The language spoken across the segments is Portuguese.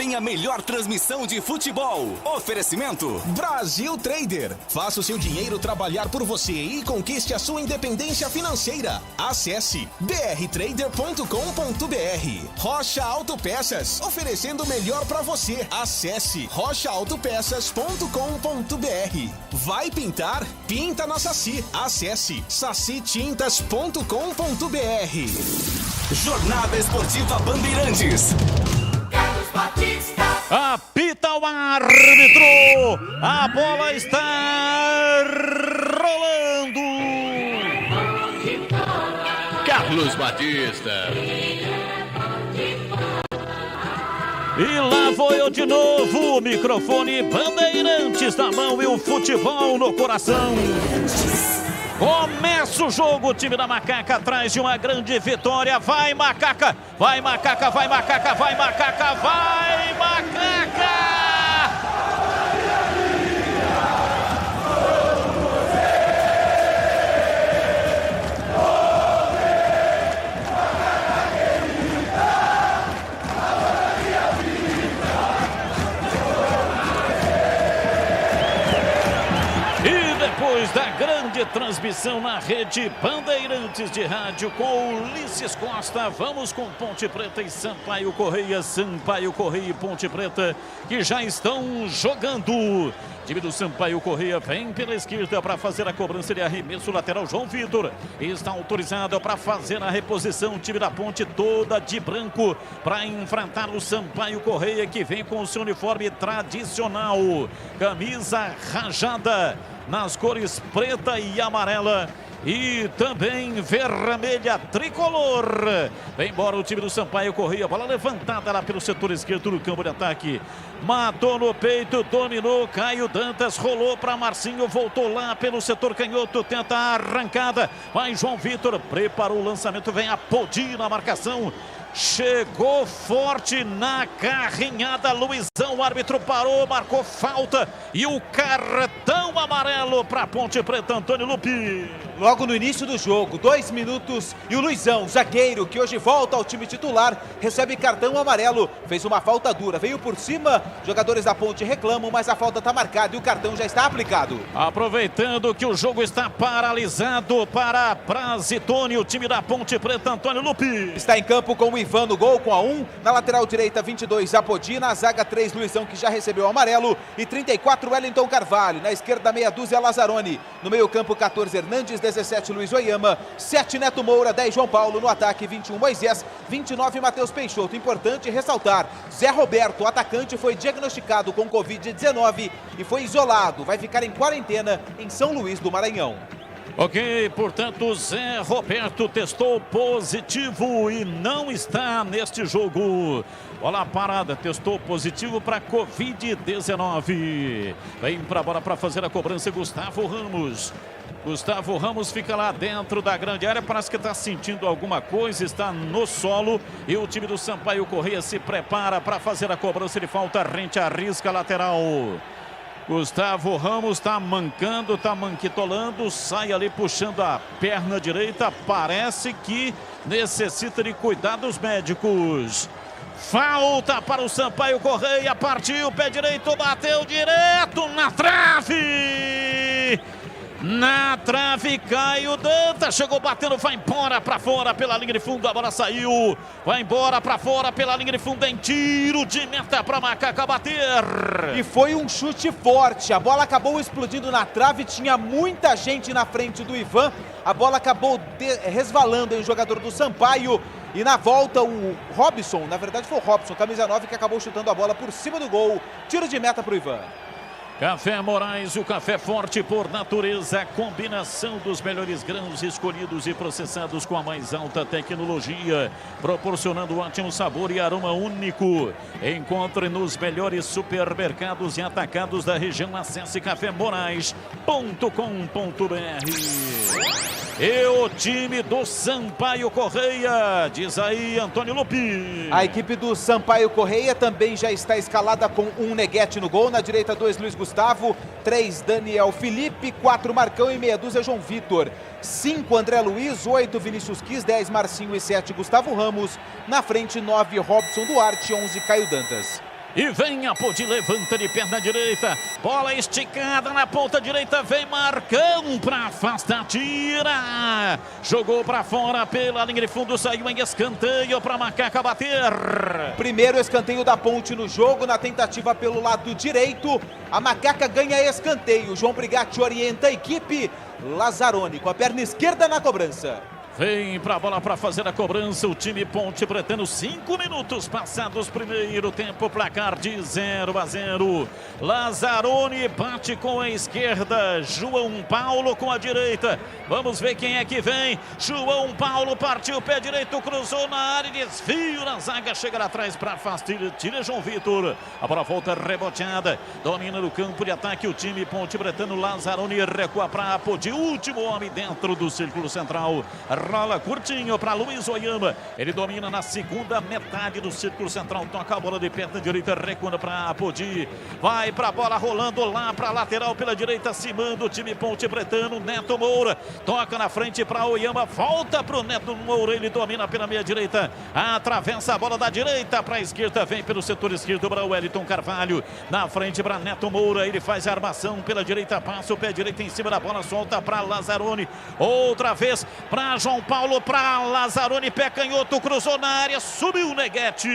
tem a melhor transmissão de futebol. Oferecimento Brasil Trader. Faça o seu dinheiro trabalhar por você e conquiste a sua independência financeira. Acesse brtrader.com.br. Rocha Autopeças, oferecendo o melhor para você. Acesse rochaautopeças.com.br. Vai pintar? Pinta na Saci. Acesse sacitintas.com.br. Jornada Esportiva Bandeirantes. Carlos Batista. Apita o árbitro. A bola está rolando. Carlos Batista. E lá vou eu de novo, o microfone Bandeirantes na mão e o futebol no coração. Começa o jogo, o time da Macaca atrás de uma grande vitória. Vai Macaca, vai Macaca, vai Macaca, vai Macaca, vai Macaca! Depois da grande transmissão na rede Bandeirantes de Rádio com Ulisses Costa, vamos com Ponte Preta e Sampaio Correia e Ponte Preta, que já estão jogando. O time do Sampaio Correia vem pela esquerda para fazer a cobrança de arremesso lateral. João Vitor está autorizado para fazer a reposição. O time da Ponte toda de branco para enfrentar o Sampaio Correia, que vem com o seu uniforme tradicional, camisa rajada nas cores preta e amarela e também vermelha tricolor. Vem embora o time do Sampaio Correia, bola levantada lá pelo setor esquerdo no campo de ataque. Matou no peito, dominou, Caio Dantas, rolou para Marcinho, voltou lá pelo setor canhoto, tenta a arrancada. Vai João Vitor, preparou o lançamento, vem a Podi na marcação. Chegou forte na carrinhada, Luizão, o árbitro parou, marcou falta e o cartão amarelo para Ponte Preta, Antônio Lupi. Logo no início do jogo, 2 minutos, e o Luizão, zagueiro, que hoje volta ao time titular, recebe cartão amarelo, fez uma falta dura, veio por cima, jogadores da Ponte reclamam, mas a falta está marcada e o cartão já está aplicado. Aproveitando que o jogo está paralisado para Prazitone, o time da Ponte Preta, Antônio Lupi. Está em campo com o Ivan no gol com a 1, na lateral direita 22 Apodi, na zaga 3 Luizão, que já recebeu o amarelo, e 34 Wellington Carvalho, na esquerda meia dúzia Lazzaroni, no meio campo 14 Hernandes, 17 Luiz Oyama, 7 Neto Moura, 10 João Paulo, no ataque 21 Moisés, 29 Matheus Peixoto. Importante ressaltar, Zé Roberto, o atacante, foi diagnosticado com Covid-19 e foi isolado, vai ficar em quarentena em São Luís do Maranhão. Ok, portanto, Zé Roberto testou positivo e não está neste jogo. Bola parada, testou positivo para Covid-19. Vem para a bola para fazer a cobrança, Gustavo Ramos. Gustavo Ramos fica lá dentro da grande área, parece que está sentindo alguma coisa, está no solo. E o time do Sampaio Correia se prepara para fazer a cobrança de falta, rente à risca lateral. Gustavo Ramos está mancando, está manquitolando, sai ali puxando a perna direita, parece que necessita de cuidados médicos. Falta para o Sampaio Correia, partiu, pé direito, bateu direto na trave! Na trave, Caio Dantas chegou batendo, vai embora para fora pela linha de fundo, a bola saiu, vai embora para fora pela linha de fundo, em tiro de meta para Macaca bater. E foi um chute forte, a bola acabou explodindo na trave, tinha muita gente na frente do Ivan, a bola acabou resvalando em jogador do Sampaio. E na volta o Robson, na verdade foi o Robson, camisa 9, que acabou chutando a bola por cima do gol, tiro de meta para o Ivan. Café Moraes, o café forte por natureza, combinação dos melhores grãos escolhidos e processados com a mais alta tecnologia, proporcionando ótimo sabor e aroma único. Encontre nos melhores supermercados e atacados da região. Acesse cafemorais.com.br. E o time do Sampaio Correia, diz aí Antônio Lupi. A equipe do Sampaio Correia também já está escalada com um Neguete no gol, na direita 2 Luiz Gustavo, 3 Daniel Felipe, 4 Marcão e meia dúzia João Vitor, 5 André Luiz, 8 Vinícius Quis, 10 Marcinho e 7 Gustavo Ramos, na frente 9 Robson Duarte, 11 Caio Dantas. E vem a Apodi, levanta de perna direita. Bola esticada na ponta direita. Vem Marcão para afastar, tira. Jogou para fora pela linha de fundo. Saiu em escanteio para Macaca bater. Primeiro escanteio da Ponte no jogo. Na tentativa pelo lado direito. A Macaca ganha escanteio. João Brigatti orienta a equipe. Lazzaroni com a perna esquerda na cobrança. Vem pra bola para fazer a cobrança o time Ponte Pretano. 5 minutos passados, primeiro tempo, placar de 0-0. Lazzaroni bate com a esquerda, João Paulo com a direita. Vamos ver quem é que vem. João Paulo partiu, pé direito, cruzou na área, desvio na zaga, chega lá atrás para afastar, tira João Vitor. A bola volta reboteada, domina no campo de ataque o time Ponte Pretano. Lazzaroni recua para Apodi, último homem dentro do círculo central. Rola curtinho para Luiz Oyama. Ele domina na segunda metade do círculo central. Toca a bola de perna direita, recua para Apodi. Vai para a bola rolando lá para a lateral pela direita, acimando o time Ponte Pretano. Neto Moura toca na frente para Oyama. Volta para o Neto Moura. Ele domina pela meia direita. Atravessa a bola da direita para a esquerda. Vem pelo setor esquerdo para o Wellington Carvalho. Na frente para Neto Moura. Ele faz a armação pela direita. Passa o pé direito em cima da bola. Solta para Lazzaroni. Outra vez para João Paulo, para Lazzaroni, pé canhoto, cruzou na área, subiu o Neguete.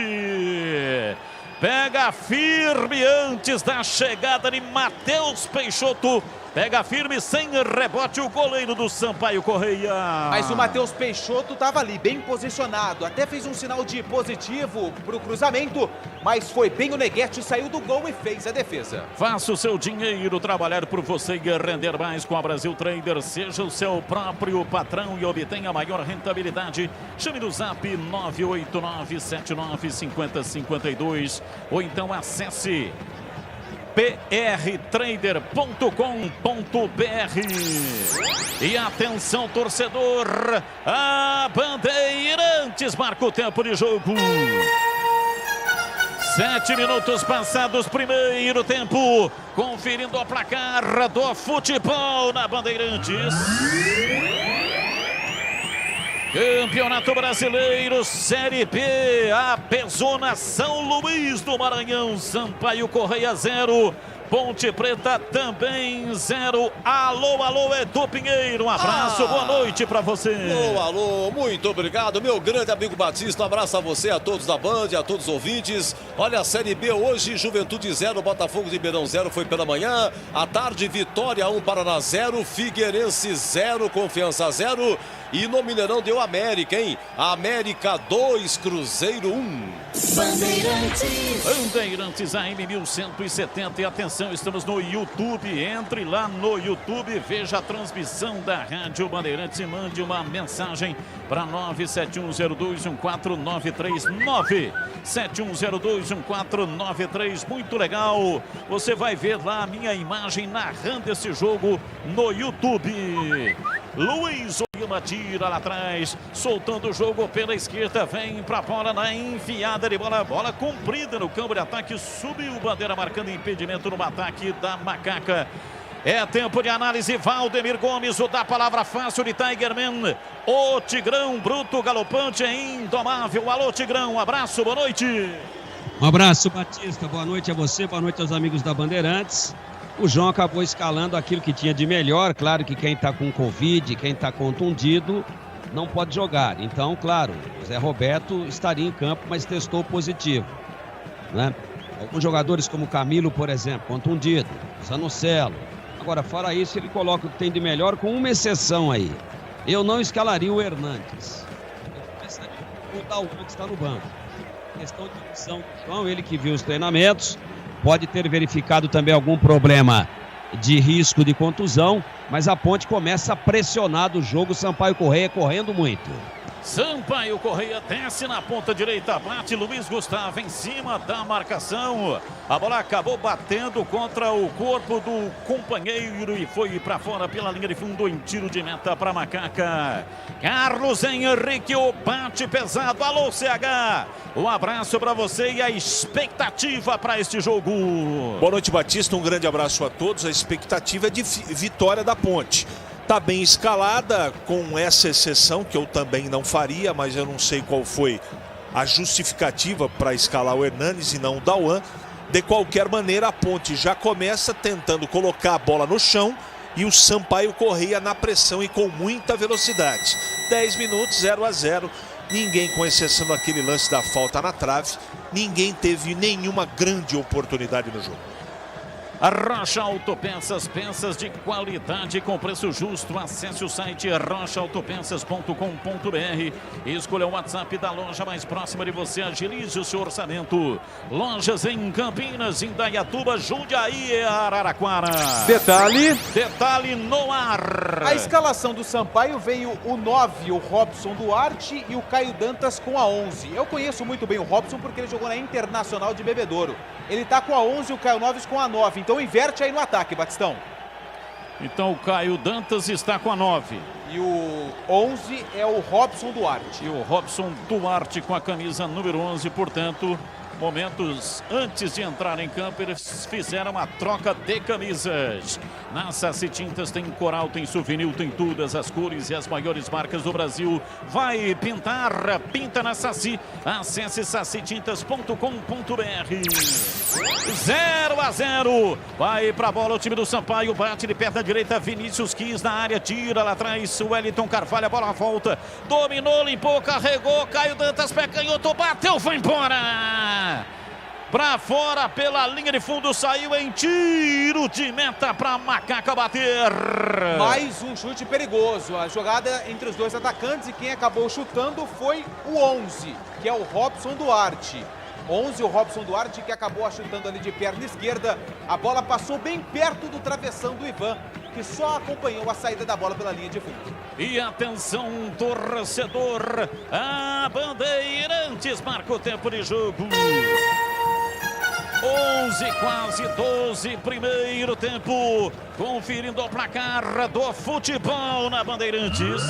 Pega firme antes da chegada de Matheus Peixoto. Pega firme, sem rebote, o goleiro do Sampaio Correia. Mas o Matheus Peixoto estava ali, bem posicionado. Até fez um sinal de positivo para o cruzamento. Mas foi bem o Neguete, saiu do gol e fez a defesa. Faça o seu dinheiro trabalhar por você e render mais com a Brasil Trader. Seja o seu próprio patrão e obtenha a maior rentabilidade. Chame no zap 989795052 ou então acesse prtrader.com.br. E atenção, torcedor, a Bandeirantes marca o tempo de jogo. 7 minutos passados, primeiro tempo, conferindo o placar do futebol na Bandeirantes. Campeonato Brasileiro, Série B, a Pezona São Luís do Maranhão, Sampaio Correia 0, Ponte Preta também 0. Alô, alô, Edu Pinheiro, um abraço, boa noite pra você. Alô, alô, muito obrigado, meu grande amigo Batista, um abraço a você, a todos da Band, a todos os ouvintes. Olha a Série B hoje, Juventude 0, Botafogo de Ribeirão 0, foi pela manhã. À tarde, Vitória 1, Paraná 0, Figueirense 0, Confiança 0. E no Mineirão deu América, hein? América 2, Cruzeiro 1. Bandeirantes AM 1170. E atenção, estamos no YouTube. Entre lá no YouTube, veja a transmissão da Rádio Bandeirantes e mande uma mensagem para 971021493. 971021493. Muito legal. Você vai ver lá a minha imagem narrando esse jogo no YouTube. Luiz Oyama tira lá atrás, soltando o jogo pela esquerda, vem pra bola na enfiada de bola, bola comprida no campo de ataque, subiu bandeira marcando impedimento no ataque da Macaca. É tempo de análise, Valdemir Gomes, o da palavra fácil de Tigerman, o Tigrão bruto, galopante, indomável. Alô Tigrão, um abraço, boa noite. Um abraço, Batista, boa noite a você, boa noite aos amigos da Bandeirantes. O João acabou escalando aquilo que tinha de melhor. Claro que quem está com Covid, quem está contundido, não pode jogar. Então, claro, o Zé Roberto estaria em campo, mas testou positivo, né? Alguns jogadores como Camilo, por exemplo, contundido, Zanocelo. Agora, fora isso, ele coloca o que tem de melhor, com uma exceção aí. Eu não escalaria o Hernandes. Eu começaria com o Dauan, que está no banco. Questão de opção do João, ele que viu os treinamentos. Pode ter verificado também algum problema de risco de contusão, mas a Ponte começa a pressionar do jogo, Sampaio Correia correndo muito. Sampaio Correia desce na ponta direita, bate Luiz Gustavo em cima da marcação. A bola acabou batendo contra o corpo do companheiro e foi para fora pela linha de fundo em tiro de meta para Macaca. Carlos Henrique, o bate pesado. Alô, CH. Um abraço para você e a expectativa para este jogo. Boa noite, Batista. Um grande abraço a todos. A expectativa é de vitória da Ponte. Está bem escalada, com essa exceção que eu também não faria, mas eu não sei qual foi a justificativa para escalar o Hernanes e não o Dauan. De qualquer maneira, a Ponte já começa tentando colocar a bola no chão e o Sampaio Corrêa na pressão e com muita velocidade. 10 minutos, 0-0. Ninguém, com exceção daquele lance da falta na trave, ninguém teve nenhuma grande oportunidade no jogo. A Rocha Autopeças, peças de qualidade com preço justo. Acesse o site rochaautopensas.com.br e escolha o WhatsApp da loja mais próxima de você. Agilize o seu orçamento. Lojas em Campinas, Indaiatuba, Jundiaí e Araraquara. Detalhe no ar. A escalação do Sampaio veio o 9, o Robson Duarte, e o Caio Dantas com a 11. Eu conheço muito bem o Robson porque ele jogou na Internacional de Bebedouro. Ele tá com a 11 e o Caio Noves com a 9. Então inverte aí no ataque, Batistão. Então o Caio Dantas está com a 9. E o 11 é o Robson Duarte. E o Robson Duarte com a camisa número 11, portanto, momentos antes de entrar em campo, eles fizeram uma troca de camisas. Na Saci Tintas tem coral, tem souvenir, tem todas as cores e as maiores marcas do Brasil. Vai pintar, pinta na Saci. Acesse sacitintas.com.br. 0-0. Vai pra bola o time do Sampaio. Bate de perna direita. Vinícius Quis na área. Tira lá atrás. Wellington Carvalho. A bola volta. Dominou, limpou, carregou. Caio Dantas, pé canhoto. Bateu, foi embora. Pra fora pela linha de fundo, saiu em tiro de meta pra Macaca bater. Mais um chute perigoso. A jogada entre os dois atacantes, e quem acabou chutando foi o 11, que é o Robson Duarte. 11, o Robson Duarte, que acabou chutando ali de perna esquerda. A bola passou bem perto do travessão do Ivan, que só acompanhou a saída da bola pela linha de fundo. E atenção, torcedor, a Bandeirantes marca o tempo de jogo. 11, quase 12, primeiro tempo. Conferindo o placar do futebol na Bandeirantes.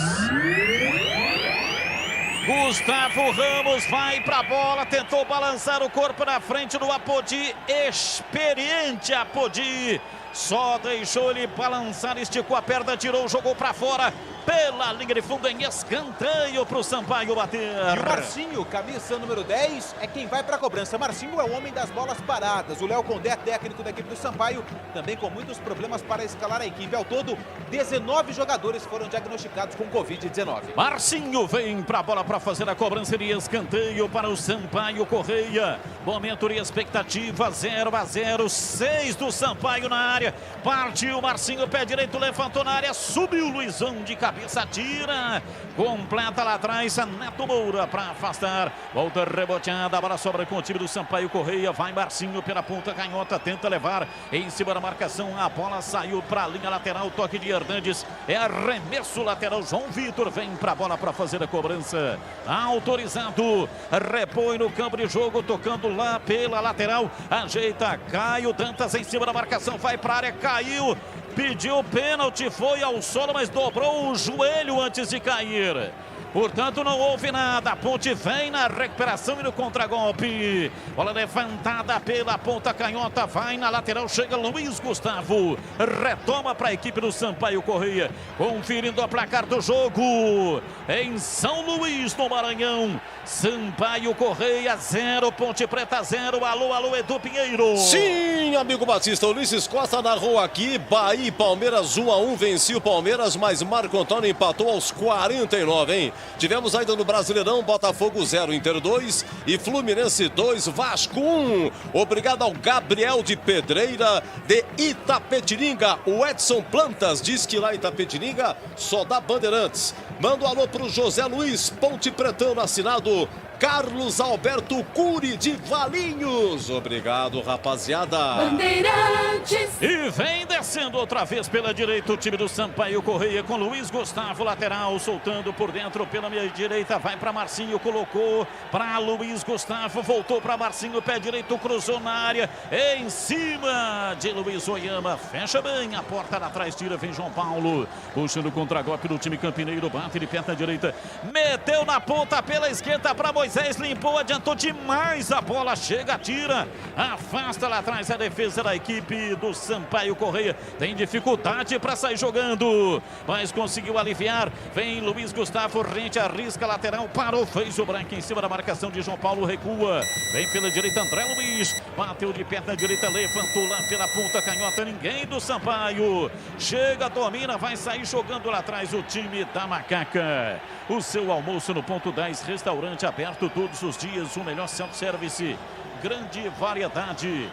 Gustavo Ramos vai pra bola, tentou balançar o corpo na frente do Apodi. Experiente Apodi. Só deixou ele balançar, esticou a perna, tirou, jogou pra fora. Pela linha de fundo em escanteio pro Sampaio bater. E o Marcinho, camisa número 10, é quem vai pra cobrança. Marcinho é o homem das bolas paradas. O Léo Condé, técnico da equipe do Sampaio, também com muitos problemas para escalar a equipe. Ao todo, 19 jogadores foram diagnosticados com Covid-19. Marcinho vem pra bola para fazer a cobrança de escanteio para o Sampaio Corrêa. Momento de expectativa, 0-0, 6 do Sampaio na área. Partiu Marcinho, pé direito, levantou na área, subiu Luizão de cabeça, tira, completa lá atrás, Neto Moura para afastar, volta reboteada, a bola sobra com o time do Sampaio Corrêa, vai Marcinho pela ponta canhota, tenta levar em cima da marcação, a bola saiu para a linha lateral, toque de Hernandes, é arremesso lateral, João Vitor vem para a bola para fazer a cobrança, autorizado, repõe no campo de jogo, tocando lá pela lateral, ajeita, Caio Dantas em cima da marcação, vai para a área, caiu, pediu pênalti, foi ao solo, mas dobrou o joelho antes de cair. Portanto, não houve nada. A Ponte vem na recuperação e no contragolpe. Bola levantada pela ponta canhota. Vai na lateral. Chega Luiz Gustavo. Retoma para a equipe do Sampaio Corrêa. Conferindo a placar do jogo. Em São Luís, no Maranhão. Sampaio Corrêa 0. Ponte Preta 0. Alô, alô, Edu Pinheiro. Sim, amigo Batista. Ulisses Costa narrou aqui. Bahia e Palmeiras 1-1. Venceu o Palmeiras, mas Marco Antônio empatou aos 49, hein? Tivemos ainda no Brasileirão, Botafogo 0, Inter 2 e Fluminense 2, Vasco 1. Obrigado ao Gabriel de Pedreira de Itapetininga. O Edson Plantas diz que lá em Itapetininga só dá Bandeirantes. Manda um alô pro José Luiz, Ponte Pretano, assinado Carlos Alberto Cury de Valinhos. Obrigado, rapaziada. Bandeirantes. E vem descendo outra vez pela direita o time do Sampaio Corrêa com Luiz Gustavo, lateral, soltando por dentro pela minha direita, vai para Marcinho, colocou para Luiz Gustavo, voltou para Marcinho, pé direito, cruzou na área, em cima de Luiz Oyama, fecha bem a porta lá atrás, tira, vem João Paulo, puxando o contragolpe do time campineiro, bate de perna direita, meteu na ponta pela esquerda para Moisés. Moisés limpou, adiantou demais a bola, chega, tira, afasta lá atrás a defesa da equipe do Sampaio Correia. Tem dificuldade para sair jogando, mas conseguiu aliviar. Vem Luiz Gustavo, rente, arrisca, lateral, parou, fez o branco em cima da marcação de João Paulo, recua. Vem pela direita André Luiz, bateu de perna direita, levantou lá pela ponta canhota, ninguém do Sampaio. Chega, domina, vai sair jogando lá atrás o time da Macaca. O seu almoço no Ponto 10, restaurante aberto todos os dias, o melhor self-service, grande variedade.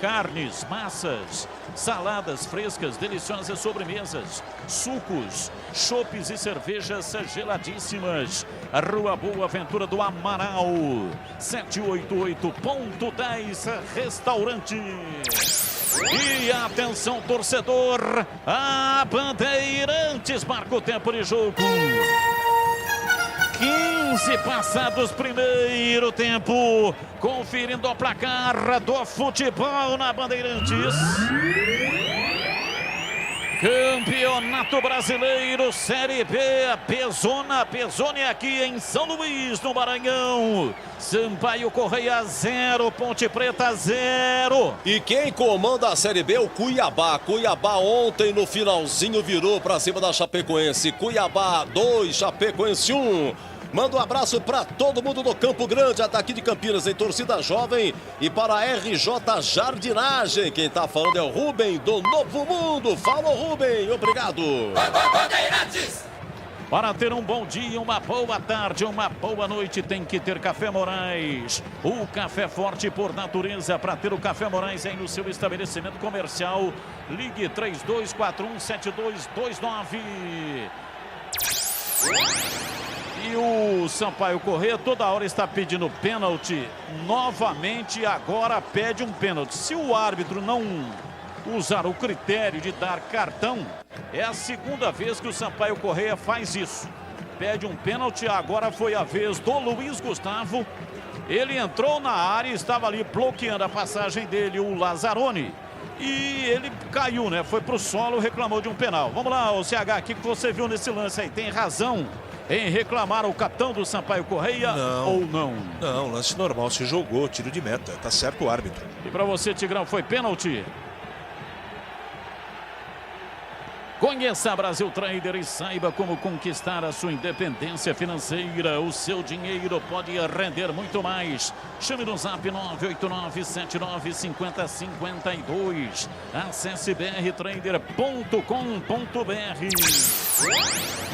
Carnes, massas, saladas frescas, deliciosas sobremesas, sucos, chopes e cervejas geladíssimas. Rua Boa Ventura do Amaral, 788.10 Restaurante. E atenção, torcedor, a Bandeirantes marca o tempo de jogo. 15 passados, primeiro tempo, conferindo o placar do futebol na Bandeirantes. Campeonato Brasileiro, Série B, Pesone aqui em São Luís, no Maranhão. Sampaio Correia 0, Ponte Preta 0. E quem comanda a Série B é o Cuiabá. Cuiabá ontem no finalzinho virou para cima da Chapecoense. Cuiabá 2, Chapecoense 1. Manda um abraço para todo mundo do Campo Grande, daqui de Campinas, em torcida jovem, e para a RJ Jardinagem. Quem tá falando é o Rubem, do Novo Mundo. Fala, Rubem, obrigado. Para ter um bom dia, uma boa tarde, uma boa noite, tem que ter Café Moraes. O café forte por natureza. Para ter o Café Moraes aí no seu estabelecimento comercial, ligue 3241-7229. E o Sampaio Correia toda hora está pedindo pênalti. Novamente, agora pede um pênalti. Se o árbitro não usar o critério de dar cartão, é a segunda vez que o Sampaio Correia faz isso. Pede um pênalti, agora foi a vez do Luiz Gustavo. Ele entrou na área, estava ali bloqueando a passagem dele, o Lazzaroni. E ele caiu, né? Foi pro solo, reclamou de um penal. Vamos lá, o CH, o que você viu nesse lance aí? Tem razão em reclamar o capitão do Sampaio Correia ou não? Não, lance normal, se jogou, tiro de meta, tá certo o árbitro. E para você, Tigrão, foi pênalti? Conheça a Brasil Trader e saiba como conquistar a sua independência financeira. O seu dinheiro pode render muito mais. Chame no zap 989-795052. Acesse brtrader.com.br.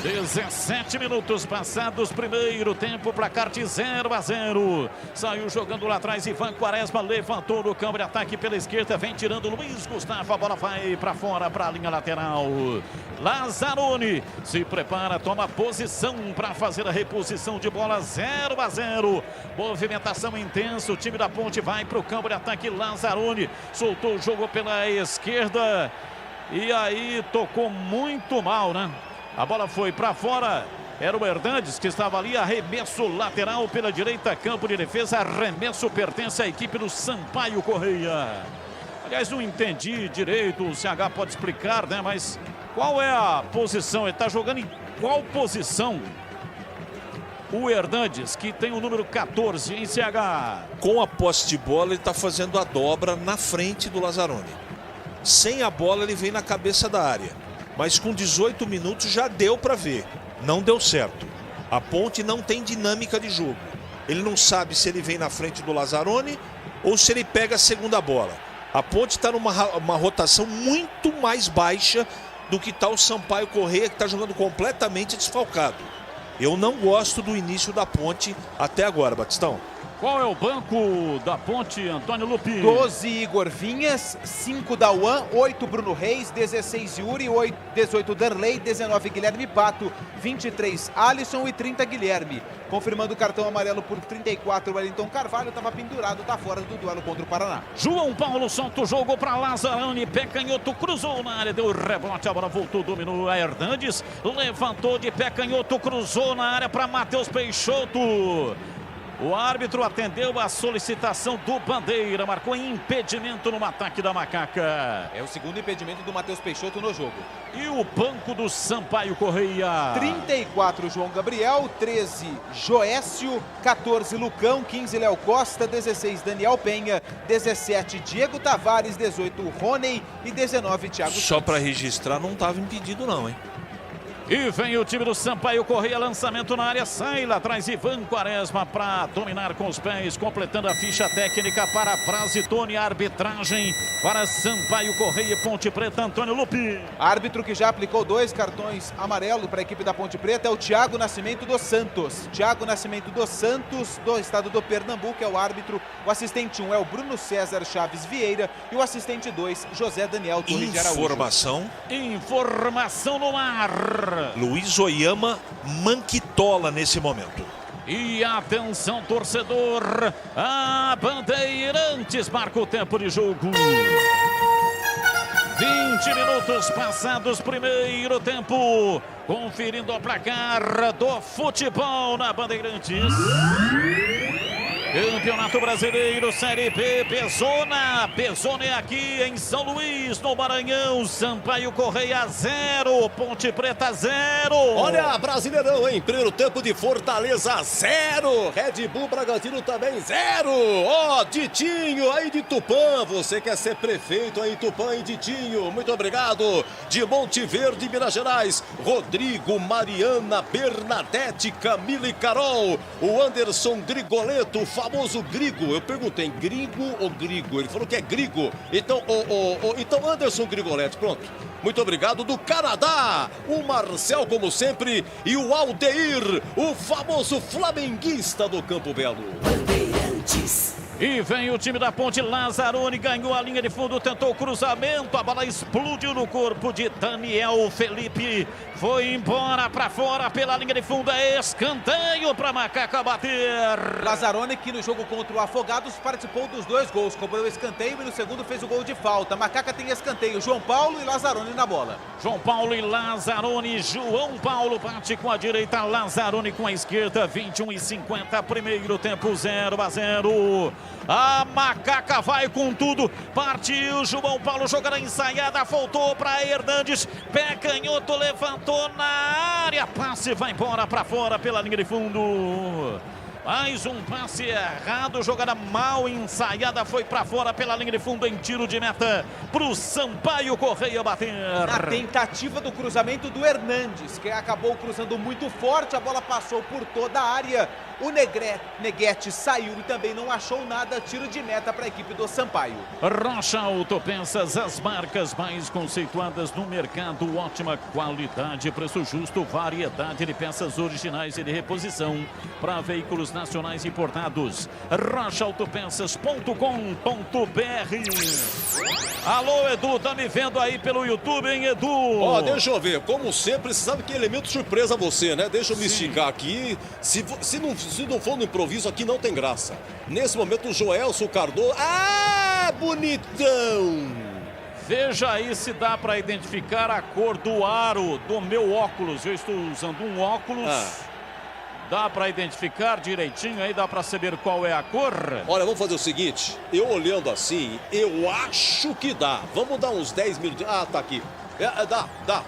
17 minutos passados, primeiro tempo, placar de 0-0. Saiu jogando lá atrás, Ivan Quaresma levantou no campo de ataque pela esquerda, vem tirando Luiz Gustavo, a bola vai para fora, para a linha lateral. Lazzaroni se prepara, toma posição para fazer a reposição de bola. 0-0. Movimentação intensa, o time da Ponte vai para o campo de ataque. Lazzaroni soltou o jogo pela esquerda e aí tocou muito mal, né? A bola foi para fora, era o Hernandes que estava ali, arremesso lateral pela direita, campo de defesa, arremesso pertence à equipe do Sampaio Correia. Aliás, não entendi direito, o CH pode explicar, né? Mas qual é a posição? Ele está jogando em qual posição? O Hernandes, que tem o número 14 em CH. Com a posse de bola, ele está fazendo a dobra na frente do Lazzaroni. Sem a bola, ele vem na cabeça da área. Mas com 18 minutos já deu para ver. Não deu certo. A Ponte não tem dinâmica de jogo. Ele não sabe se ele vem na frente do Lazzaroni ou se ele pega a segunda bola. A Ponte está numa rotação muito mais baixa do que está o Sampaio Correia, que está jogando completamente desfalcado. Eu não gosto do início da Ponte até agora, Batistão. Qual é o banco da Ponte, Antônio Lupi? 12 Igor Vinhas, 5 Dauan, 8 Bruno Reis, 16 Yuri, 18 Darley, 19 Guilherme Pato, 23 Alisson e 30 Guilherme. Confirmando o cartão amarelo por 34, Wellington Carvalho estava pendurado, está fora do duelo contra o Paraná. João Paulo solta o jogo para Lazzaroni, pé canhoto, cruzou na área, deu rebote, a bola voltou, dominou a Hernandes, levantou de pé canhoto, cruzou na área para Matheus Peixoto. O árbitro atendeu a solicitação do Bandeira, marcou impedimento no ataque da Macaca. É o segundo impedimento do Matheus Peixoto no jogo. E o banco do Sampaio Correia. 34 João Gabriel, 13 Joécio, 14 Lucão, 15 Léo Costa, 16 Daniel Penha, 17 Diego Tavares, 18 Rony e 19 Thiago Santos. Só para registrar, não estava impedido não, hein? E vem o time do Sampaio Correia, lançamento na área, sai lá atrás Ivan Quaresma para dominar com os pés, completando a ficha técnica para Brasitone, arbitragem para Sampaio Correia e Ponte Preta, Antônio Lupi. Árbitro que já aplicou 2 cartões amarelos para a equipe da Ponte Preta é o Thiago Nascimento dos Santos. Thiago Nascimento dos Santos, do estado do Pernambuco, é o árbitro. O assistente 1 é o Bruno César Chaves Vieira e o assistente 2, José Daniel Torres de Araújo. Informação no ar. Luiz Oyama Manquitola nesse momento. E atenção, torcedor, a Bandeirantes marca o tempo de jogo. 20 minutos passados, primeiro tempo, conferindo o placar do futebol na Bandeirantes. Campeonato Brasileiro, Série B, Pezona é aqui em São Luís, no Maranhão. Sampaio Correia 0, Ponte Preta 0. Olha, Brasileirão, em primeiro tempo de Fortaleza 0, Red Bull Bragantino também 0. Ó, Ditinho aí de Tupã, você quer ser prefeito aí Tupã e Ditinho, muito obrigado. De Monte Verde, Minas Gerais, Rodrigo, Mariana, Bernadette, Camila e Carol, o Anderson Grigoleto, famoso Grigo. Eu perguntei, Grigo ou Grigo? Ele falou que é Grigo. Então, então Anderson Grigoleto, pronto. Muito obrigado. Do Canadá, o Marcel, como sempre, e o Aldeir, o famoso flamenguista do Campo Belo. Bandeirantes. E vem o time da Ponte, Lazzaroni ganhou a linha de fundo, tentou o cruzamento, a bola explodiu no corpo de Daniel Felipe, foi embora para fora pela linha de fundo, é escanteio para Macaca bater. Lazzaroni, que no jogo contra o Afogados participou dos 2 gols, cobrou escanteio e no segundo fez o gol de falta. Macaca tem escanteio, João Paulo e Lazzaroni na bola. João Paulo e Lazzaroni, João Paulo bate com a direita, Lazzaroni com a esquerda, 21:50, primeiro tempo 0-0. A Macaca vai com tudo, partiu João Paulo, jogada ensaiada, voltou para Hernandes, pé canhoto, levantou na área, passe vai embora para fora pela linha de fundo. Mais um passe errado, jogada mal ensaiada, foi para fora pela linha de fundo em tiro de meta para o Sampaio Correia bater. Na tentativa do cruzamento do Hernandes, que acabou cruzando muito forte, a bola passou por toda a área. O Neguete saiu e também não achou nada, tiro de meta para a equipe do Sampaio. Rocha Autopeças, as marcas mais conceituadas no mercado, ótima qualidade, preço justo, variedade de peças originais e de reposição para veículos nacionais importados. rochaautopeças.com.br. Alô, Edu, tá me vendo aí pelo YouTube, hein, Edu? Ó, deixa eu ver, como sempre, você sabe que é elemento surpresa você, né? Deixa eu me esticar aqui, se não for no improviso aqui não tem graça. Nesse momento o Joelson Cardoso, bonitão! Veja aí se dá para identificar a cor do aro do meu óculos. Eu estou usando um óculos. Dá para identificar direitinho aí? Dá para saber qual é a cor? Olha, vamos fazer o seguinte. Eu olhando assim, eu acho que dá. Vamos dar uns 10 minutos. Ah, tá aqui. Dá.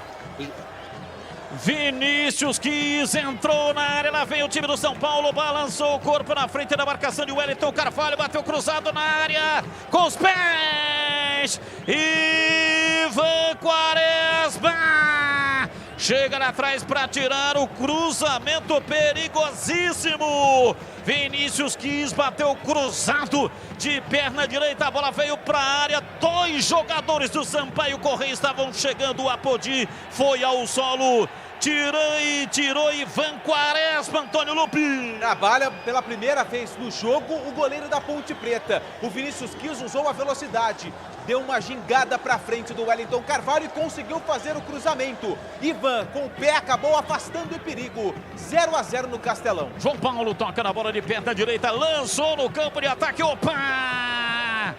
Vinícius Quis entrou na área, lá vem o time do São Paulo, balançou o corpo na frente da marcação de Wellington Carvalho, bateu cruzado na área, com os pés, Ivan Quaresma, chega lá atrás para tirar o cruzamento perigosíssimo, Vinícius Quis bateu cruzado de perna direita, a bola veio para a área, 2 jogadores do Sampaio Correia estavam chegando, o Apodi foi ao solo, tirou Ivan Quaresma, Antônio Lupi. Trabalha pela primeira vez no jogo o goleiro da Ponte Preta. O Vinícius Quis usou a velocidade, deu uma gingada para frente do Wellington Carvalho e conseguiu fazer o cruzamento. Ivan com o pé acabou afastando o perigo. 0-0 no Castelão. João Paulo toca na bola de perna direita, lançou no campo de ataque, opa!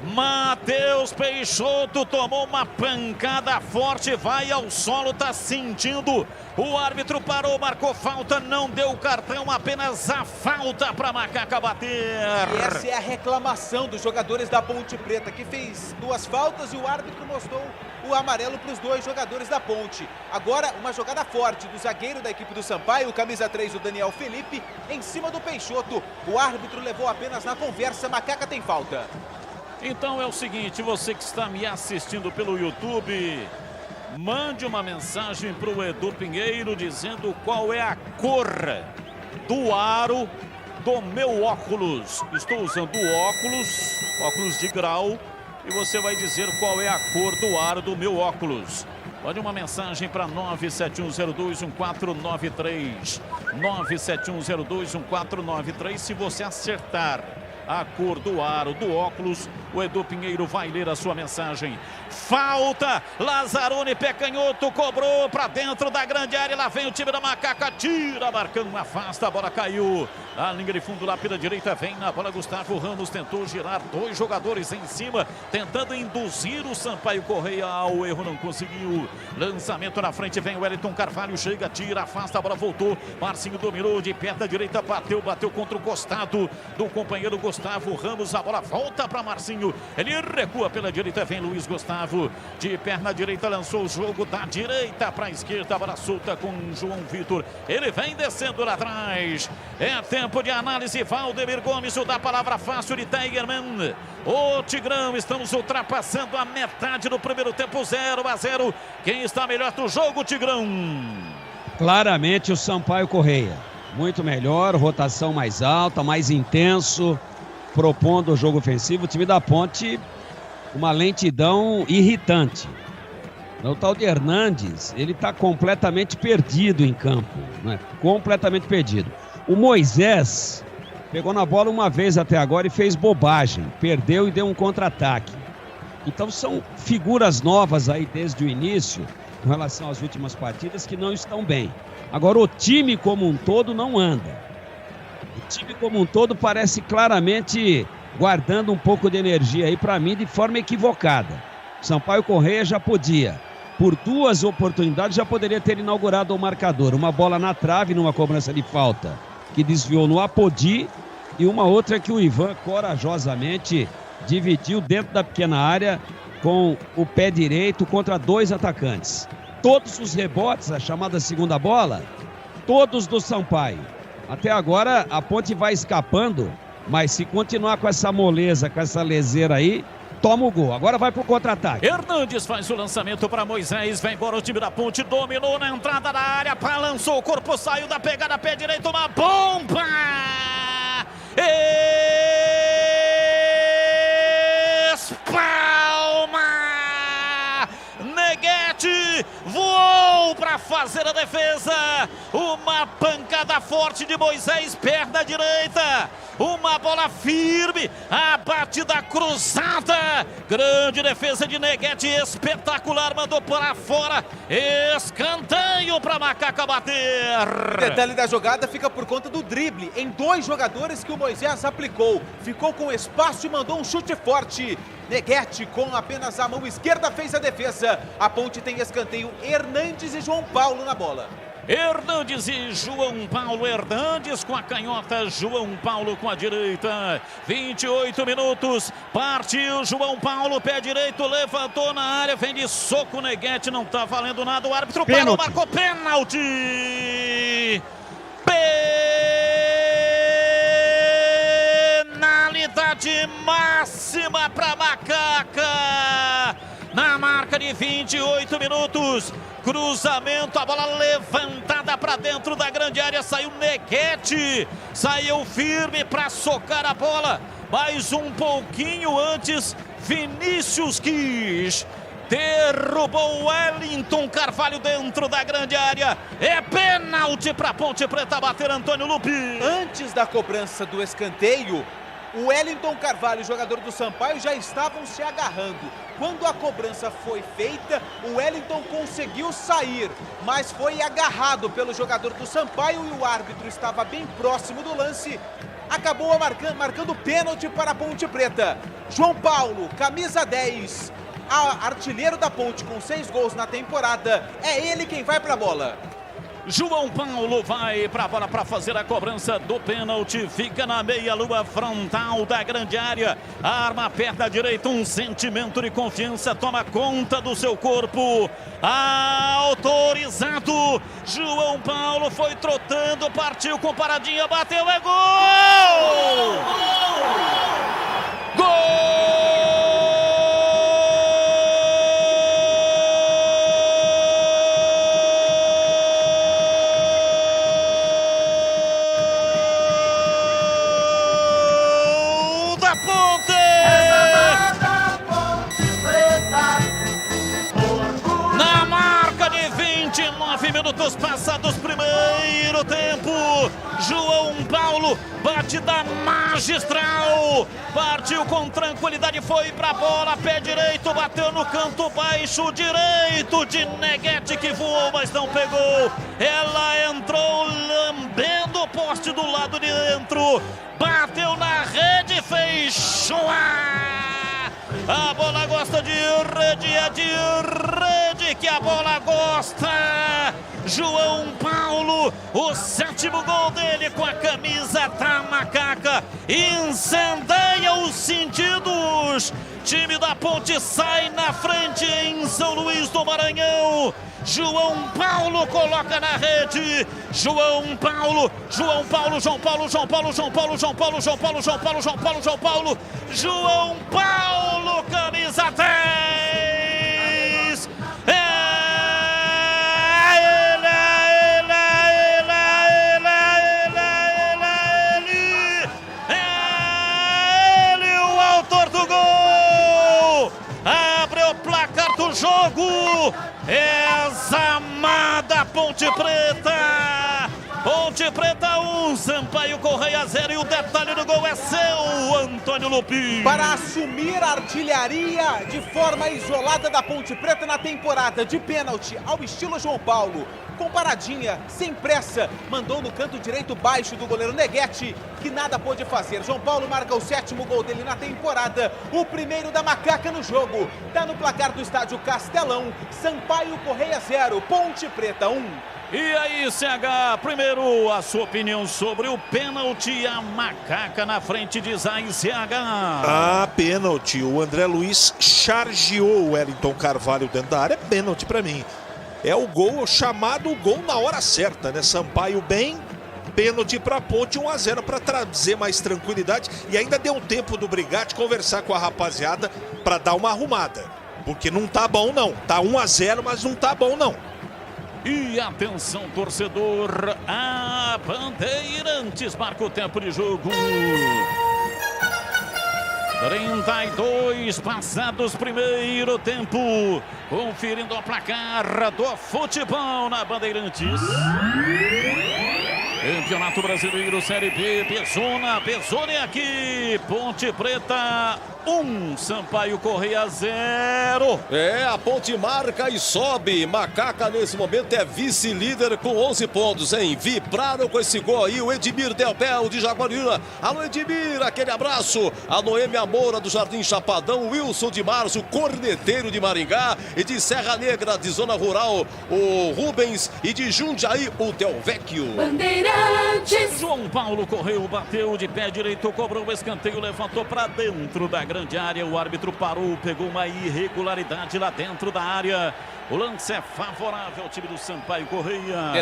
Matheus Peixoto tomou uma pancada forte, vai ao solo, tá sentindo. O árbitro parou, marcou falta, não deu cartão, apenas a falta para Macaca bater. E essa é a reclamação dos jogadores da Ponte Preta, que fez 2 faltas e o árbitro mostrou o amarelo para os 2 jogadores da Ponte. Agora, uma jogada forte do zagueiro da equipe do Sampaio, camisa 3, o Daniel Felipe, em cima do Peixoto. O árbitro levou apenas na conversa, Macaca tem falta. Então é o seguinte, você que está me assistindo pelo YouTube, mande uma mensagem para o Edu Pinheiro dizendo qual é a cor do aro do meu óculos. Estou usando óculos de grau, e você vai dizer qual é a cor do aro do meu óculos. Mande uma mensagem para 971021493. 971021493. Se você acertar a cor do aro do óculos, o Edu Pinheiro vai ler a sua mensagem. Falta, Lazzaroni, pé canhoto, cobrou para dentro da grande área, lá vem o time da Macaca, tira, marcando, afasta, a bola caiu, a linha de fundo lá pela direita, vem na bola Gustavo Ramos, tentou girar 2 jogadores em cima, tentando induzir o Sampaio Correia ao erro, não conseguiu. Lançamento na frente, vem o Wellington Carvalho, chega, tira, afasta, a bola voltou, Marcinho dominou de pé da direita, bateu contra o costado do companheiro Gustavo Ramos, a bola volta para Marcinho, ele recua pela direita, vem Luiz Gustavo, de perna direita, lançou o jogo da direita para a esquerda, a bola solta com João Vitor, ele vem descendo lá atrás, é tempo de análise, Valdemir Gomes, o da palavra fácil de Tigerman. O Tigrão, estamos ultrapassando a metade do primeiro tempo, 0-0, quem está melhor do jogo, Tigrão? Claramente o Sampaio Correia, muito melhor, rotação mais alta, mais intenso, propondo o jogo ofensivo. O time da Ponte, uma lentidão irritante. O tal de Hernandes, ele está completamente perdido em campo, né? Completamente perdido. O Moisés pegou na bola uma vez até agora e fez bobagem, perdeu e deu um contra-ataque. Então são figuras novas aí desde o início, com relação às últimas partidas, que não estão bem. Agora o time como um todo não anda. O time como um todo parece claramente guardando um pouco de energia aí, para mim, de forma equivocada. Sampaio Correia já podia, por 2 oportunidades, já poderia ter inaugurado o marcador. Uma bola na trave, numa cobrança de falta, que desviou no Apodi, e uma outra que o Ivan corajosamente dividiu dentro da pequena área com o pé direito contra 2 atacantes. Todos os rebotes, a chamada segunda bola, todos do Sampaio. Até agora a Ponte vai escapando, mas se continuar com essa moleza, com essa leseira aí, toma o gol. Agora vai pro contra-ataque. Hernandes faz o lançamento para Moisés, vem embora o time da Ponte, dominou na entrada da área, balançou o corpo, saiu da pegada, pé direito, uma bomba! Espalma! Neguete voou para fazer a defesa, uma pancada forte de Moisés, perna direita, uma bola firme, a batida cruzada, grande defesa de Neguete, espetacular, mandou para fora, escanteio para Macaca bater. O detalhe da jogada fica por conta do drible em 2 jogadores que o Moisés aplicou, ficou com espaço e mandou um chute forte. Neguete, com apenas a mão esquerda, fez a defesa. A Ponte tem escanteio, Hernandes e João Paulo na bola. Hernandes e João Paulo. Hernandes com a canhota, João Paulo com a direita. 28 minutos, partiu João Paulo, pé direito, levantou na área, vem de soco Neguete, não tá valendo nada, o árbitro parou, marcou pênalti. Penalidade máxima para Macaca. Na marca de 28 minutos, cruzamento, a bola levantada para dentro da grande área, saiu Neguete, saiu firme para socar a bola, mas um pouquinho antes, Vinícius quis, derrubou o Wellington Carvalho dentro da grande área, é pênalti para Ponte Preta bater, Antônio Lupi. Antes da cobrança do escanteio, o Wellington Carvalho, jogador do Sampaio, já estavam se agarrando. Quando a cobrança foi feita, o Wellington conseguiu sair, mas foi agarrado pelo jogador do Sampaio e o árbitro estava bem próximo do lance. acabou marcando pênalti para a Ponte Preta. João Paulo, camisa 10, artilheiro da Ponte com 6 gols na temporada, é ele quem vai para a bola. João Paulo vai para a bola para fazer a cobrança do pênalti. Fica na meia-lua frontal da grande área. Arma a perna direita, um sentimento de confiança. Toma conta do seu corpo. Autorizado. João Paulo foi trotando, partiu com paradinha, bateu, é gol! Gol! Minutos passados, primeiro tempo. João Paulo, batida magistral. Partiu com tranquilidade, foi pra bola, pé direito, bateu no canto baixo direito de Neguete, que voou, mas não pegou. Ela entrou lambendo o poste do lado de dentro. Bateu na rede, fez choar. A bola gosta de rede, é de rede que a bola gosta. João Paulo, o 7º gol dele com a camisa da Macaca, incendeia os sentidos. Time da Ponte sai na frente em São Luís do Maranhão. João Paulo coloca na rede. João Paulo, João Paulo, João Paulo, João Paulo, João Paulo, João Paulo, João Paulo, João Paulo, João Paulo, João Paulo, João Paulo, camisa 10. Jogo, examada Ponte Preta. Ponte Preta 1, Sampaio Correia 0, e o detalhe do gol é seu, Antônio Lupin. Para assumir a artilharia de forma isolada da Ponte Preta na temporada, de pênalti ao estilo João Paulo, com paradinha, sem pressa, mandou no canto direito baixo do goleiro Neguete, que nada pôde fazer. João Paulo marca o 7º gol dele na temporada, o primeiro da Macaca no jogo. Tá no placar do estádio Castelão, Sampaio Correia 0, Ponte Preta 1. E aí, CH, primeiro a sua opinião sobre o pênalti, a Macaca na frente de Zay, CH. Pênalti, o André Luiz chargeou o Wellington Carvalho dentro da área, é pênalti pra mim. É o gol, o chamado gol na hora certa, né? Sampaio bem, pênalti para a Ponte, 1-0 para trazer mais tranquilidade. E ainda deu tempo do Brigatti conversar com a rapaziada para dar uma arrumada. Porque não tá bom não, tá 1-0, mas não tá bom não. E atenção, torcedor, a Bandeirantes marca o tempo de jogo. 32 passados, primeiro tempo. Conferindo o placar do futebol na Bandeirantes. Campeonato Brasileiro Série B, Pesona aqui. Ponte Preta 1, Sampaio Correia 0. A Ponte marca e sobe. Macaca nesse momento é vice-líder com 11 pontos, hein? Vibraram com esse gol aí o Edmir Delpel de Jaguariúna. Alô, Edmir, aquele abraço. A Noêmia Moura do Jardim Chapadão, Wilson de Março, corneteiro de Maringá, e de Serra Negra, de Zona Rural, o Rubens, e de Jundiaí, o Delvecchio. Bandeirantes. João Paulo correu, bateu de pé direito, cobrou o escanteio, levantou para dentro da grande área. O árbitro parou, pegou uma irregularidade lá dentro da área. O lance é favorável ao time do Sampaio Correia.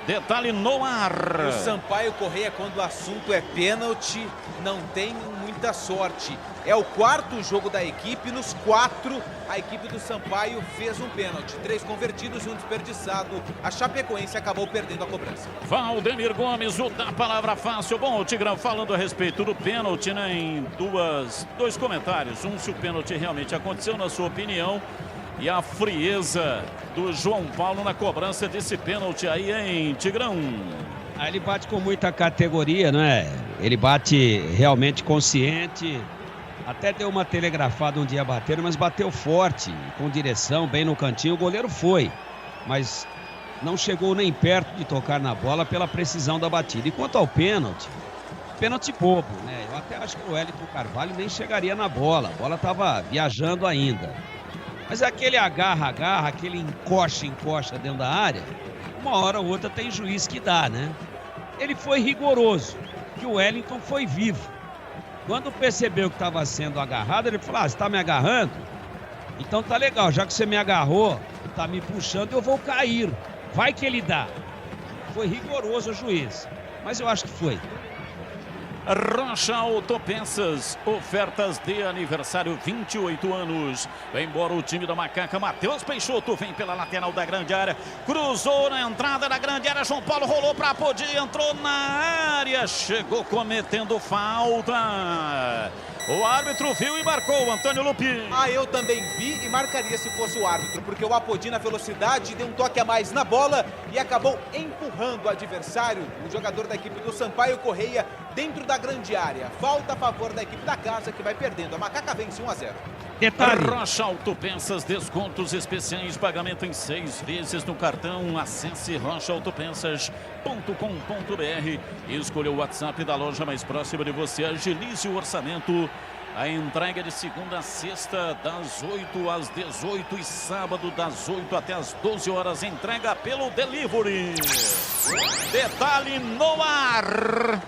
Detalhe no ar. O Sampaio Correia, quando o assunto é pênalti, não tem muita sorte. É o 4º jogo da equipe, nos 4 a equipe do Sampaio fez um pênalti. 3 convertidos e um desperdiçado. A Chapecoense acabou perdendo a cobrança. Valdemir Gomes, o da palavra fácil. Bom, o Tigrão falando a respeito do pênalti, né, em dois comentários. Um, se o pênalti realmente aconteceu, na sua opinião, e a frieza do João Paulo na cobrança desse pênalti aí, hein, Tigrão? Ele bate com muita categoria, né? Ele bate realmente consciente. Até deu uma telegrafada um dia batendo, mas bateu forte, com direção, bem no cantinho. O goleiro foi, mas não chegou nem perto de tocar na bola pela precisão da batida. E quanto ao pênalti, pênalti bobo, né? Eu até acho que o Wellington Carvalho nem chegaria na bola. A bola estava viajando ainda. Mas aquele agarra, aquele encoxa dentro da área, uma hora ou outra tem juiz que dá, né? Ele foi rigoroso, que o Wellington foi vivo. Quando percebeu que estava sendo agarrado, ele falou, você está me agarrando? Então tá legal, já que você me agarrou, tá me puxando, eu vou cair. Vai que ele dá. Foi rigoroso o juiz, mas eu acho que foi. Rocha Autopeças, ofertas de aniversário, 28 anos. Vem embora o time da Macaca. Matheus Peixoto vem pela lateral da grande área, cruzou na entrada da grande área. João Paulo rolou para Apodi, entrou na área, chegou cometendo falta. O árbitro viu e marcou, Antônio Lupi. Eu também vi e marcaria se fosse o árbitro, porque o Apodi na velocidade deu um toque a mais na bola e acabou empurrando o adversário, o jogador da equipe do Sampaio Correia, dentro da grande área. Falta a favor da equipe da casa, que vai perdendo. A Macaca vence 1-0. Detalhe. Rocha Autopeças, descontos especiais, pagamento em 6 vezes no cartão. Acesse rochaautopeças.com.br e escolha o WhatsApp da loja mais próxima de você. Agilize o orçamento. A entrega de segunda a sexta, das 8 às 18 e sábado das 8 até as 12 horas. Entrega pelo delivery. Detalhe no ar.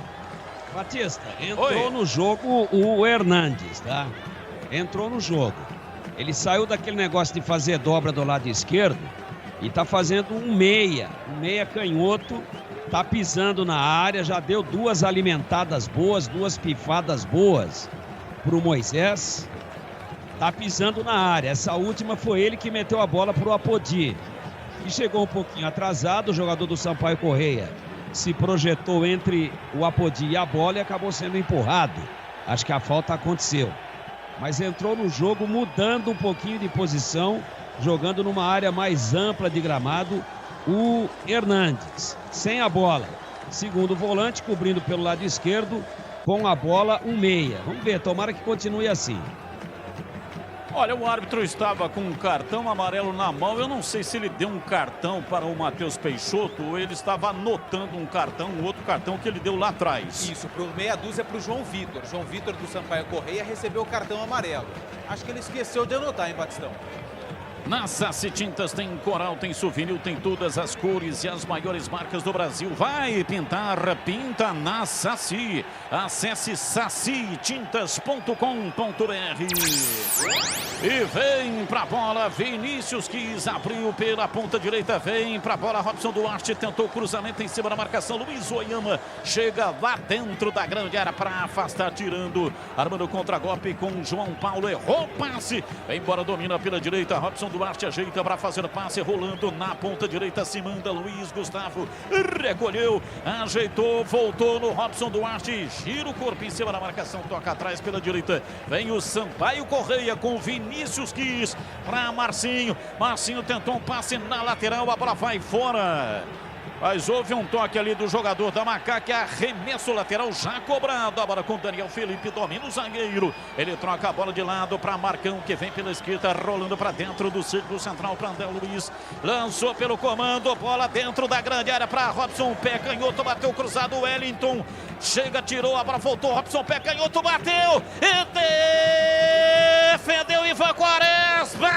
Batista, entrou no jogo o Hernandes, tá? Entrou no jogo. Ele saiu daquele negócio de fazer dobra do lado esquerdo e tá fazendo um meia canhoto, tá pisando na área, já deu 2 alimentadas boas, 2 pifadas boas pro Moisés. Tá pisando na área. Essa última foi ele que meteu a bola pro Apodi, que chegou um pouquinho atrasado. O jogador do Sampaio Correia se projetou entre o Apodi e a bola e acabou sendo empurrado. Acho que a falta aconteceu. Mas entrou no jogo mudando um pouquinho de posição, jogando numa área mais ampla de gramado, o Hernandes, sem a bola. Segundo volante, cobrindo pelo lado esquerdo, com a bola, um meia. Vamos ver, tomara que continue assim. Olha, o árbitro estava com um cartão amarelo na mão. Eu não sei se ele deu um cartão para o Matheus Peixoto ou ele estava anotando um outro cartão que ele deu lá atrás. Isso, para o meia dúzia para o João Vitor. João Vitor do Sampaio Correia recebeu o cartão amarelo. Acho que ele esqueceu de anotar, hein, Batistão? Na Saci Tintas tem coral, tem souvenir, tem todas as cores e as maiores marcas do Brasil. Vai pintar, pinta na Saci. Acesse sacitintas.com.br. E vem pra bola, Vinícius Quis, abriu pela ponta direita, vem pra bola, Robson Duarte tentou cruzamento em cima da marcação, Luiz Oyama chega lá dentro da grande área para afastar, tirando, armando contra-golpe com João Paulo, errou o passe, vem embora, domina pela direita, Robson Duarte ajeita para fazer o passe, rolando na ponta direita, se manda Luiz Gustavo, recolheu, ajeitou, voltou no Robson Duarte, gira o corpo em cima da marcação, toca atrás pela direita, vem o Sampaio Correia com Vinícius Quis para Marcinho, Marcinho tentou um passe na lateral, a bola vai fora. Mas houve um toque ali do jogador da Macaca, arremesso lateral já cobrado. A bola com Daniel Felipe, domina o zagueiro. Ele troca a bola de lado para Marcão, que vem pela esquerda, rolando para dentro do círculo central para André Luiz. Lançou pelo comando, bola dentro da grande área para Robson, pé canhoto, bateu cruzado, Wellington. Chega, tirou, a bola voltou, Robson, pé canhoto, bateu e defendeu Ivan Quaresma.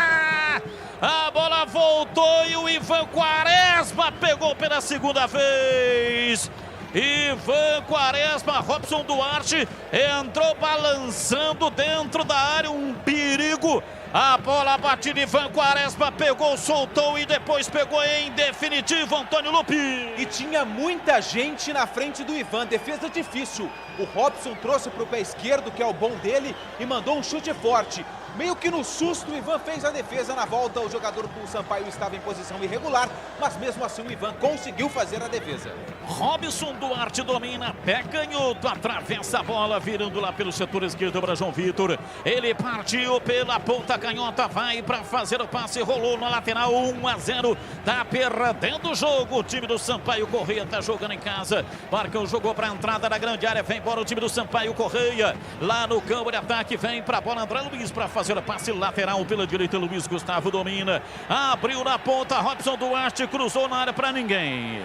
A bola voltou e o Ivan Quaresma pegou pela segunda vez. Ivan Quaresma, Robson Duarte entrou balançando dentro da área, um perigo. A bola batida, Ivan Quaresma pegou, soltou e depois pegou em definitivo, Antônio Lupi. E tinha muita gente na frente do Ivan, defesa difícil. O Robson trouxe para o pé esquerdo, que é o bom dele, e mandou um chute forte. Meio que no susto, o Ivan fez a defesa na volta. O jogador do Sampaio estava em posição irregular, mas mesmo assim o Ivan conseguiu fazer a defesa. Robson Duarte domina, pé canhoto, atravessa a bola, virando lá pelo setor esquerdo para João Vitor. Ele partiu pela ponta canhota, vai para fazer o passe, rolou na lateral, 1-0. Tá perdendo o jogo. O time do Sampaio Correia tá jogando em casa. Marcão jogou para a entrada da grande área, vem embora o time do Sampaio Correia. Lá no campo de ataque, vem para a bola André Luiz para fazer o passe lateral pela direita, Luiz Gustavo domina, abriu na ponta, Robson Duarte cruzou na área para ninguém.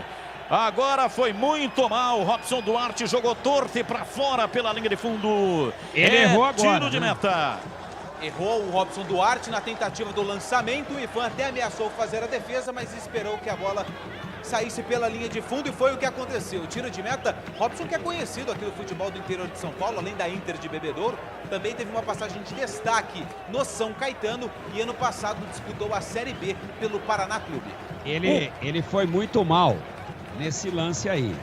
Agora foi muito mal. Robson Duarte jogou torto e para fora pela linha de fundo. Ele errou agora. Tiro de meta. Errou o Robson Duarte na tentativa do lançamento. O Ivan até ameaçou fazer a defesa, mas esperou que a bola saísse pela linha de fundo e foi o que aconteceu. Tiro de meta. Robson, que é conhecido aqui no futebol do interior de São Paulo, além da Inter de Bebedouro, também teve uma passagem de destaque no São Caetano e ano passado disputou a Série B pelo Paraná Clube. Ele foi muito mal nesse lance aí,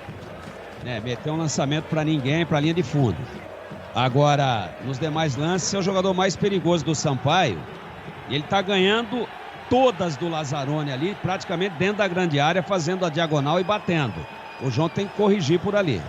né? Meteu um lançamento para ninguém, para a linha de fundo. Agora, nos demais lances, é o jogador mais perigoso do Sampaio. E ele está ganhando todas do Lazzaroni ali, praticamente dentro da grande área, fazendo a diagonal e batendo. O João tem que corrigir por ali.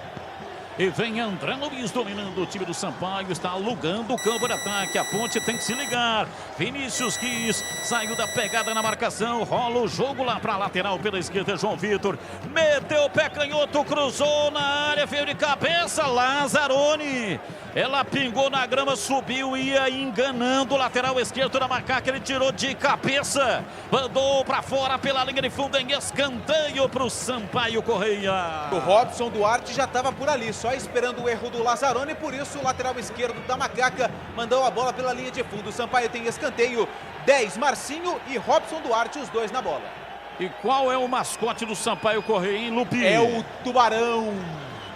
E vem André Luiz dominando o time do Sampaio, está alugando o campo de ataque, a Ponte tem que se ligar. Vinícius Quis saiu da pegada na marcação, rola o jogo lá para a lateral pela esquerda, João Vitor meteu o pé canhoto, cruzou na área, veio de cabeça, Lazzaroni. Ela pingou na grama, subiu, ia enganando o lateral esquerdo da Macaca, ele tirou de cabeça, mandou para fora pela linha de fundo em escanteio para o Sampaio Correia. O Robson Duarte já estava por ali, só esperando o erro do Lazzaroni, por isso o lateral esquerdo da Macaca mandou a bola pela linha de fundo. O Sampaio tem escanteio, 10 Marcinho e Robson Duarte, os dois na bola. E qual é o mascote do Sampaio Correia, hein, Lupi? É o Tubarão.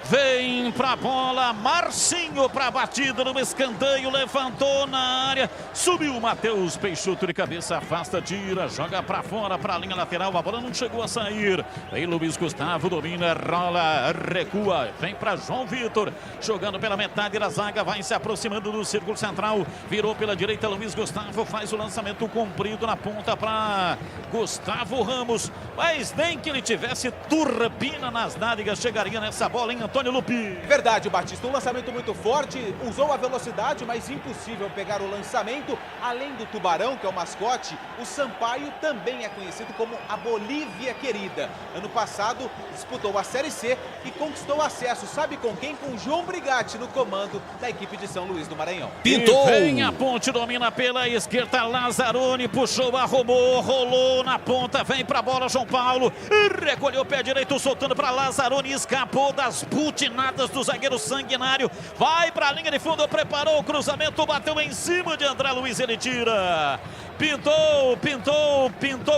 Vem pra bola, Marcinho pra batida no escanteio, levantou na área, subiu Matheus Peixoto de cabeça, afasta, tira, joga pra fora, pra linha lateral, a bola não chegou a sair. Vem Luiz Gustavo, domina, rola, recua, vem pra João Vitor, jogando pela metade da zaga, vai se aproximando do círculo central, virou pela direita, Luiz Gustavo faz o lançamento comprido na ponta pra Gustavo Ramos, mas nem que ele tivesse turbina nas nádegas, chegaria nessa bola, hein, Antônio Lupi. Verdade, Batista, um lançamento muito forte, usou a velocidade, mas impossível pegar o lançamento. Além do Tubarão, que é o mascote, o Sampaio também é conhecido como a Bolívia Querida. Ano passado disputou a Série C e conquistou acesso, sabe com quem? Com João Brigatti no comando da equipe de São Luís do Maranhão. Pintou! E vem a Ponte, domina pela esquerda, Lazzaroni puxou, arrumou, rolou na ponta, vem pra bola João Paulo, recolheu o pé direito, soltando pra Lazzaroni, escapou das butinadas do zagueiro Sanguinário, vai pra linha de fundo, preparou o cruzamento, bateu em cima de André Luiz, ele tira. Pintou o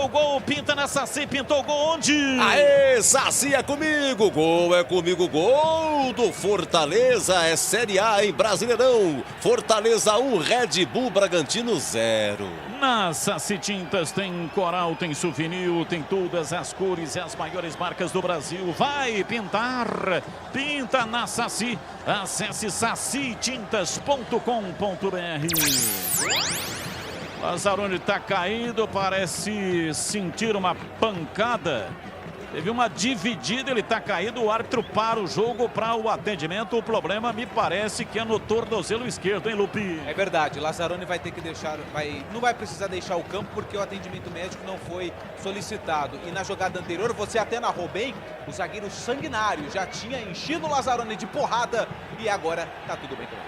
gol, pinta na Saci, pintou o gol onde? Aê, Saci é comigo, gol do Fortaleza, é Série A em Brasileirão, Fortaleza 1, Red Bull Bragantino 0. Na Saci Tintas tem coral, tem souvenir, tem todas as cores e as maiores marcas do Brasil. Vai pintar, pinta na Saci, acesse sacitintas.com.br. Lazzaroni está caído, parece sentir uma pancada. Teve uma dividida, ele está caído, o árbitro para o jogo para o atendimento. O problema me parece que é no tornozelo esquerdo, hein, Lupi? É verdade, Lazzaroni vai ter que deixar, não vai precisar deixar o campo porque o atendimento médico não foi solicitado. E na jogada anterior, você até narrou bem, o zagueiro Sanguinário já tinha enchido o Lazzaroni de porrada e agora tá tudo bem com ele.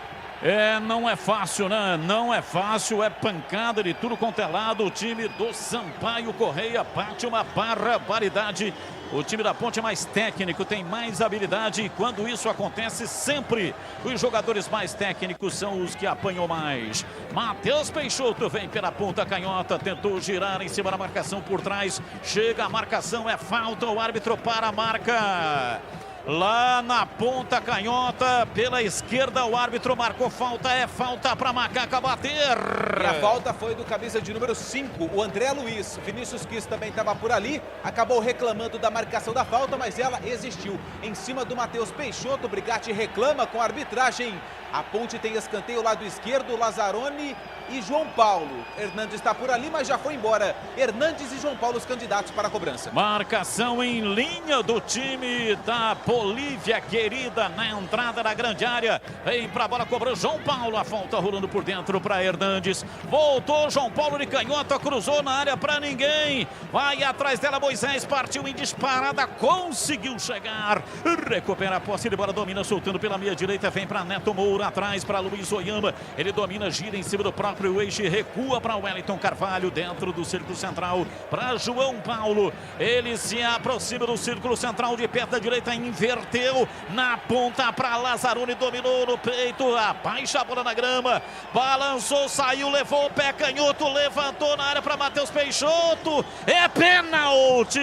Não é fácil, né? Não é fácil, é pancada de tudo quanto é lado. O time do Sampaio Correia bate uma barbaridade. O time da Ponte é mais técnico, tem mais habilidade e quando isso acontece, sempre os jogadores mais técnicos são os que apanham mais. Matheus Peixoto vem pela ponta canhota, tentou girar em cima da marcação por trás. Chega a marcação, é falta, o árbitro para a marca. Lá na ponta canhota, pela esquerda, o árbitro marcou falta, é falta para Macaca bater. E a falta foi do camisa de número 5, o André Luiz. Vinícius Quis também estava por ali, acabou reclamando da marcação da falta, mas ela existiu. Em cima do Matheus Peixoto, o Brigatti reclama com a arbitragem. A Ponte tem escanteio lado esquerdo, Lazzaroni e João Paulo. Hernandes está por ali, mas já foi embora. Hernandes e João Paulo, os candidatos para a cobrança. Marcação em linha do time da Bolívia Querida na entrada da grande área. Vem para a bola, cobrou João Paulo. A falta rolando por dentro para Hernandes. Voltou João Paulo de canhota, cruzou na área para ninguém. Vai atrás dela Moisés, partiu em disparada, conseguiu chegar. Recupera a posse de bola, domina, soltando pela meia direita. Vem para Neto Moura, atrás para Luiz Oyama. Ele domina, gira em cima do próprio próprio eixo, recua para Wellington Carvalho dentro do círculo central para João Paulo. Ele se aproxima do círculo central de perto da direita, inverteu na ponta para Lazzaroni, dominou no peito, abaixa a bola na grama, balançou, saiu, levou o pé canhoto, levantou na área para Matheus Peixoto. É pênalti!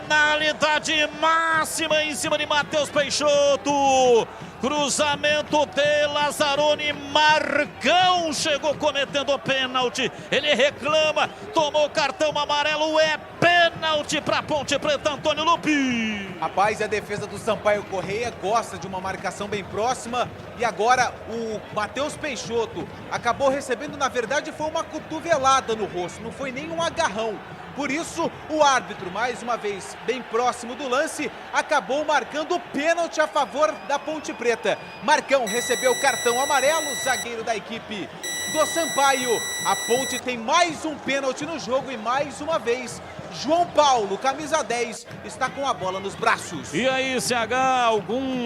Penalidade máxima em cima de Matheus Peixoto. Cruzamento de Lazzaroni, Marcão chegou cometendo o pênalti. Ele reclama, tomou cartão amarelo, é pênalti para Ponte Preta, Antônio Lupi. Rapaz, a defesa do Sampaio Correia gosta de uma marcação bem próxima e agora o Matheus Peixoto acabou recebendo, na verdade, foi uma cotovelada no rosto, não foi nem um agarrão. Por isso, o árbitro, mais uma vez bem próximo do lance, acabou marcando o pênalti a favor da Ponte Preta. Marcão recebeu o cartão amarelo, zagueiro da equipe do Sampaio. A Ponte tem mais um pênalti no jogo e mais uma vez João Paulo, camisa 10, está com a bola nos braços. E aí, CH,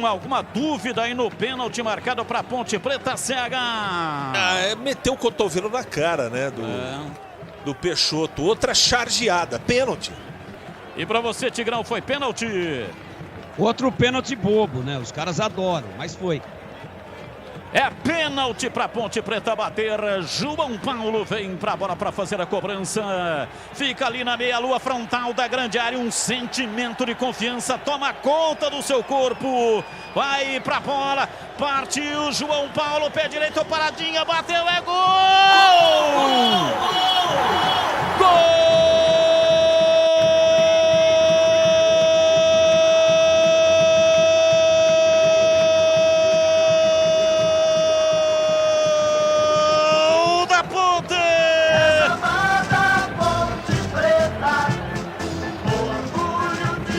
alguma dúvida aí no pênalti marcado para Ponte Preta, CH? Meteu o cotovelo na cara, né, do Peixoto. Outra chargeada, pênalti. E para você, Tigrão, foi pênalti? Outro pênalti bobo, né? Os caras adoram, mas foi. É pênalti para Ponte Preta bater. João Paulo vem para a bola para fazer a cobrança. Fica ali na meia-lua frontal da grande área. Um sentimento de confiança toma conta do seu corpo. Vai para a bola. Partiu João Paulo. Pé direito, paradinha. Bateu, é gol! Gol!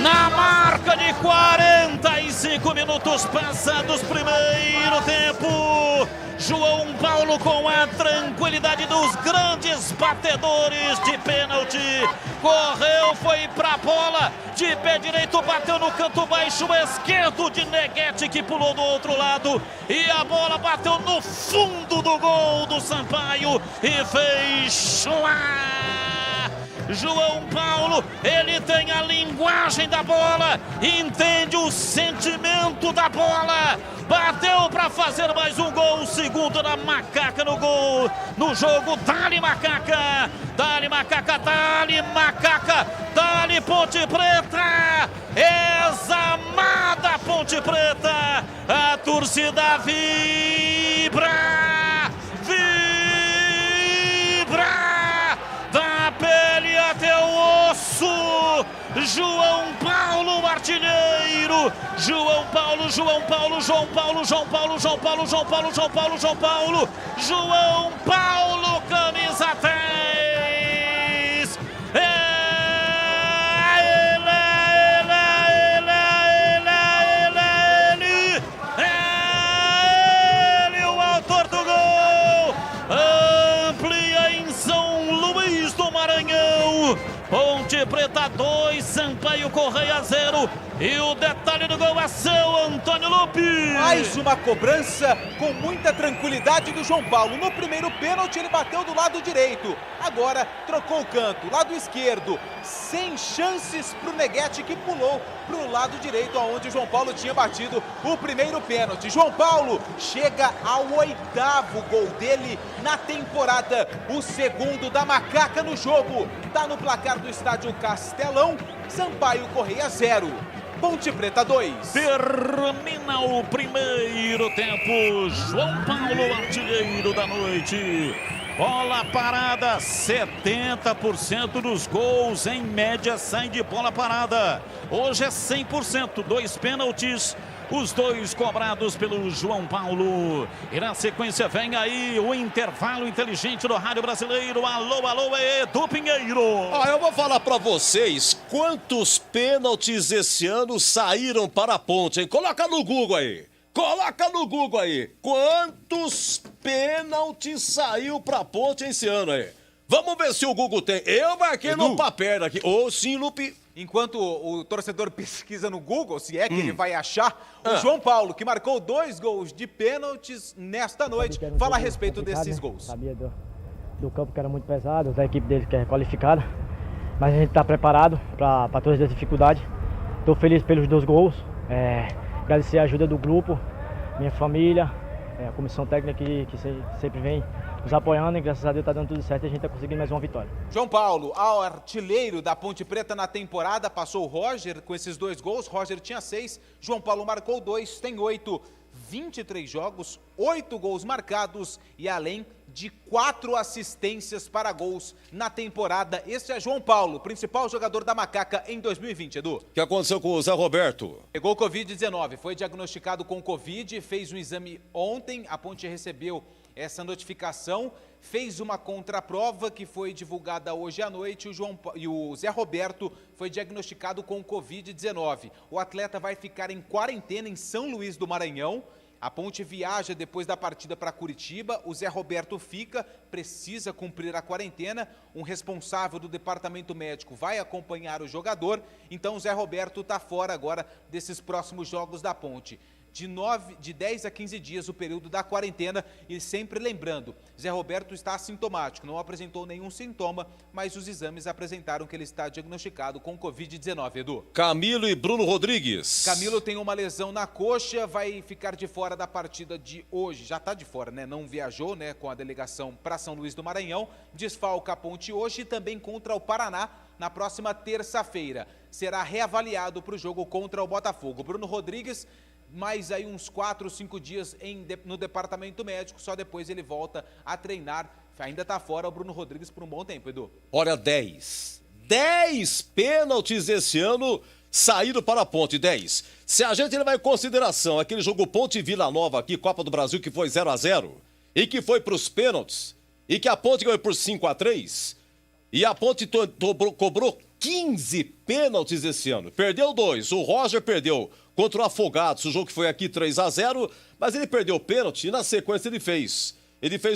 Na marca de 45 minutos passados, primeiro tempo, João Paulo com a tranquilidade dos grandes batedores de pênalti, correu, foi pra bola, de pé direito, bateu no canto baixo esquerdo de Neguete, que pulou do outro lado, e a bola bateu no fundo do gol do Sampaio e fez lá. João Paulo, ele tem a linguagem da bola, entende o sentimento da bola, bateu para fazer mais um gol, o segundo da Macaca no gol, no jogo. Dali Macaca, dali Macaca, dali Macaca, dali Ponte Preta, examada Ponte Preta, a torcida vibra, da pele até o osso. João Paulo, artilheiro. João Paulo, João Paulo, João Paulo, João Paulo, João Paulo, João Paulo, João Paulo, João Paulo, João Paulo, camisa 10. Ele, o autor do gol. Amplia em São Luís do Maranhão. Ponte Preta 2, Sampaio Correia 0. E o detalhe do gol é seu, Antônio Lupi. Mais uma cobrança com muita tranquilidade do João Paulo. No primeiro pênalti ele bateu do lado direito. Agora trocou o canto, lado esquerdo. Sem chances para o Neguete, que pulou para o lado direito, onde o João Paulo tinha batido o primeiro pênalti. João Paulo chega ao 8º gol dele na temporada. O segundo da Macaca no jogo. Está no placar do estádio Castelão. Sampaio Correia 0. Ponte Preta 2. Termina o primeiro tempo. João Paulo, artilheiro da noite. Bola parada, 70% dos gols em média saem de bola parada. Hoje é 100%, 2 pênaltis, os 2 cobrados pelo João Paulo. E na sequência vem aí o intervalo inteligente do Rádio Brasileiro. Alô, alô, Edu Pinheiro. Eu vou falar pra vocês quantos pênaltis esse ano saíram para a Ponte, hein? Coloca no Google aí. Coloca no Google aí. Quantos pênaltis saiu pra Ponte esse ano aí? Vamos ver se o Google tem. Eu marquei no papel aqui. Sim, Lupe. Enquanto o torcedor pesquisa no Google, se é que ele vai achar, o João Paulo, que marcou 2 gols de pênaltis nesta noite, fala a respeito desses gols. Sabia do campo que era muito pesado, da equipe dele que é qualificada, mas a gente está preparado para todas as dificuldades. Estou feliz pelos 2 gols, agradecer a ajuda do grupo, minha família, a comissão técnica que sempre vem nos apoiando, e graças a Deus está dando tudo certo e a gente está conseguindo mais uma vitória. João Paulo, ao artilheiro da Ponte Preta na temporada, passou o Roger com esses 2 gols. Roger tinha 6, João Paulo marcou 2, tem 8, 23 jogos, 8 gols marcados e além de 4 assistências para gols na temporada. Esse é João Paulo, principal jogador da Macaca em 2020, Edu. O que aconteceu com o Zé Roberto? Pegou Covid-19, foi diagnosticado com Covid, fez um exame ontem, a Ponte recebeu essa notificação, fez uma contraprova que foi divulgada hoje à noite e o Zé Roberto foi diagnosticado com Covid-19. O atleta vai ficar em quarentena em São Luís do Maranhão. A Ponte viaja depois da partida para Curitiba, o Zé Roberto precisa cumprir a quarentena, um responsável do departamento médico vai acompanhar o jogador, então o Zé Roberto está fora agora desses próximos jogos da Ponte. De 10 a 15 dias o período da quarentena e sempre lembrando, Zé Roberto está assintomático, não apresentou nenhum sintoma, mas os exames apresentaram que ele está diagnosticado com Covid-19, Edu. Camilo e Bruno Rodrigues. Camilo tem uma lesão na coxa, vai ficar de fora da partida de hoje, já está de fora, né? Não viajou, né, com a delegação para São Luís do Maranhão, desfalca a Ponte hoje e também contra o Paraná na próxima terça-feira. Será reavaliado para o jogo contra o Botafogo. Bruno Rodrigues, mais aí uns 4 ou 5 dias no departamento médico, só depois ele volta a treinar. Ainda está fora o Bruno Rodrigues por um bom tempo, Edu. Olha, 10 pênaltis esse ano saíram para a Ponte, 10. Se a gente levar em consideração aquele jogo Ponte Vila Nova aqui, Copa do Brasil, que foi 0-0, e que foi para os pênaltis, e que a Ponte ganhou por 5-3, e a Ponte cobrou 15 pênaltis esse ano. Perdeu 2, o Roger perdeu contra o Afogados, o jogo que foi aqui 3-0, mas ele perdeu o pênalti e na sequência ele fez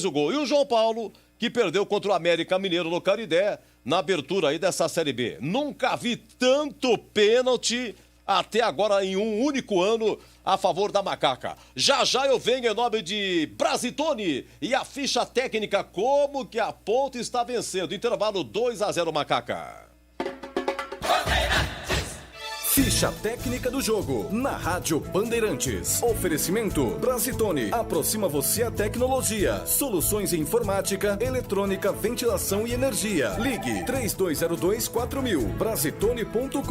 o gol. E o João Paulo, que perdeu contra o América Mineiro no Canindé, na abertura aí dessa Série B. Nunca vi tanto pênalti até agora em um único ano a favor da Macaca. Já eu venho em nome de Brasitone e a ficha técnica, como que a Ponte está vencendo. Intervalo 2-0 Macaca. Ficha técnica do jogo, na Rádio Bandeirantes. Oferecimento Brasitone, aproxima você a tecnologia. Soluções em informática, eletrônica, ventilação e energia. Ligue 3202-4000, brasitone.com.br.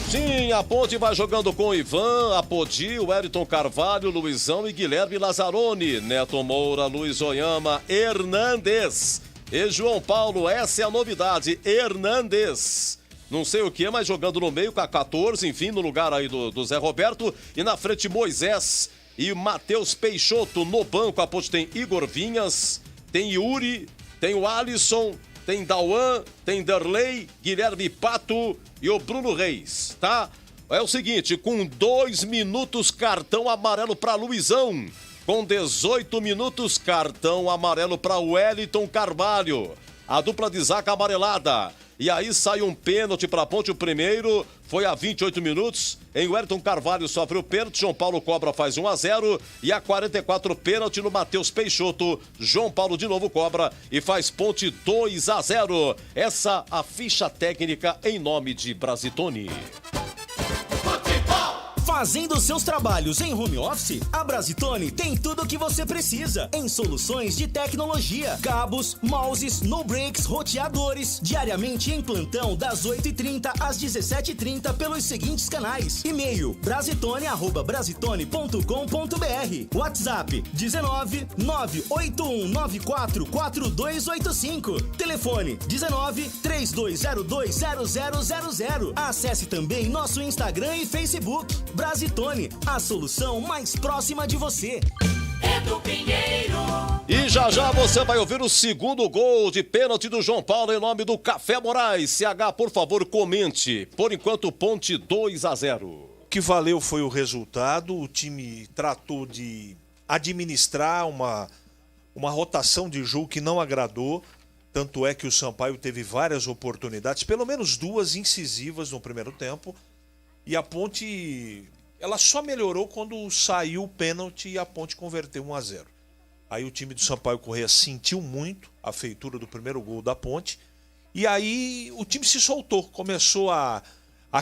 Sim, a Ponte vai jogando com o Ivan, Apodi, o Wellington Carvalho, Luizão e Guilherme Lazzaroni. Neto Moura, Luiz Oyama, Hernandes e João Paulo, essa é a novidade, Hernandes. Não sei o que, mas jogando no meio com a 14, enfim, no lugar aí do Zé Roberto. E na frente Moisés e Matheus Peixoto. No banco a Ponte tem Igor Vinhas, tem Yuri, tem o Alisson, tem Dauan, tem Derlei, Guilherme Pato e o Bruno Reis, tá? É o seguinte, com 2 minutos, cartão amarelo para Luizão. Com 18 minutos, cartão amarelo para Wellington Carvalho. A dupla de zaga amarelada. E aí sai um pênalti para a Ponte. O primeiro foi a 28 minutos. Em Wellington Carvalho sofre o pênalti. João Paulo cobra, faz 1-0. E a 44, pênalti no Matheus Peixoto. João Paulo de novo cobra e faz Ponte 2-0. Essa a ficha técnica em nome de Brasitone. Fazendo seus trabalhos em home office, a Brasitone tem tudo o que você precisa em soluções de tecnologia, cabos, mouses, no-breaks, roteadores, diariamente em plantão das 8h30 às 17h30 pelos seguintes canais: e-mail brasitone@brasitone.com.br, WhatsApp 19 98194 4285, telefone 19 32020000. Acesse também nosso Instagram e Facebook. Brasitone, a solução mais próxima de você. Edu Pinheiro. E já você vai ouvir o segundo gol de pênalti do João Paulo em nome do Café Moraes. CH, por favor, comente. Por enquanto, Ponte 2-0. O que valeu foi o resultado. O time tratou de administrar uma rotação de jogo que não agradou. Tanto é que o Sampaio teve várias oportunidades, pelo menos 2 incisivas no primeiro tempo. E a Ponte, ela só melhorou quando saiu o pênalti e a Ponte converteu 1-0. Aí o time do Sampaio Corrêa sentiu muito a feitura do primeiro gol da Ponte. E aí o time se soltou, começou a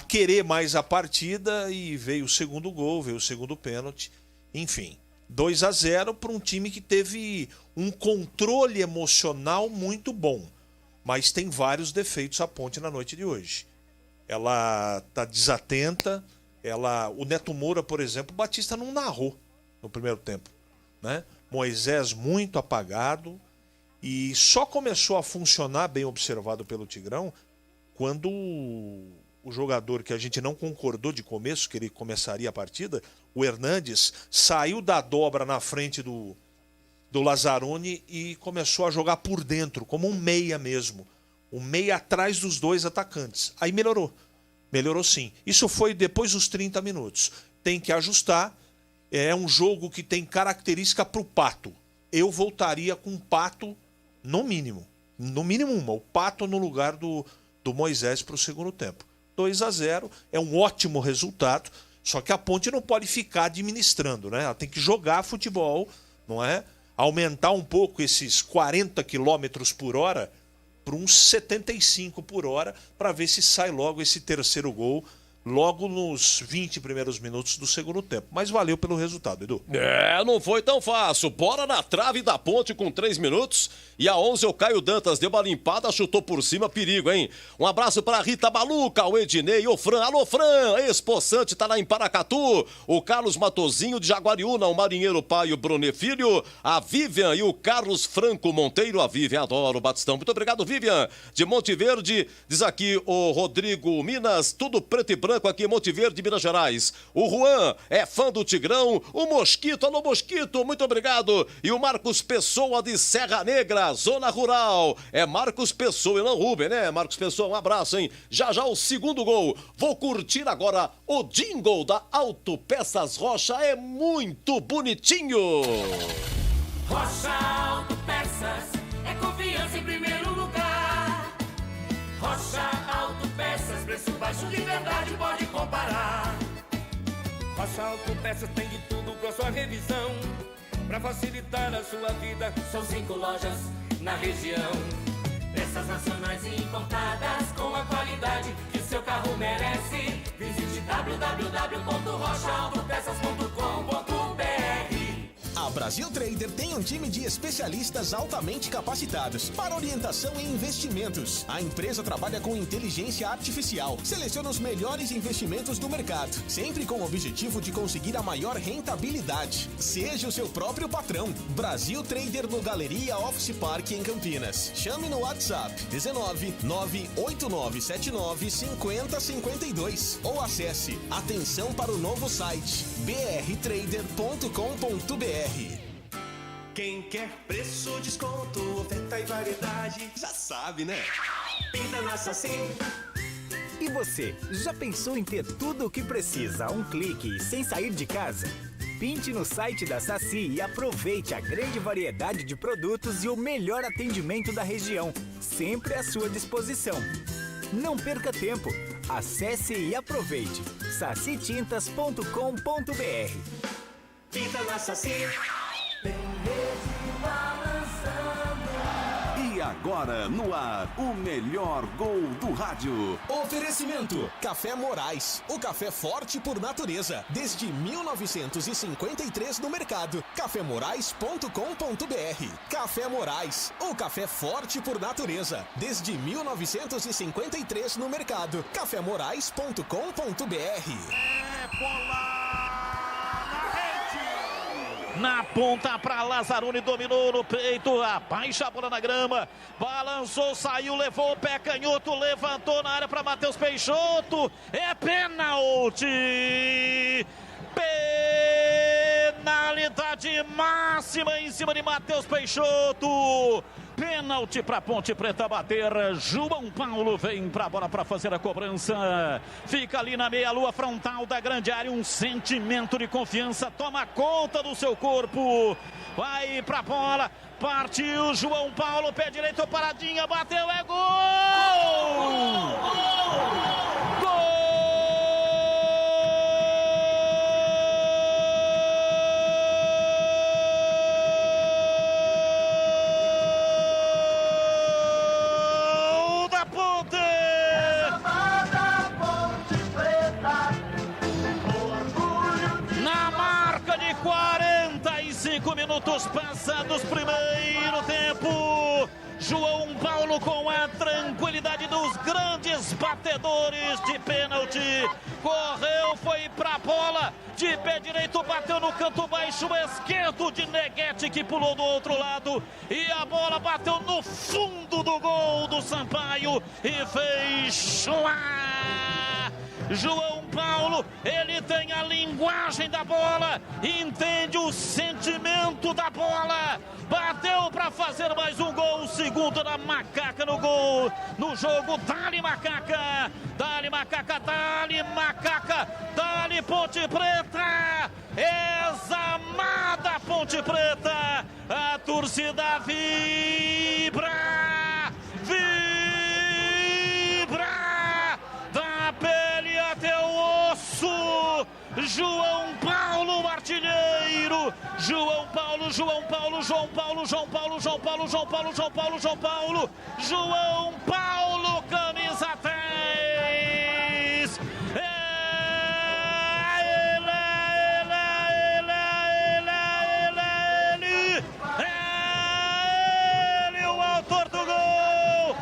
querer mais a partida e veio o segundo gol, veio o segundo pênalti. Enfim, 2-0 para um time que teve um controle emocional muito bom. Mas tem vários defeitos a Ponte na noite de hoje. Ela está desatenta. O Neto Moura, por exemplo, o Batista não narrou no primeiro tempo, né? Moisés muito apagado. E só começou a funcionar, bem observado pelo Tigrão, quando o jogador que a gente não concordou de começo, que ele começaria a partida, o Hernandes, saiu da dobra na frente do Lazzaroni e começou a jogar por dentro, como um meia mesmo. Um meia atrás dos 2 atacantes. Aí melhorou. Melhorou sim. Isso foi depois dos 30 minutos. Tem que ajustar. É um jogo que tem característica para o Pato. Eu voltaria com o Pato no mínimo. No mínimo uma. O Pato no lugar do Moisés para o segundo tempo. 2-0 é um ótimo resultado. Só que a Ponte não pode ficar administrando, né? Ela tem que jogar futebol, não é? Aumentar um pouco esses 40 km por hora para uns 75 por hora para ver se sai logo esse terceiro gol logo nos 20 primeiros minutos do segundo tempo. Mas valeu pelo resultado, Edu. Não foi tão fácil. Bola na trave da Ponte com 3 minutos. E a 11 o Caio Dantas deu uma limpada, chutou por cima, perigo, hein? Um abraço para Rita Baluca, o Ednei, o Fran. Alô, Fran, ex-poçante, tá lá em Paracatu. O Carlos Matozinho de Jaguariúna, o Marinheiro Pai, o Brunet Filho, a Vivian e o Carlos Franco Monteiro. A Vivian adora o Batistão. Muito obrigado, Vivian. De Monte Verde, diz aqui o Rodrigo Minas, tudo preto e branco aqui em Monte Verde, Minas Gerais. O Juan é fã do Tigrão. O Mosquito, alô Mosquito, muito obrigado. E o Marcos Pessoa de Serra Negra, Zona Rural. É Marcos Pessoa e não Rubem, né? Marcos Pessoa, um abraço, hein? Já o segundo gol. Vou curtir agora o jingle da Autopeças Rocha. É muito bonitinho. Rocha Autopeças é confiança em primeiro lugar. Rocha Autopeças, preço baixo de verdade, pode comparar. Rocha Autopeças tem de tudo pra sua revisão, pra facilitar a sua vida. São 5 lojas na região, peças nacionais e importadas com a qualidade que o seu carro merece. Visite www.rochaautopeças.com.br. A Brasil Trader tem um time de especialistas altamente capacitados para orientação em investimentos. A empresa trabalha com inteligência artificial, seleciona os melhores investimentos do mercado, sempre com o objetivo de conseguir a maior rentabilidade. Seja o seu próprio patrão. Brasil Trader no Galeria Office Park em Campinas. Chame no WhatsApp 19 98979 5052 ou acesse atenção para o novo site brtrader.com.br. Quem quer preço, desconto, oferta e variedade, já sabe, né? Pinta na Saci. E você, já pensou em ter tudo o que precisa a um clique sem sair de casa? Pinte no site da Saci e aproveite a grande variedade de produtos e o melhor atendimento da região, sempre à sua disposição. Não perca tempo, acesse e aproveite sacitintas.com.br. Pinta na Saci. E agora, no ar, o melhor gol do rádio. Oferecimento: Café Morais, o café forte por natureza. Desde 1953 no mercado. cafemorais.com.br. Café Morais, o café forte por natureza. Desde 1953 no mercado. cafemorais.com.br. É bola! Na ponta para Lazzaroni, dominou no peito, abaixa a bola na grama, balançou, saiu, levou o pé canhoto, levantou na área para Matheus Peixoto, é pênalti! Penalidade máxima em cima de Matheus Peixoto. Pênalti para Ponte Preta bater. João Paulo vem para a bola para fazer a cobrança. Fica ali na meia-lua frontal da grande área. Um sentimento de confiança toma conta do seu corpo. Vai para a bola. Partiu João Paulo. Pé direito, paradinha. Bateu. É gol! Gol! Minutos passados, primeiro tempo. João Paulo com a tranquilidade dos grandes batedores de pênalti. Correu, foi pra bola. De pé direito, bateu no canto baixo esquerdo de Neguete, que pulou do outro lado. E a bola bateu no fundo do gol do Sampaio e fez chuá. João Paulo, ele tem a linguagem da bola, entende o sentimento da bola, bateu para fazer mais um gol, o segundo da Macaca no gol, no jogo. Dali Macaca, dali Macaca, dali Macaca, dali Ponte Preta, examada Ponte Preta, a torcida vibra, da pele até o osso. João Paulo, artilheiro. João Paulo, João Paulo, João Paulo, João Paulo, João Paulo, João Paulo, João Paulo, João Paulo, João Paulo, camisa 10. Ele, o autor do gol.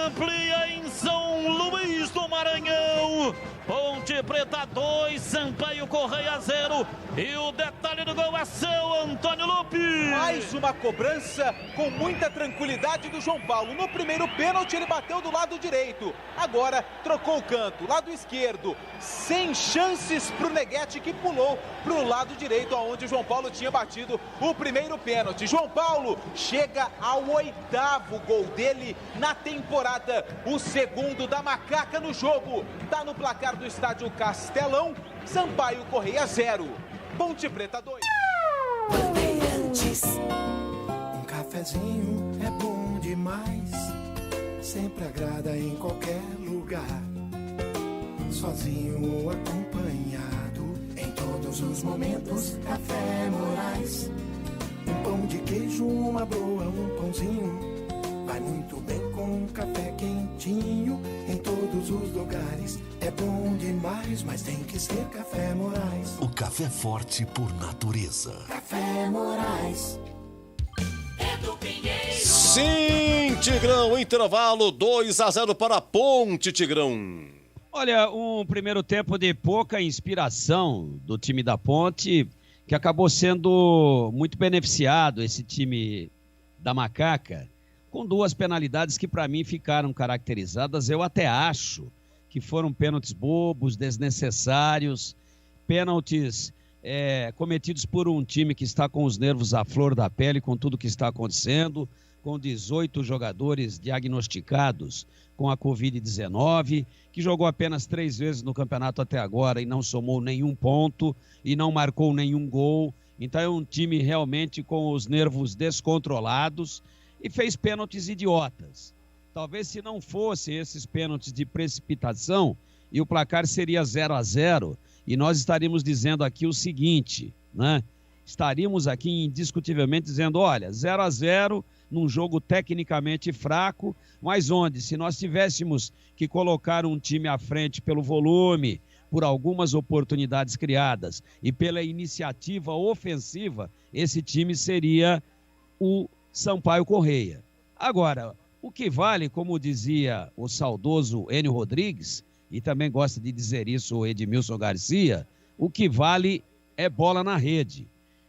Amplia em São Luís do Maranhão. Ponte Preta 2, Sampaio Correia 0. E o detalhe do gol é seu, Antônio Lupe. Mais uma cobrança com muita tranquilidade do João Paulo. No primeiro pênalti ele bateu do lado direito. Agora trocou o canto, lado esquerdo. Sem chances pro Neguete, que pulou pro lado direito, aonde o João Paulo tinha batido o primeiro pênalti. João Paulo chega ao 8º gol dele na temporada. O segundo da Macaca no jogo. Tá no placar do estádio Castelão. Sampaio Correia 0. Ponte Preta 2. Bandeirantes. Um cafezinho é bom demais. Sempre agrada em qualquer lugar. Sozinho ou acompanhado. Em todos os momentos, Café Moraes. Um pão de queijo, uma broa, um pãozinho. Vai muito bem com um café quentinho. Em todos os lugares é bom demais, mas tem que ser Café Moraes. O café forte por natureza. Café Moraes. Sim, Tigrão, intervalo 2-0 para Ponte, Tigrão. Olha, um primeiro tempo de pouca inspiração do time da Ponte, que acabou sendo muito beneficiado, esse time da Macaca, com duas penalidades que para mim ficaram caracterizadas. Eu até acho que foram pênaltis bobos, desnecessários, pênaltis cometidos por um time que está com os nervos à flor da pele, com tudo que está acontecendo, com 18 jogadores diagnosticados com a Covid-19, que jogou apenas 3 vezes no campeonato até agora e não somou nenhum ponto e não marcou nenhum gol. Então é um time realmente com os nervos descontrolados e fez pênaltis idiotas. Talvez se não fosse esses pênaltis de precipitação, e o placar seria 0-0, e nós estaríamos dizendo aqui o seguinte, né? Estaríamos aqui indiscutivelmente dizendo, olha, 0-0 num jogo tecnicamente fraco, mas onde, se nós tivéssemos que colocar um time à frente pelo volume, por algumas oportunidades criadas e pela iniciativa ofensiva, esse time seria o Sampaio Correia. Agora, o que vale, como dizia o saudoso Enio Rodrigues, e também gosta de dizer isso o Edmilson Garcia, o que vale é bola na rede.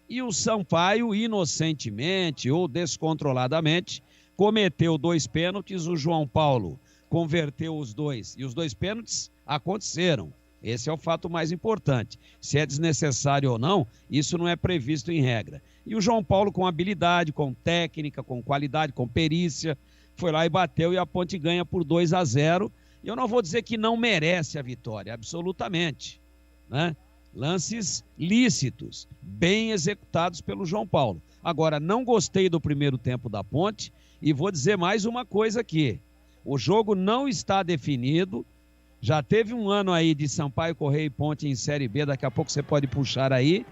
E o Sampaio, inocentemente ou descontroladamente, cometeu 2 pênaltis, o João Paulo converteu os 2, e os 2 pênaltis aconteceram. Esse é o fato mais importante. Se é desnecessário ou não, isso não é previsto em regra. E o João Paulo, com habilidade, com técnica, com qualidade, com perícia, foi lá e bateu, e a Ponte ganha por 2-0. E eu não vou dizer que não merece a vitória, absolutamente, né? Lances lícitos, bem executados pelo João Paulo. Agora, não gostei do primeiro tempo da Ponte, e vou dizer mais uma coisa aqui. O jogo não está definido, já teve um ano aí de Sampaio Corrêa e Ponte em Série B, daqui a pouco você pode puxar aí,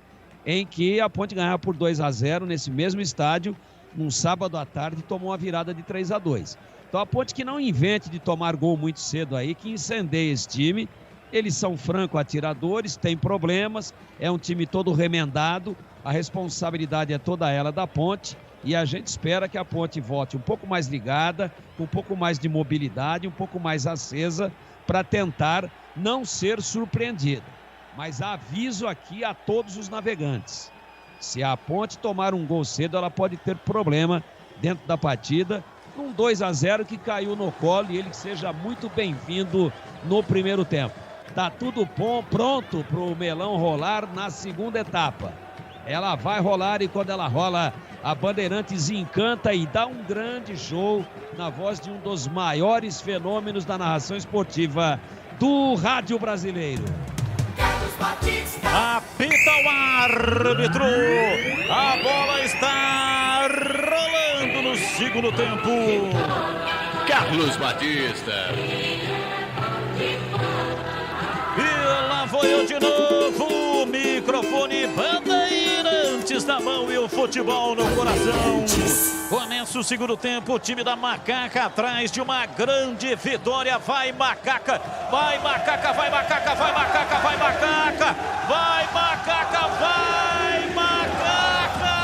em que a Ponte ganhava por 2-0 nesse mesmo estádio, num sábado à tarde, tomou uma virada de 3-2. Então a Ponte que não invente de tomar gol muito cedo aí, que incendeie esse time. Eles são franco atiradores, têm problemas, é um time todo remendado, a responsabilidade é toda ela da Ponte, e a gente espera que a Ponte volte um pouco mais ligada, com um pouco mais de mobilidade, um pouco mais acesa, para tentar não ser surpreendida. Mas aviso aqui a todos os navegantes: se a Ponte tomar um gol cedo, ela pode ter problema dentro da partida, num 2-0 que caiu no colo, e ele seja muito bem-vindo no primeiro tempo. Tá tudo bom, pronto para o melão rolar na segunda etapa. Ela vai rolar, e quando ela rola, a Bandeirantes encanta e dá um grande show na voz de um dos maiores fenômenos da narração esportiva do rádio brasileiro. Apita o árbitro, a bola está rolando no segundo tempo. Carlos Batista. E lá foi eu de novo, microfone Bandeirantes na mão e o futebol no coração. Começa o segundo tempo, o time da Macaca atrás de uma grande vitória. Vai Macaca, vai Macaca, vai Macaca, vai Macaca, vai Macaca, vai Macaca, vai Macaca.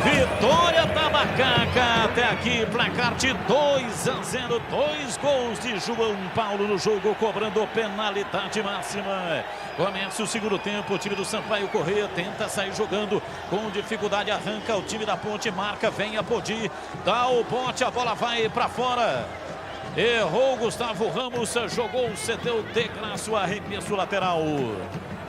Vitória da Macaca, até aqui placar de 2-0, 2 gols de João Paulo no jogo, cobrando penalidade máxima. Começa o segundo tempo, o time do Sampaio Corrêa tenta sair jogando com dificuldade, arranca o time da Ponte, marca, vem a Podi, dá o bote, a bola vai para fora. Errou Gustavo Ramos, jogou, cedeu de graça o arremesso lateral.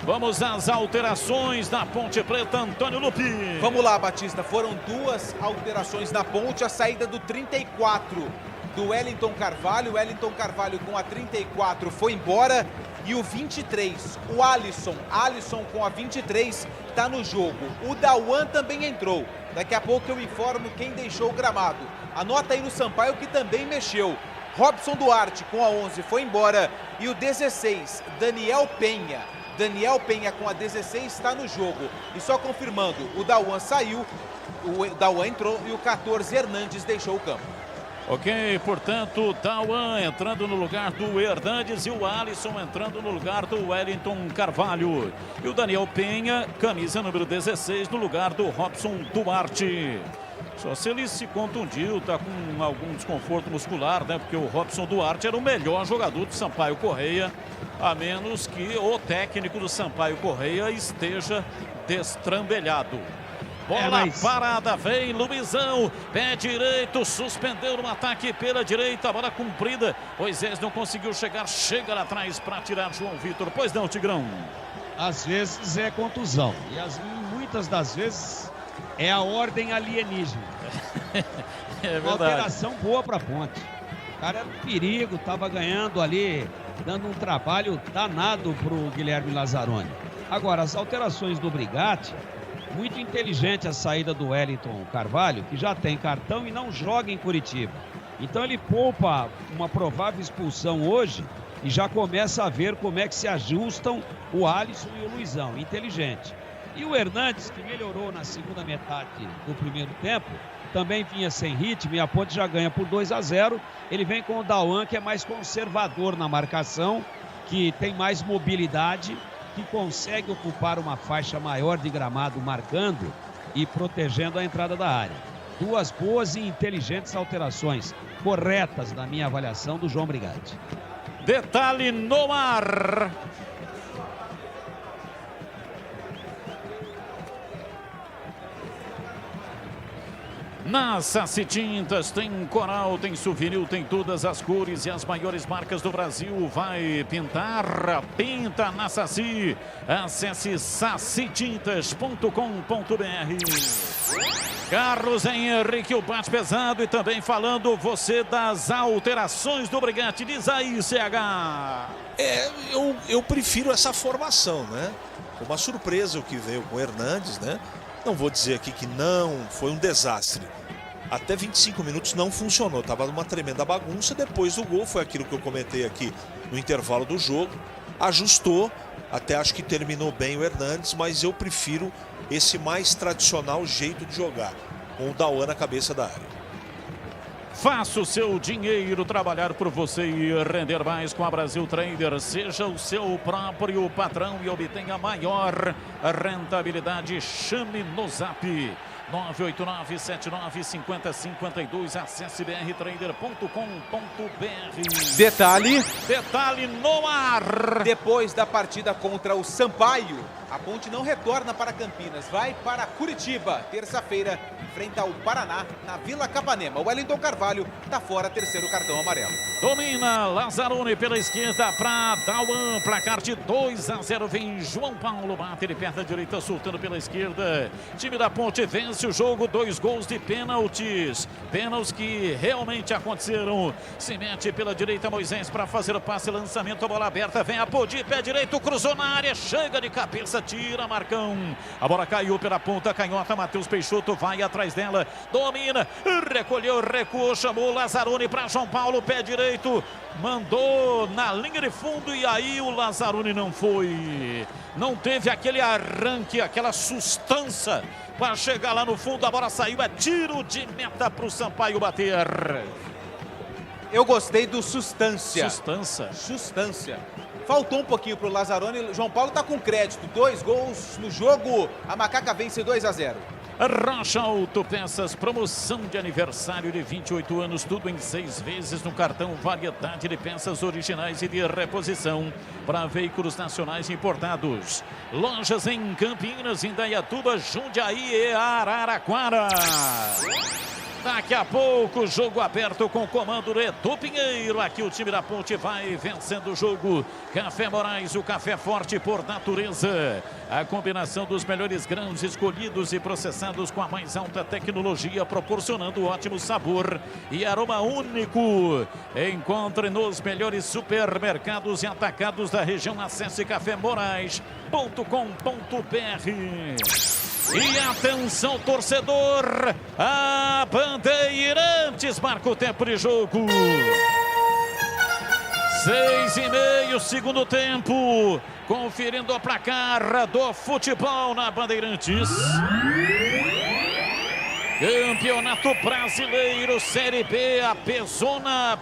Vamos às alterações da Ponte Preta, Antônio Lupi. Vamos lá, Batista. Foram 2 alterações na Ponte. A saída do 34 do Wellington Carvalho. O Wellington Carvalho com a 34 foi embora. E o 23, o Alisson. Alisson com a 23 está no jogo. O Dauan também entrou. Daqui a pouco eu informo quem deixou o gramado. Anota aí no Sampaio que também mexeu. Robson Duarte com a 11 foi embora. E o 16, Daniel Penha. Daniel Penha com a 16 está no jogo. E só confirmando, o Dauan saiu, o Dauan entrou e o 14 Hernandes deixou o campo. Ok, portanto, Dauan entrando no lugar do Hernandes e o Alisson entrando no lugar do Wellington Carvalho. E o Daniel Penha, camisa número 16, no lugar do Robson Duarte. Só se ele se contundiu, tá com algum desconforto muscular, né? Porque o Robson Duarte era o melhor jogador do Sampaio Corrêa, a menos que o técnico do Sampaio Corrêa esteja destrambelhado. Bola parada, vem Luizão, pé direito, suspendeu no ataque pela direita, bola cumprida. Moisés não conseguiu chegar, chega lá atrás para tirar João Vitor. Pois não, Tigrão? Às vezes é contusão, e muitas das vezes é a ordem alienígena. É verdade. Uma alteração boa para a Ponte. O cara era um perigo, estava ganhando ali, dando um trabalho danado para o Guilherme Lazzaroni. Agora, as alterações do Brigatti, muito inteligente a saída do Wellington Carvalho, que já tem cartão e não joga em Curitiba. Então ele poupa uma provável expulsão hoje e já começa a ver como é que se ajustam o Alisson e o Luizão. Inteligente. E o Hernandes, que melhorou na segunda metade do primeiro tempo, também vinha sem ritmo e a Ponte já ganha por 2-0. Ele vem com o Dauan, que é mais conservador na marcação, que tem mais mobilidade, que consegue ocupar uma faixa maior de gramado marcando e protegendo a entrada da área. 2 boas e inteligentes alterações, corretas na minha avaliação do João Brigatti. Detalhe no ar. Na Saci Tintas tem coral, tem souvenir, tem todas as cores e as maiores marcas do Brasil. Vai pintar? Pinta na Saci. Acesse sacitintas.com.br. Carlos Henrique, o bate pesado, e também falando você das alterações do Brigatti. Diz aí, CH. Eu prefiro essa formação, né? Foi uma surpresa o que veio com o Hernandes, né? Não vou dizer aqui que não foi um desastre. Até 25 minutos não funcionou, estava numa tremenda bagunça. Depois do gol, foi aquilo que eu comentei aqui no intervalo do jogo. Ajustou, até acho que terminou bem o Hernandes, mas eu prefiro esse mais tradicional jeito de jogar, com o Dauan na cabeça da área. Faça o seu dinheiro trabalhar por você e render mais com a Brasil Trader. Seja o seu próprio patrão e obtenha maior rentabilidade. Chame no Zap 989-79-50-52. Acesse brtrader.com.br. Detalhe no ar. Depois da partida contra o Sampaio, a Ponte não retorna para Campinas, vai para Curitiba. Terça-feira, enfrenta o Paraná na Vila Capanema. O Wellington Carvalho está fora, terceiro cartão amarelo. Domina Lazzaroni pela esquerda para Dauan. Placar de 2-0. Vem João Paulo, bate ele perto da direita, soltando pela esquerda. Time da Ponte vence o jogo. 2 gols de pênaltis. Pênaltis que realmente aconteceram. Se mete pela direita Moisés para fazer o passe, lançamento, a bola aberta. Vem a Podi, pé direito, cruzou na área, chega de cabeça, tira Marcão. A bola caiu pela ponta canhota. Matheus Peixoto vai atrás dela, domina, recolheu, recuou, chamou Lazzaroni para João Paulo, pé direito, mandou na linha de fundo e aí o Lazzaroni não foi. Não teve aquele arranque, aquela sustância para chegar lá no fundo. A bola saiu, é tiro de meta para o Sampaio bater. Eu gostei do sustância. Sustância. Faltou um pouquinho para o Lazzaroni. João Paulo está com crédito. 2 gols no jogo. A Macaca vence 2-0. Rocha Autopeças, promoção de aniversário de 28 anos, tudo em 6 vezes no cartão, variedade de peças originais e de reposição para veículos nacionais importados. Lojas em Campinas, Indaiatuba, Jundiaí e Araraquara. Daqui a pouco, jogo aberto com o comando do Edu Pinheiro. Aqui o time da Ponte vai vencendo o jogo. Café Moraes, o café forte por natureza. A combinação dos melhores grãos escolhidos e processados com a mais alta tecnologia, proporcionando ótimo sabor e aroma único. Encontre nos melhores supermercados e atacados da região. Acesse cafémorais.com.br. E atenção, torcedor, a Bandeirantes marca o tempo de jogo. 6:30, segundo tempo, conferindo a placar do futebol na Bandeirantes. Campeonato Brasileiro, Série B, a Pezona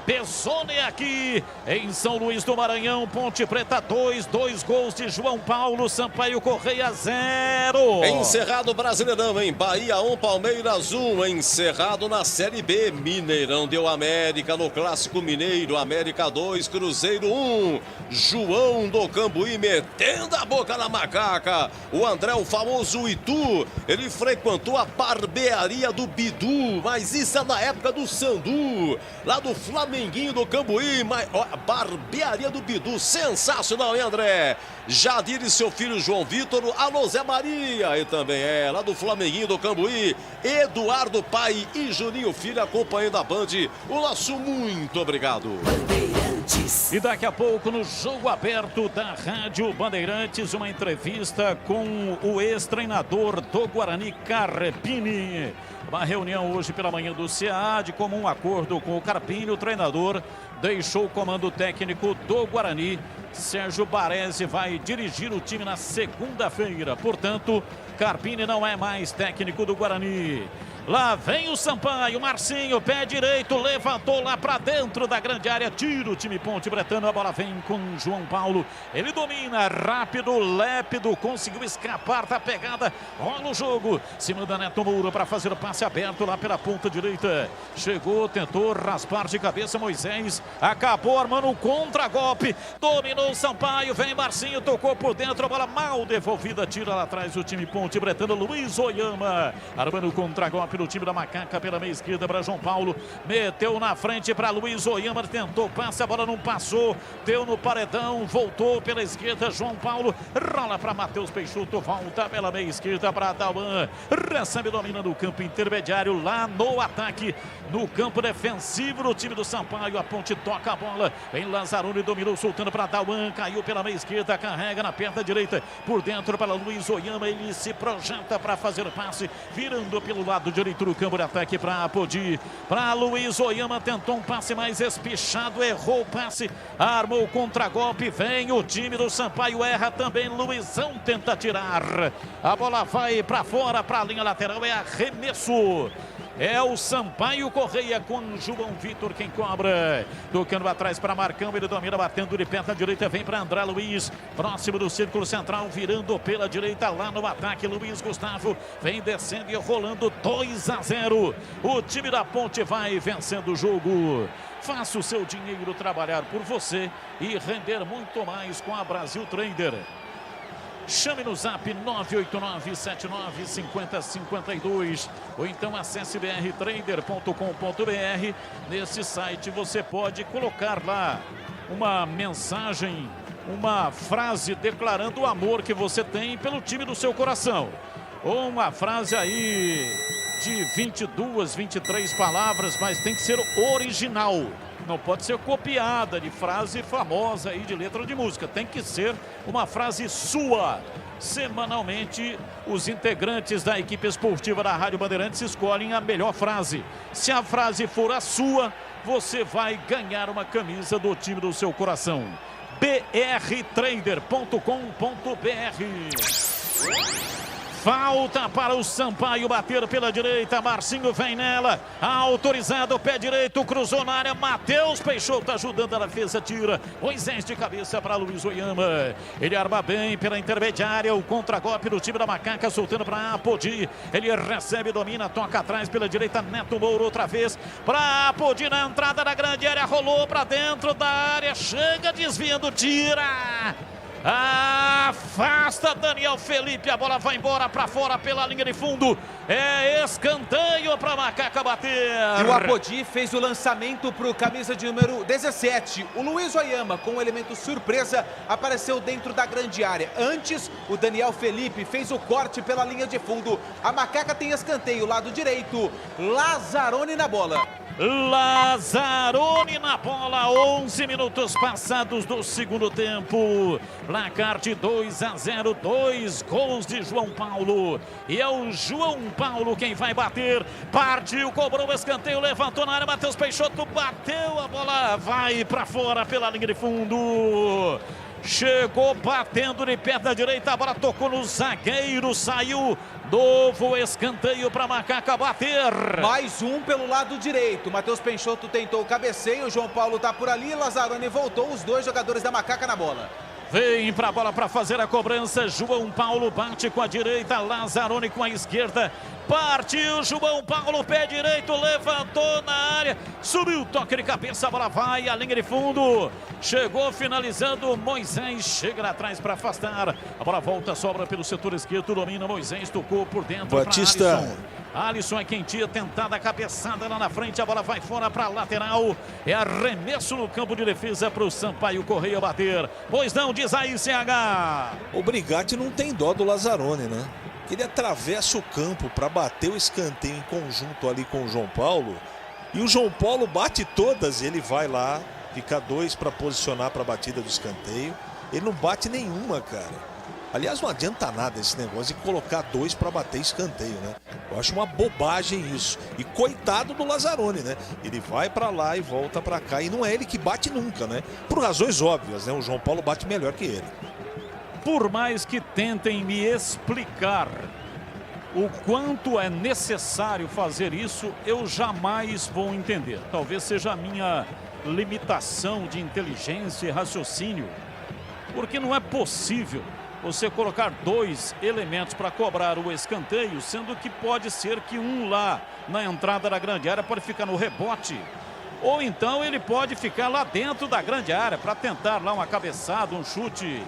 aqui em São Luís do Maranhão. Ponte Preta 2 gols de João Paulo, Sampaio Correia 0. Encerrado o Brasileirão, em Bahia 1, Palmeiras 1. Encerrado na Série B, Mineirão deu América no Clássico Mineiro, América 2, Cruzeiro 1. João do Cambuí metendo a boca na macaca. O André, o famoso Itu, ele frequentou a barbearia do Bidu, mas isso é na época do Sandu, lá do Flamenguinho do Cambuí. Mas, ó, barbearia do Bidu, sensacional, hein, André? Jadir e seu filho João Vitor, alô Zé Maria, e também lá do Flamenguinho do Cambuí, Eduardo pai e Juninho filho acompanhando a Band. O nosso muito obrigado. E daqui a pouco, no jogo aberto da Rádio Bandeirantes, uma entrevista com o ex-treinador do Guarani, Carpini. Uma reunião hoje pela manhã do CA, de comum acordo com o Carpini. O treinador deixou o comando técnico do Guarani. Sérgio Baresi vai dirigir o time na segunda-feira. Portanto, Carpini não é mais técnico do Guarani. Lá vem o Sampaio, Marcinho, pé direito, levantou lá para dentro da grande área, tira o time Ponte Bretano, a bola vem com João Paulo, ele domina, rápido, lépido, conseguiu escapar da pegada, olha o jogo, se manda Neto Moura para fazer o passe aberto lá pela ponta direita, chegou, tentou raspar de cabeça Moisés, acabou armando um contra-golpe, dominou o Sampaio, vem Marcinho, tocou por dentro, a bola mal devolvida, tira lá atrás o time Ponte Bretano, Luiz Oyama, armando o contra-golpe do time da Macaca pela meia esquerda para João Paulo. Meteu na frente para Luiz Oyama, tentou passe, a bola não passou. Deu no paredão, voltou pela esquerda. João Paulo rola para Matheus Peixoto, volta pela meia esquerda para Dauan. Recebe, domina no campo intermediário, lá no ataque, no campo defensivo do time do Sampaio. A Ponte toca a bola. Vem Lazzaroni, dominou, soltando para Dauan. Caiu pela meia esquerda, carrega na perna direita. Por dentro para Luiz Oyama. Ele se projeta para fazer o passe, virando pelo lado direito do campo de ataque para Apodi. Para Luiz Oyama, tentou um passe mais espichado, errou o passe, armou o contragolpe. Vem o time do Sampaio, erra também. Luizão tenta tirar. A bola vai para fora, para a linha lateral. É arremesso. É o Sampaio Correia com João Vitor quem cobra. Tocando atrás para Marcão, ele domina, batendo de perna direita, vem para André Luiz, próximo do círculo central, virando pela direita lá no ataque. Luiz Gustavo vem descendo e rolando 2-0. O time da Ponte vai vencendo o jogo. Faça o seu dinheiro trabalhar por você e render muito mais com a Brasil Trader. Chame no zap 989-79-5052 ou então acesse brtrader.com.br. Nesse site você pode colocar lá uma mensagem, uma frase declarando o amor que você tem pelo time do seu coração. Ou uma frase aí de 22, 23 palavras, mas tem que ser original. Não pode ser copiada de frase famosa aí de letra de música. Tem que ser uma frase sua. Semanalmente, os integrantes da equipe esportiva da Rádio Bandeirantes escolhem a melhor frase. Se a frase for a sua, você vai ganhar uma camisa do time do seu coração. brtrader.com.br. Falta para o Sampaio bater pela direita. Marcinho vem nela. Autorizado, pé direito, cruzou na área. Matheus Peixoto ajudando a defesa, tira. Moisés de cabeça para Luiz Oyama. Ele arma bem pela intermediária. O contragolpe do time da Macaca, soltando para Apodi. Ele recebe, domina, toca atrás pela direita. Neto Moura outra vez para Apodi na entrada da grande área. Rolou para dentro da área. Chega desviando, tira. Afasta Daniel Felipe, a bola vai embora para fora pela linha de fundo. É escanteio para Macaca bater. E o Apodi fez o lançamento para o camisa de número 17. O Luiz Oyama, com um elemento surpresa, apareceu dentro da grande área. Antes, o Daniel Felipe fez o corte pela linha de fundo. A Macaca tem escanteio, lado direito. Lazzaroni na bola. Lazzaroni na bola, 11 minutos passados do segundo tempo. Placar de 2-0, 2 gols de João Paulo. E é o João Paulo quem vai bater. Partiu, cobrou o escanteio, levantou na área, Matheus Peixoto bateu, a bola vai para fora pela linha de fundo. Chegou batendo de perna direita, a bola tocou no zagueiro, saiu. Novo escanteio para Macaca bater. Mais um pelo lado direito. Matheus Peixoto tentou o cabeceio, o João Paulo tá por ali, Lazzaroni voltou, os dois jogadores da Macaca na bola. Vem para a bola para fazer a cobrança. João Paulo bate com a direita, Lazzaroni com a esquerda. Partiu João Paulo, pé direito, levantou na área, subiu, toque de cabeça, a bola vai à linha de fundo. Chegou finalizando, Moisés chega lá atrás para afastar. A bola volta, sobra pelo setor esquerdo, domina Moisés, tocou por dentro para Batista. Alisson é quem tinha tentado a cabeçada lá na frente, a bola vai fora para a lateral. É arremesso no campo de defesa para o Sampaio Correia bater. Pois não, diz aí, CH. O Brigatti não tem dó do Lazzaroni, né? Ele atravessa o campo para bater o escanteio em conjunto ali com o João Paulo. E o João Paulo bate todas e ele vai lá, fica dois para posicionar para a batida do escanteio. Ele não bate nenhuma, cara. Aliás, não adianta nada esse negócio de colocar dois para bater escanteio, né? Eu acho uma bobagem isso. E coitado do Lazzaroni, né? Ele vai para lá e volta para cá. E não é ele que bate nunca, né? Por razões óbvias, né? O João Paulo bate melhor que ele. Por mais que tentem me explicar o quanto é necessário fazer isso, eu jamais vou entender. Talvez seja a minha limitação de inteligência e raciocínio. Porque não é possível você colocar dois elementos para cobrar o escanteio, sendo que pode ser que um lá na entrada da grande área pode ficar no rebote, ou então ele pode ficar lá dentro da grande área para tentar lá uma cabeçada, um chute.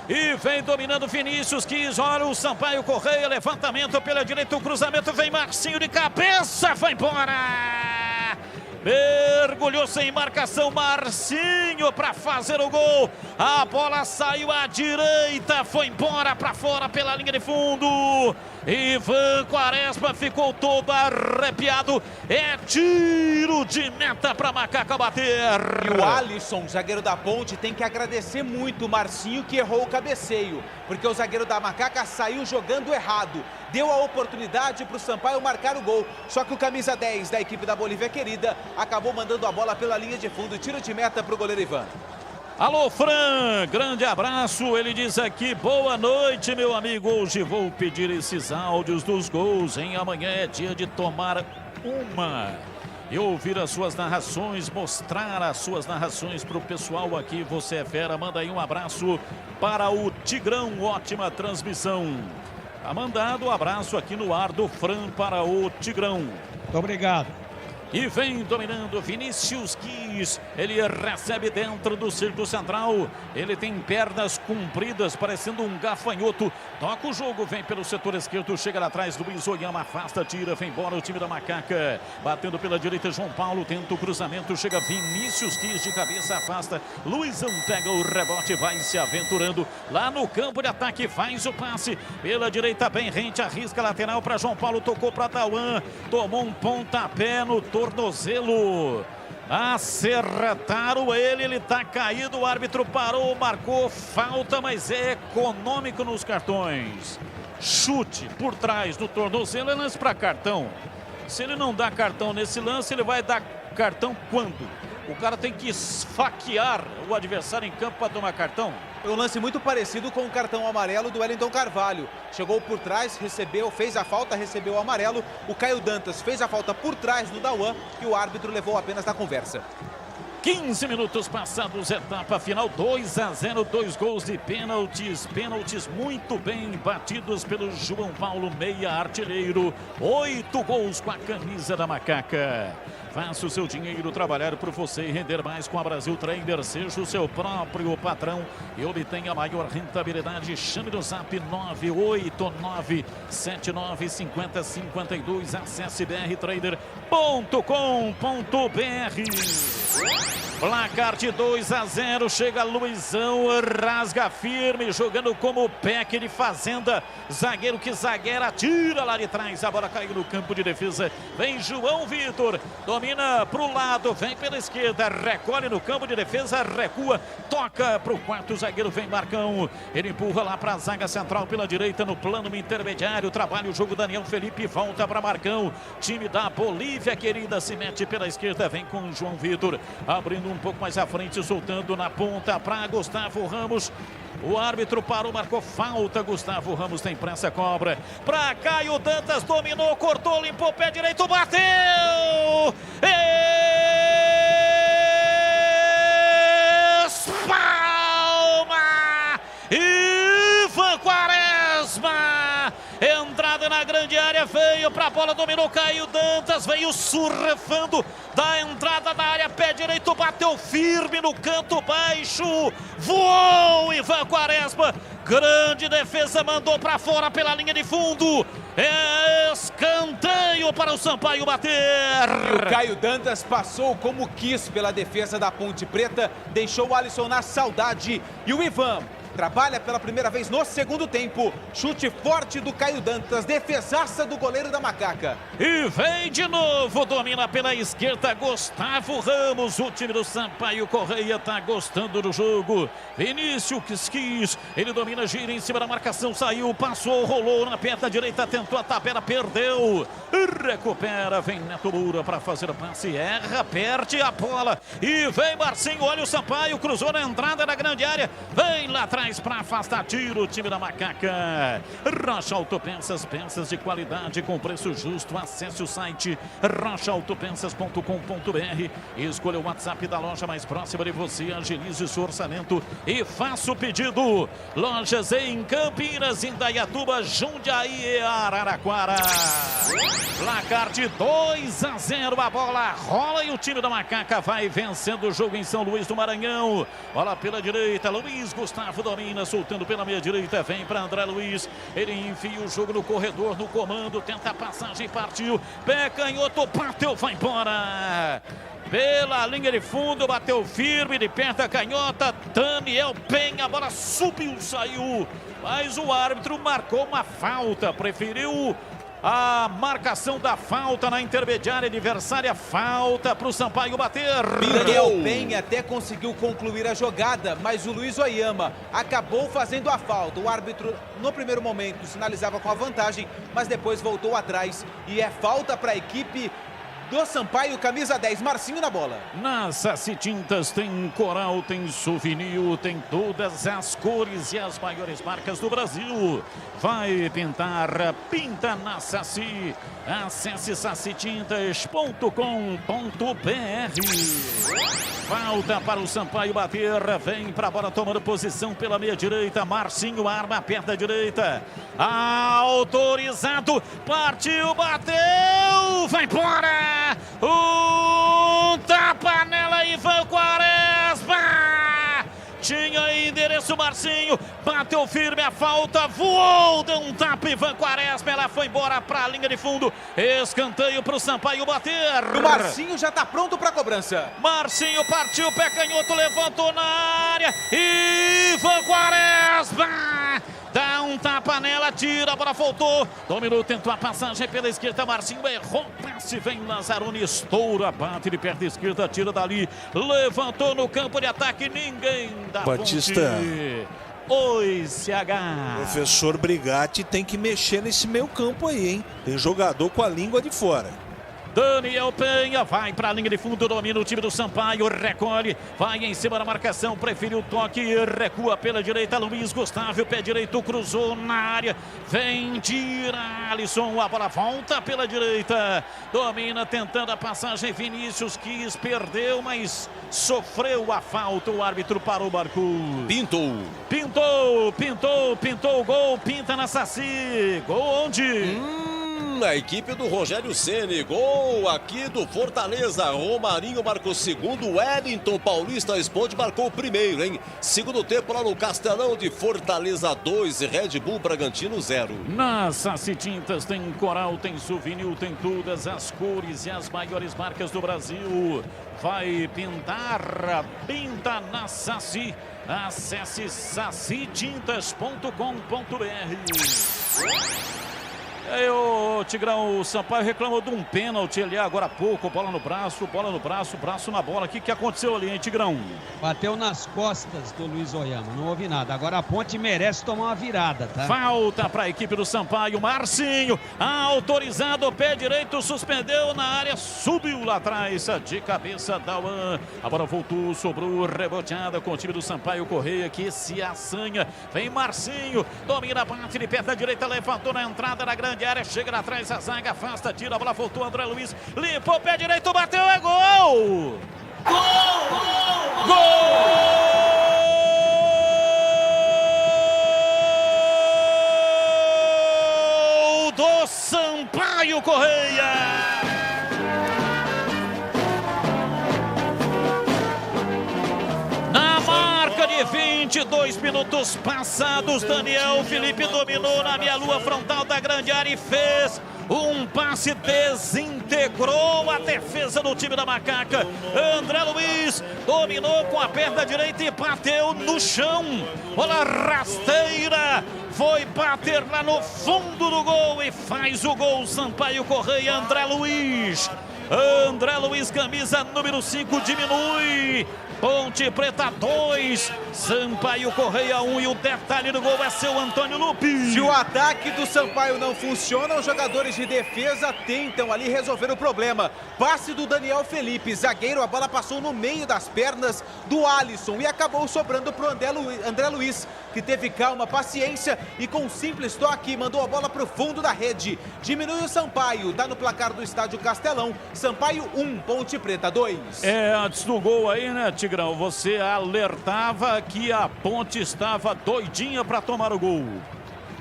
E vem dominando Vinícius Quis, olha o Sampaio Correia, levantamento pela direita, o cruzamento, vem Marcinho de cabeça, foi embora! Mergulhou sem marcação, Marcinho para fazer o gol. A bola saiu à direita, foi embora para fora pela linha de fundo. Ivan Quaresma ficou todo arrepiado. É tiro de meta para Macaca bater. E o Alisson, zagueiro da Ponte, tem que agradecer muito o Marcinho, que errou o cabeceio, porque o zagueiro da Macaca saiu jogando errado. Deu a oportunidade para o Sampaio marcar o gol. Só que o camisa 10 da equipe da Bolívia Querida acabou mandando a bola pela linha de fundo. Tiro de meta para o goleiro Ivan. Alô, Fran, grande abraço. Ele diz aqui, boa noite, meu amigo. Hoje vou pedir esses áudios dos gols, hein? Amanhã é dia de tomar uma e ouvir as suas narrações, mostrar as suas narrações para o pessoal aqui. Você é fera. Manda aí um abraço para o Tigrão. Ótima transmissão. Tá mandado um abraço aqui no ar do Fran para o Tigrão. Muito obrigado. E vem dominando Vinícius Quis. Ele recebe dentro do círculo central. Ele tem pernas compridas, parecendo um gafanhoto. Toca o jogo, vem pelo setor esquerdo. Chega lá atrás, Luiz Oyama afasta, tira, vem embora o time da Macaca. Batendo pela direita, João Paulo tenta o cruzamento. Chega Vinícius Quis de cabeça, afasta. Luizão pega o rebote, vai se aventurando lá no campo de ataque. Faz o passe pela direita, bem rente, arrisca lateral para João Paulo. Tocou para Tauan, tomou um pontapé no tornozelo. Acertaram ele tá caído, o árbitro parou, marcou falta, mas é econômico nos cartões. Chute por trás do tornozelo, é lance para cartão. Se ele não dá cartão nesse lance, ele vai dar cartão quando? O cara tem que esfaquear o adversário em campo para tomar cartão. Foi um lance muito parecido com o cartão amarelo do Wellington Carvalho. Chegou por trás, recebeu, fez a falta, recebeu o amarelo. O Caio Dantas fez a falta por trás do Dauan e o árbitro levou apenas na conversa. 15 minutos passados, etapa final, 2-0, 2 gols de pênaltis. Pênaltis muito bem batidos pelo João Paulo, meia artilheiro. 8 gols com a camisa da Macaca. Faça o seu dinheiro trabalhar por você e render mais com a Brasil Trader. Seja o seu próprio patrão e obtenha a maior rentabilidade. Chame no zap 989-7950-52. Acesse brtrader.com.br. Placar de 2-0, chega Luizão, rasga firme, jogando como Peck de Fazenda. Zagueiro que zagueira, tira lá de trás, a bola caiu no campo de defesa. Vem João Vitor, domina pro lado, vem pela esquerda, recolhe no campo de defesa, recua, toca pro quarto zagueiro, vem Marcão. Ele empurra lá pra zaga central pela direita, no plano intermediário, trabalha o jogo Daniel Felipe, volta para Marcão. Time da Bolívia Querida se mete pela esquerda, vem com João Vitor, abrindo um pouco mais à frente, soltando na ponta para Gustavo Ramos. O árbitro parou, marcou falta. Gustavo Ramos tem pressa, cobra. Para Caio Dantas, dominou, cortou, limpou, pé direito, bateu! Espalma! Ivan Quaresma! Entrada na grande área, veio para a bola, dominou Caio Dantas, veio surfando da entrada da área, pé direito, bateu firme no canto baixo, voou Ivan Quaresma, grande defesa, mandou para fora pela linha de fundo, escanteio para o Sampaio bater. E o Caio Dantas passou como quis pela defesa da Ponte Preta, deixou o Alisson na saudade e o Ivan trabalha pela primeira vez no segundo tempo. Chute forte do Caio Dantas, defesaça do goleiro da Macaca. E vem de novo, domina pela esquerda Gustavo Ramos. O time do Sampaio Correia tá gostando do jogo. Vinícius Quis, ele domina, gira em cima da marcação, saiu, passou, rolou na perna direita, tentou a tabela, perdeu. Recupera, vem Neto Moura para fazer o passe, erra, perde a bola. E vem Marcinho, olha o Sampaio, cruzou na entrada da grande área, vem lá atrás para afastar, tiro o time da Macaca. Rocha Autopeças, peças de qualidade com preço justo. Acesse o site rochaautopensas.com.br, escolha o WhatsApp da loja mais próxima de você, agilize o seu orçamento e faça o pedido. Lojas em Campinas, Indaiatuba, Jundiaí e Araraquara. Placar de 2-0, a bola rola e o time da Macaca vai vencendo o jogo em São Luís do Maranhão. Bola pela direita, Luiz Gustavo domina, soltando pela meia direita, vem para André Luiz, ele enfia o jogo no corredor, no comando, tenta a passagem, partiu, pé canhoto, bateu, vai embora. Pela linha de fundo, bateu firme, de perna canhota, Daniel Penha, a bola subiu, saiu, mas o árbitro marcou uma falta, preferiu a marcação da falta na intermediária adversária, falta para o Sampaio bater. Daniel Penha até conseguiu concluir a jogada, mas o Luiz Oyama acabou fazendo a falta. O árbitro, no primeiro momento, sinalizava com a vantagem, mas depois voltou atrás e é falta para a equipe do Sampaio, camisa 10, Marcinho na bola. Na Saci Tintas tem coral, tem souvenir, tem todas as cores e as maiores marcas do Brasil. Vai pintar, pinta na Saci. Acesse sacitintas.com.br. Falta para o Sampaio bater, vem para a bola tomando posição pela meia direita, Marcinho arma a perna direita, autorizado, partiu, bateu, vai embora, tapa nela, Ivan Quaresma, tinha endereço Marcinho, bateu firme a falta, voou, deu um tapa Ivan Quaresma, ela foi embora para a linha de fundo, escanteio para o Sampaio bater. O Marcinho já está pronto para a cobrança. Marcinho partiu, pé canhoto, levantou na área, Ivan Quaresma dá um tapa nela, tira, a bola voltou, dominou, tentou a passagem pela esquerda, Marcinho errou, passe, vem Lazzaroni, estoura, bate de perna esquerda, tira dali, levantou no campo de ataque, ninguém da Batista. Ponte. Oi, CH. Professor Brigatti tem que mexer nesse meio campo aí, hein? Tem jogador com a língua de fora. Daniel Penha vai para a linha de fundo, domina o time do Sampaio, recolhe, vai em cima da marcação, preferiu o toque, recua pela direita, Luiz Gustavo, pé direito, cruzou na área, vem, tira, Alisson, a bola volta pela direita, domina, tentando a passagem, Vinícius quis, perdeu, mas sofreu a falta, o árbitro parou, marcou. Pintou o gol, pinta na Saci, gol onde? A equipe do Rogério Ceni, gol aqui do Fortaleza, Romarinho marcou o segundo, Wellington Paulista Esporte marcou o primeiro, hein? Segundo tempo lá no Castelão de Fortaleza 2, Red Bull Bragantino 0. Na Saci Tintas tem coral, tem souvenir, tem todas as cores e as maiores marcas do Brasil. Vai pintar, pinta na Saci. Acesse sacitintas.com.br. O Tigrão, o Sampaio reclamou de um pênalti ali agora há pouco, bola no braço, braço na bola. O que aconteceu ali, hein, Tigrão? Bateu nas costas do Luiz Oyama, não houve nada. Agora a Ponte merece tomar uma virada, tá? Falta para a equipe do Sampaio, Marcinho, autorizado, pé direito, suspendeu na área, subiu lá atrás, de cabeça, Dauan. A bola voltou, sobrou, reboteada com o time do Sampaio Correia, que se assanha. Vem Marcinho, domina a parte de perna direita, levantou na entrada da grande área, chega lá atrás, a zaga afasta, tira, a bola voltou, André Luiz, limpou o pé direito, bateu, é gol! Gol! Do Sampaio Correia! Na marca de 22 minutos passados, Daniel Felipe dominou na meia-lua frontal da grande área e fez um passe, desintegrou a defesa do time da Macaca. André Luiz dominou com a perna direita e bateu no chão. Bola rasteira, foi bater lá no fundo do gol e faz o gol. Sampaio Correia, André Luiz, camisa número 5, diminui. Ponte Preta 2, Sampaio Correia 1 e o detalhe do gol é seu Antônio Lupi. Se o ataque do Sampaio não funciona, os jogadores de defesa tentam ali resolver o problema. Passe do Daniel Felipe, zagueiro, a bola passou no meio das pernas do Alisson e acabou sobrando para o André Luiz, que teve calma, paciência e com um simples toque mandou a bola para o fundo da rede. Diminui o Sampaio, dá no placar do estádio Castelão, Sampaio 1, Ponte Preta 2. Antes do gol aí, né, Tigrão? Você alertava que a Ponte estava doidinha para tomar o gol.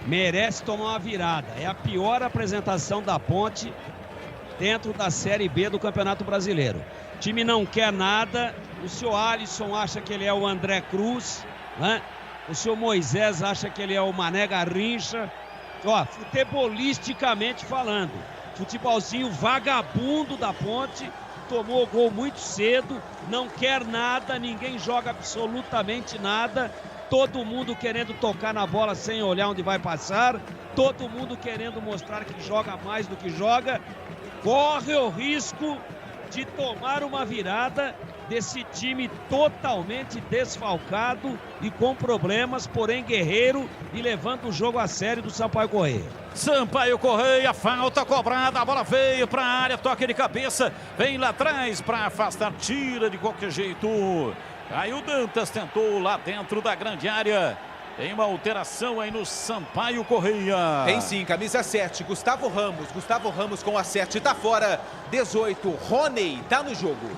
Merece tomar uma virada. É a pior apresentação da Ponte dentro da Série B do Campeonato Brasileiro. O time não quer nada. O senhor Alisson acha que ele é o André Cruz, né? O senhor Moisés acha que ele é o Mané Garrincha. Ó, futebolisticamente falando, futebolzinho vagabundo da Ponte, tomou gol muito cedo, não quer nada, ninguém joga absolutamente nada, todo mundo querendo tocar na bola sem olhar onde vai passar, todo mundo querendo mostrar que joga mais do que joga, corre o risco de tomar uma virada desse time totalmente desfalcado e com problemas, porém guerreiro e levando o jogo a sério do Sampaio Corrêa. Sampaio Corrêa, falta cobrada, a bola veio para a área, toque de cabeça, vem lá atrás para afastar, tira de qualquer jeito. Aí o Dantas tentou lá dentro da grande área. Tem uma alteração aí no Sampaio Corrêa. Tem sim, camisa 7, Gustavo Ramos com a 7, tá fora. 18, Rony tá no jogo.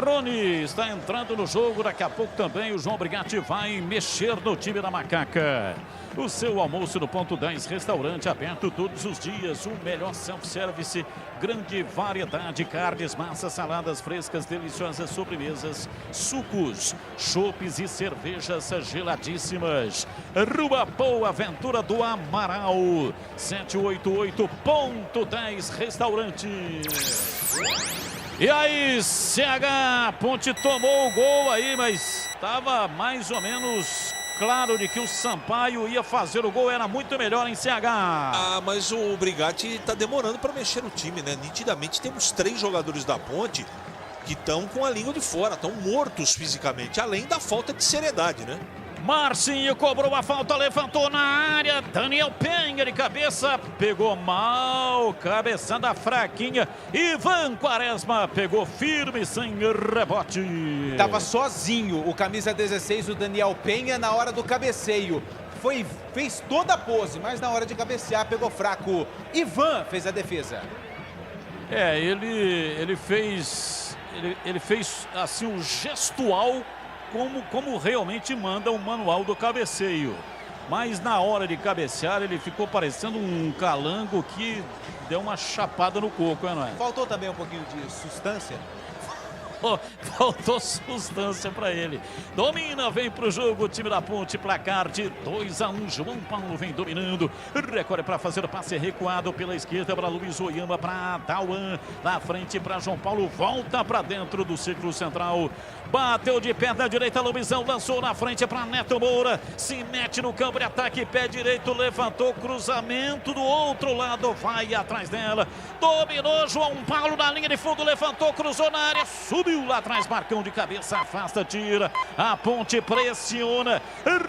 Rony está entrando no jogo, daqui a pouco também o João Brigatti vai mexer no time da Macaca. O seu almoço no Ponto 10, restaurante aberto todos os dias, o melhor self-service, grande variedade, carnes, massas, saladas frescas, deliciosas sobremesas, sucos, chopes e cervejas geladíssimas. Rua Boa Aventura do Amaral, 788.10 Restaurante. E aí, CH, Ponte tomou o gol aí, mas estava mais ou menos claro de que o Sampaio ia fazer o gol, era muito melhor em CH. Ah, mas o Brigatti está demorando para mexer no time, né? Nitidamente temos 3 jogadores da Ponte que estão com a língua de fora, estão mortos fisicamente, além da falta de seriedade, né? Marcinho cobrou a falta, levantou na área, Daniel Penha de cabeça, pegou mal, cabeçada fraquinha, Ivan Quaresma pegou firme, sem rebote. Tava sozinho o camisa 16, o Daniel Penha, na hora do cabeceio. Fez toda a pose, mas na hora de cabecear pegou fraco. Ivan fez a defesa. Ele fez assim um gestual como realmente manda o manual do cabeceio. Mas na hora de cabecear ele ficou parecendo um calango que deu uma chapada no coco, não é? Faltou também um pouquinho de substância. Faltou substância para ele. Domina, vem pro jogo o time da Ponte, placar de 2-1. João Paulo vem dominando. Recorre para fazer o passe recuado pela esquerda para Luiz Oyama, para Dauan. Na frente para João Paulo, volta para dentro do círculo central. Bateu de perna direita, Luizão lançou na frente para Neto Moura. Se mete no campo de ataque, pé direito, levantou, cruzamento do outro lado, vai atrás dela. Dominou João Paulo na linha de fundo, levantou, cruzou na área, subiu lá atrás, Marcão de cabeça, afasta, tira. A Ponte pressiona,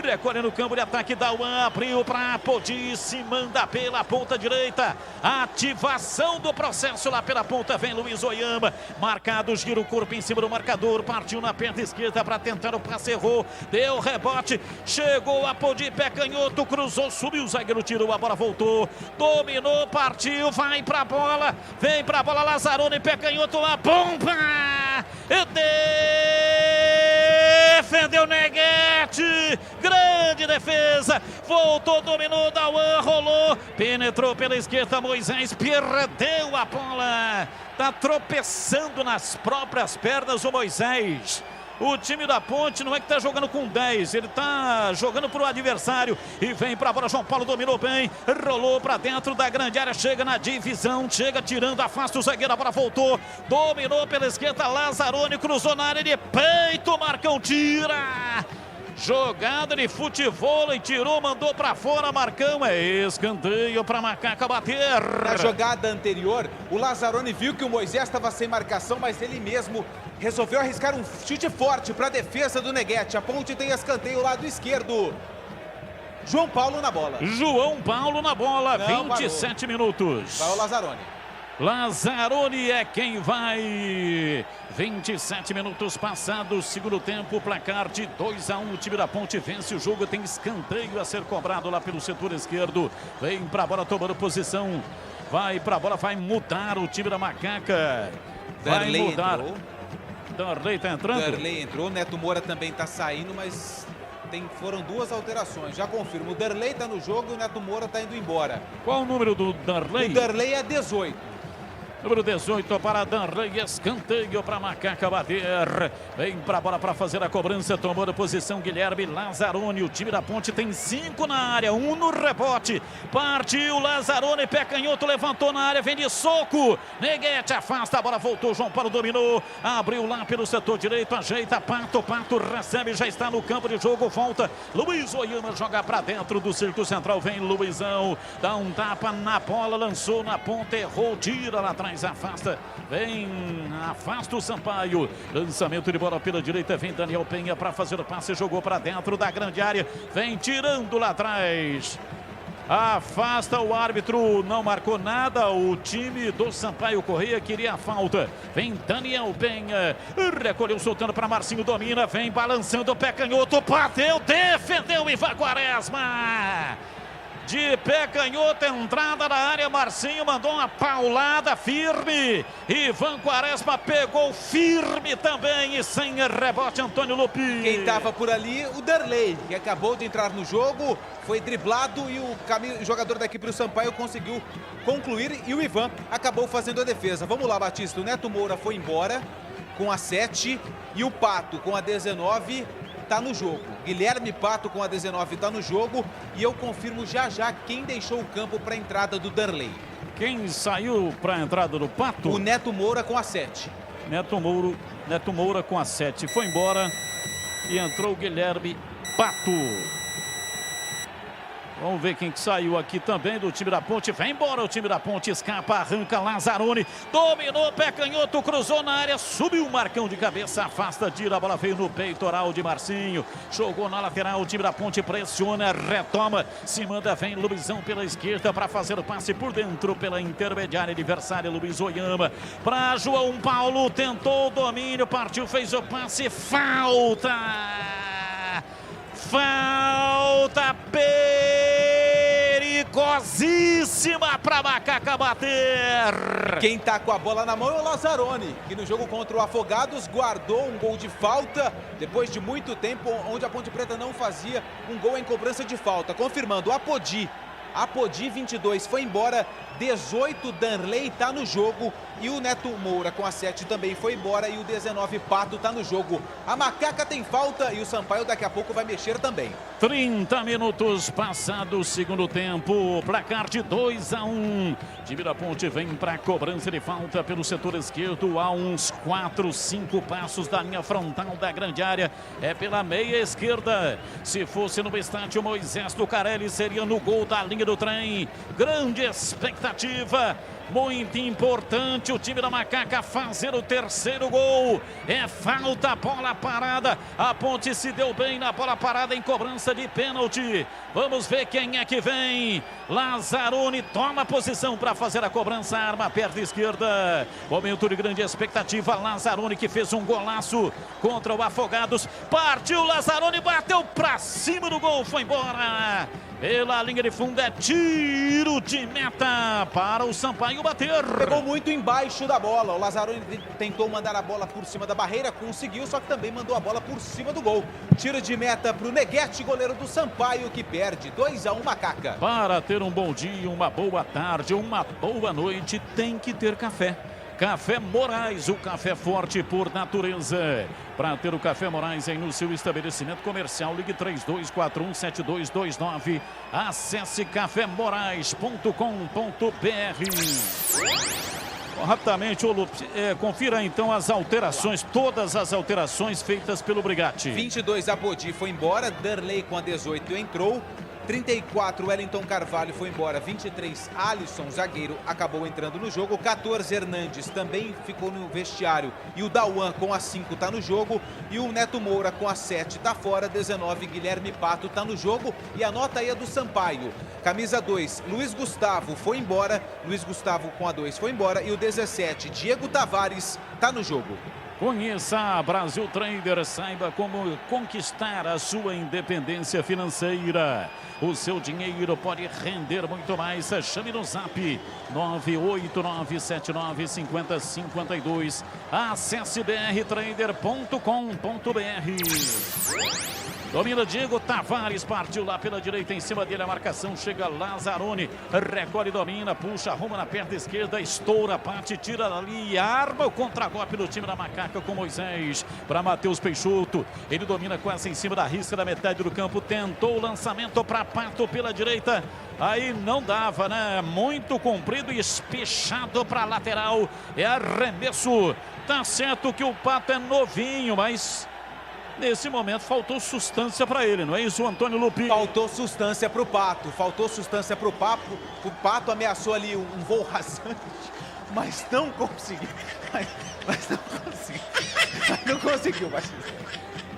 recolhe no campo de ataque, Dauan abriu para Podice, manda pela ponta direita. Ativação do processo lá pela ponta, vem Luiz Oyama, marcado, gira o corpo em cima do marcador, partiu na perna esquerda para tentar o passe, errou, deu rebote, chegou a Podi, pé canhoto, cruzou, subiu, o zagueiro tirou, a bola voltou, dominou, partiu, vai pra bola, vem pra bola, Lazzaroni, pé canhoto, a bomba! Defendeu Neguete, grande defesa, voltou, dominou, Dauan, rolou, penetrou pela esquerda, Moisés perdeu a bola, tá tropeçando nas próprias pernas o Moisés. O time da Ponte não é que tá jogando com 10, ele tá jogando pro adversário e vem pra bola, João Paulo dominou bem, rolou pra dentro da grande área, chega na divisão, chega tirando, afasta o zagueiro, a bola voltou, dominou pela esquerda, Lazzaroni cruzou na área de peito, Marcão tira. Jogada de futebol e tirou, mandou pra fora, Marcão, é escanteio pra Macaca bater. Na jogada anterior, o Lazzaroni viu que o Moisés estava sem marcação, mas ele mesmo resolveu arriscar um chute forte para a defesa do Neguete. A Ponte tem escanteio lado esquerdo. João Paulo na bola. João Paulo na bola, não, 27 parou. Minutos. Vai o Lazzaroni. Lazzaroni é quem vai. 27 minutos passados, segundo tempo, placar de 2-1. O time da Ponte vence o jogo, tem escanteio a ser cobrado lá pelo setor esquerdo. Vem pra bola tomando posição. Vai pra bola, vai mudar o time da Macaca. Vai mudar. Darley tá entrando? Darley entrou, Neto Moura também tá saindo, mas foram 2 alterações, já confirmo. O Darley tá no jogo e o Neto Moura tá indo embora. Qual o número do Darley? O Darley é 18. Número 18 para Danley, escanteio para Macaca bater. Vem para a bola para fazer a cobrança, tomou a posição Guilherme Lazzaroni. O time da Ponte tem 5 na área, 1 no rebote. Partiu Lazzaroni, pé canhoto, levantou na área, vem de soco. Neguete afasta, a bola voltou, João Paulo dominou. Abriu lá pelo setor direito, ajeita Pato, Pato recebe, já está no campo de jogo, volta. Luiz Oyama joga para dentro do círculo central, vem Luizão. Dá um tapa na bola, lançou na ponta, errou, tira lá atrás. Afasta, vem, afasta o Sampaio, lançamento de bola pela direita, vem Daniel Penha para fazer o passe, jogou para dentro da grande área, vem tirando lá atrás, afasta o árbitro, não marcou nada, o time do Sampaio Correia queria a falta, vem Daniel Penha, recolheu soltando para Marcinho, domina, vem balançando o pé canhoto, bateu, defendeu Ivan Quaresma. De pé canhoto, entrada na área, Marcinho mandou uma paulada firme. Ivan Quaresma pegou firme também e sem rebote, Antônio Lupi. Quem estava por ali, o Danley, que acabou de entrar no jogo, foi driblado e o jogador da equipe do Sampaio conseguiu concluir e o Ivan acabou fazendo a defesa. Vamos lá, Batista, o Neto Moura foi embora com a 7 e o Pato com a 19 está no jogo. Guilherme Pato com a 19 está no jogo e eu confirmo já quem deixou o campo para a entrada do Danley. Quem saiu para a entrada do Pato? O Neto Moura com a 7. Neto Moura com a 7 foi embora e entrou o Guilherme Pato. Vamos ver quem que saiu aqui também do time da Ponte. Vem embora o time da Ponte, escapa, arranca Lazzaroni. Dominou, pé canhoto, cruzou na área, subiu o Marcão de cabeça, afasta, tira, a bola veio no peitoral de Marcinho. Jogou na lateral, o time da Ponte pressiona, retoma, se manda, vem Luizão pela esquerda para fazer o passe por dentro, pela intermediária adversária, Luiz Oyama. Para João Paulo, tentou o domínio, partiu, fez o passe, falta perigosíssima para Macaca bater. Quem tá com a bola na mão é o Lazzaroni, que no jogo contra o Afogados guardou um gol de falta depois de muito tempo, onde a Ponte Preta não fazia um gol em cobrança de falta. Confirmando, Apodi 22 foi embora, 18 Danley está no jogo e o Neto Moura com a 7 também foi embora e o 19 Pato está no jogo. A Macaca tem falta e o Sampaio daqui a pouco vai mexer também. 30 minutos passado o segundo tempo, placar de 2-1. Time da Ponte vem para a cobrança de falta pelo setor esquerdo, a uns 4, 5 passos da linha frontal da grande área, é pela meia esquerda. Se fosse no estádio Moisés Lucarelli, seria no gol da linha do trem. Grande expectativa, muito importante o time da Macaca fazer o terceiro gol. É falta, bola parada. A Ponte se deu bem na bola parada em cobrança de pênalti. Vamos ver quem é que vem. Lazzaroni toma posição para fazer a cobrança, arma perna esquerda. Momento de grande expectativa, Lazzaroni que fez um golaço contra o Afogados. Partiu Lazzaroni, bateu para cima do gol, foi embora. Pela linha de fundo é tiro de meta para o Sampaio bater. Pegou muito embaixo da bola. O Lazzaroni tentou mandar a bola por cima da barreira, conseguiu, só que também mandou a bola por cima do gol. Tiro de meta para o Neguete, goleiro do Sampaio, que perde 2-1 Macaca. Para ter um bom dia, uma boa tarde, uma boa noite, tem que ter café. Café Moraes, o café forte por natureza. Para ter o Café Moraes aí no seu estabelecimento comercial, ligue 3241-7229. Acesse cafémorais.com.br. Rapidamente, confira então as alterações, todas as alterações feitas pelo Brigatti. 22 Apodi foi embora, Danley com a 18 entrou. 34 Wellington Carvalho foi embora, 23 Alisson, zagueiro, acabou entrando no jogo, 14 Hernandes também ficou no vestiário e o Dauan com a 5 está no jogo e o Neto Moura com a 7 está fora, 19 Guilherme Pato está no jogo e a nota aí é do Sampaio. Camisa 2, Luiz Gustavo foi embora, Luiz Gustavo com a 2 foi embora e o 17 Diego Tavares está no jogo. Conheça a Brasil Trader, saiba como conquistar a sua independência financeira. O seu dinheiro pode render muito mais. Chame no zap 989795052. Acesse brtrader.com.br. Domina Diego Tavares, partiu lá pela direita, em cima dele a marcação, chega Lazzaroni, recolhe, domina, puxa, arruma na perna esquerda, estoura, parte, tira ali e arma o contragolpe do time da Macaca com Moisés para Matheus Peixoto. Ele domina quase em cima da risca da metade do campo, tentou o lançamento para Pato pela direita, aí não dava, né? Muito comprido e espechado para a lateral, é arremesso. Tá certo que o Pato é novinho, mas nesse momento faltou substância para ele, não é isso, Antônio Lupi? Faltou substância para o Pato, faltou substância para o Pato. O Pato ameaçou ali um voo rasante, mas não conseguiu. Não conseguiu.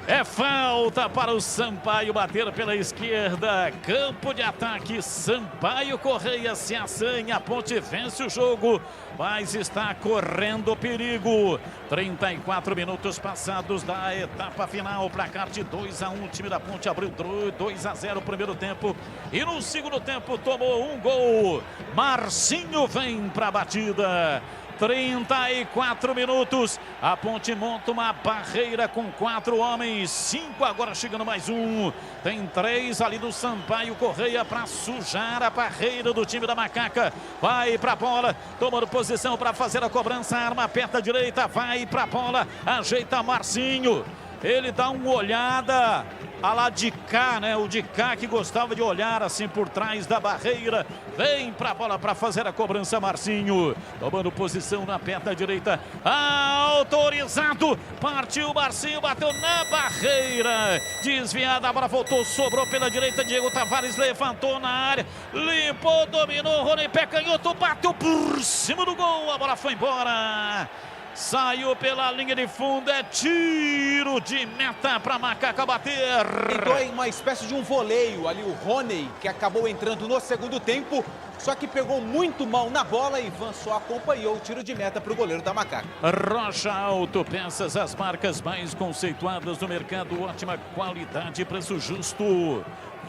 É falta para o Sampaio bater pela esquerda. Campo de ataque. Sampaio Correia se assanha. A Ponte vence o jogo, mas está correndo perigo. 34 minutos passados da etapa final. Placar de 2-1. O time da Ponte abriu 2-0 no primeiro tempo. E no segundo tempo tomou um gol. Marcinho vem para a batida. 34 minutos, a Ponte monta uma barreira com 4 homens, 5 agora chegando mais um, tem 3 ali do Sampaio Correia para sujar a barreira do time da Macaca, vai para a bola, tomando posição para fazer a cobrança, arma, aperta a direita, vai para a bola, ajeita Marcinho, ele dá uma olhada a lá de cá, né? O de cá que gostava de olhar assim por trás da barreira. Vem pra bola para fazer a cobrança, Marcinho. Tomando posição na perna direita. Autorizado. Partiu Marcinho, bateu na barreira. Desviada, a bola voltou, sobrou pela direita. Diego Tavares levantou na área. Limpou, dominou. Rony pé canhoto, bateu por cima do gol. A bola foi embora. Saiu pela linha de fundo, é tiro de meta para Macaca bater. Tentou uma espécie de um voleio ali, o Rony, que acabou entrando no segundo tempo, só que pegou muito mal na bola e Ivan só acompanhou o tiro de meta para o goleiro da Macaca. Rocha Autopeças, as marcas mais conceituadas do mercado, ótima qualidade e preço justo.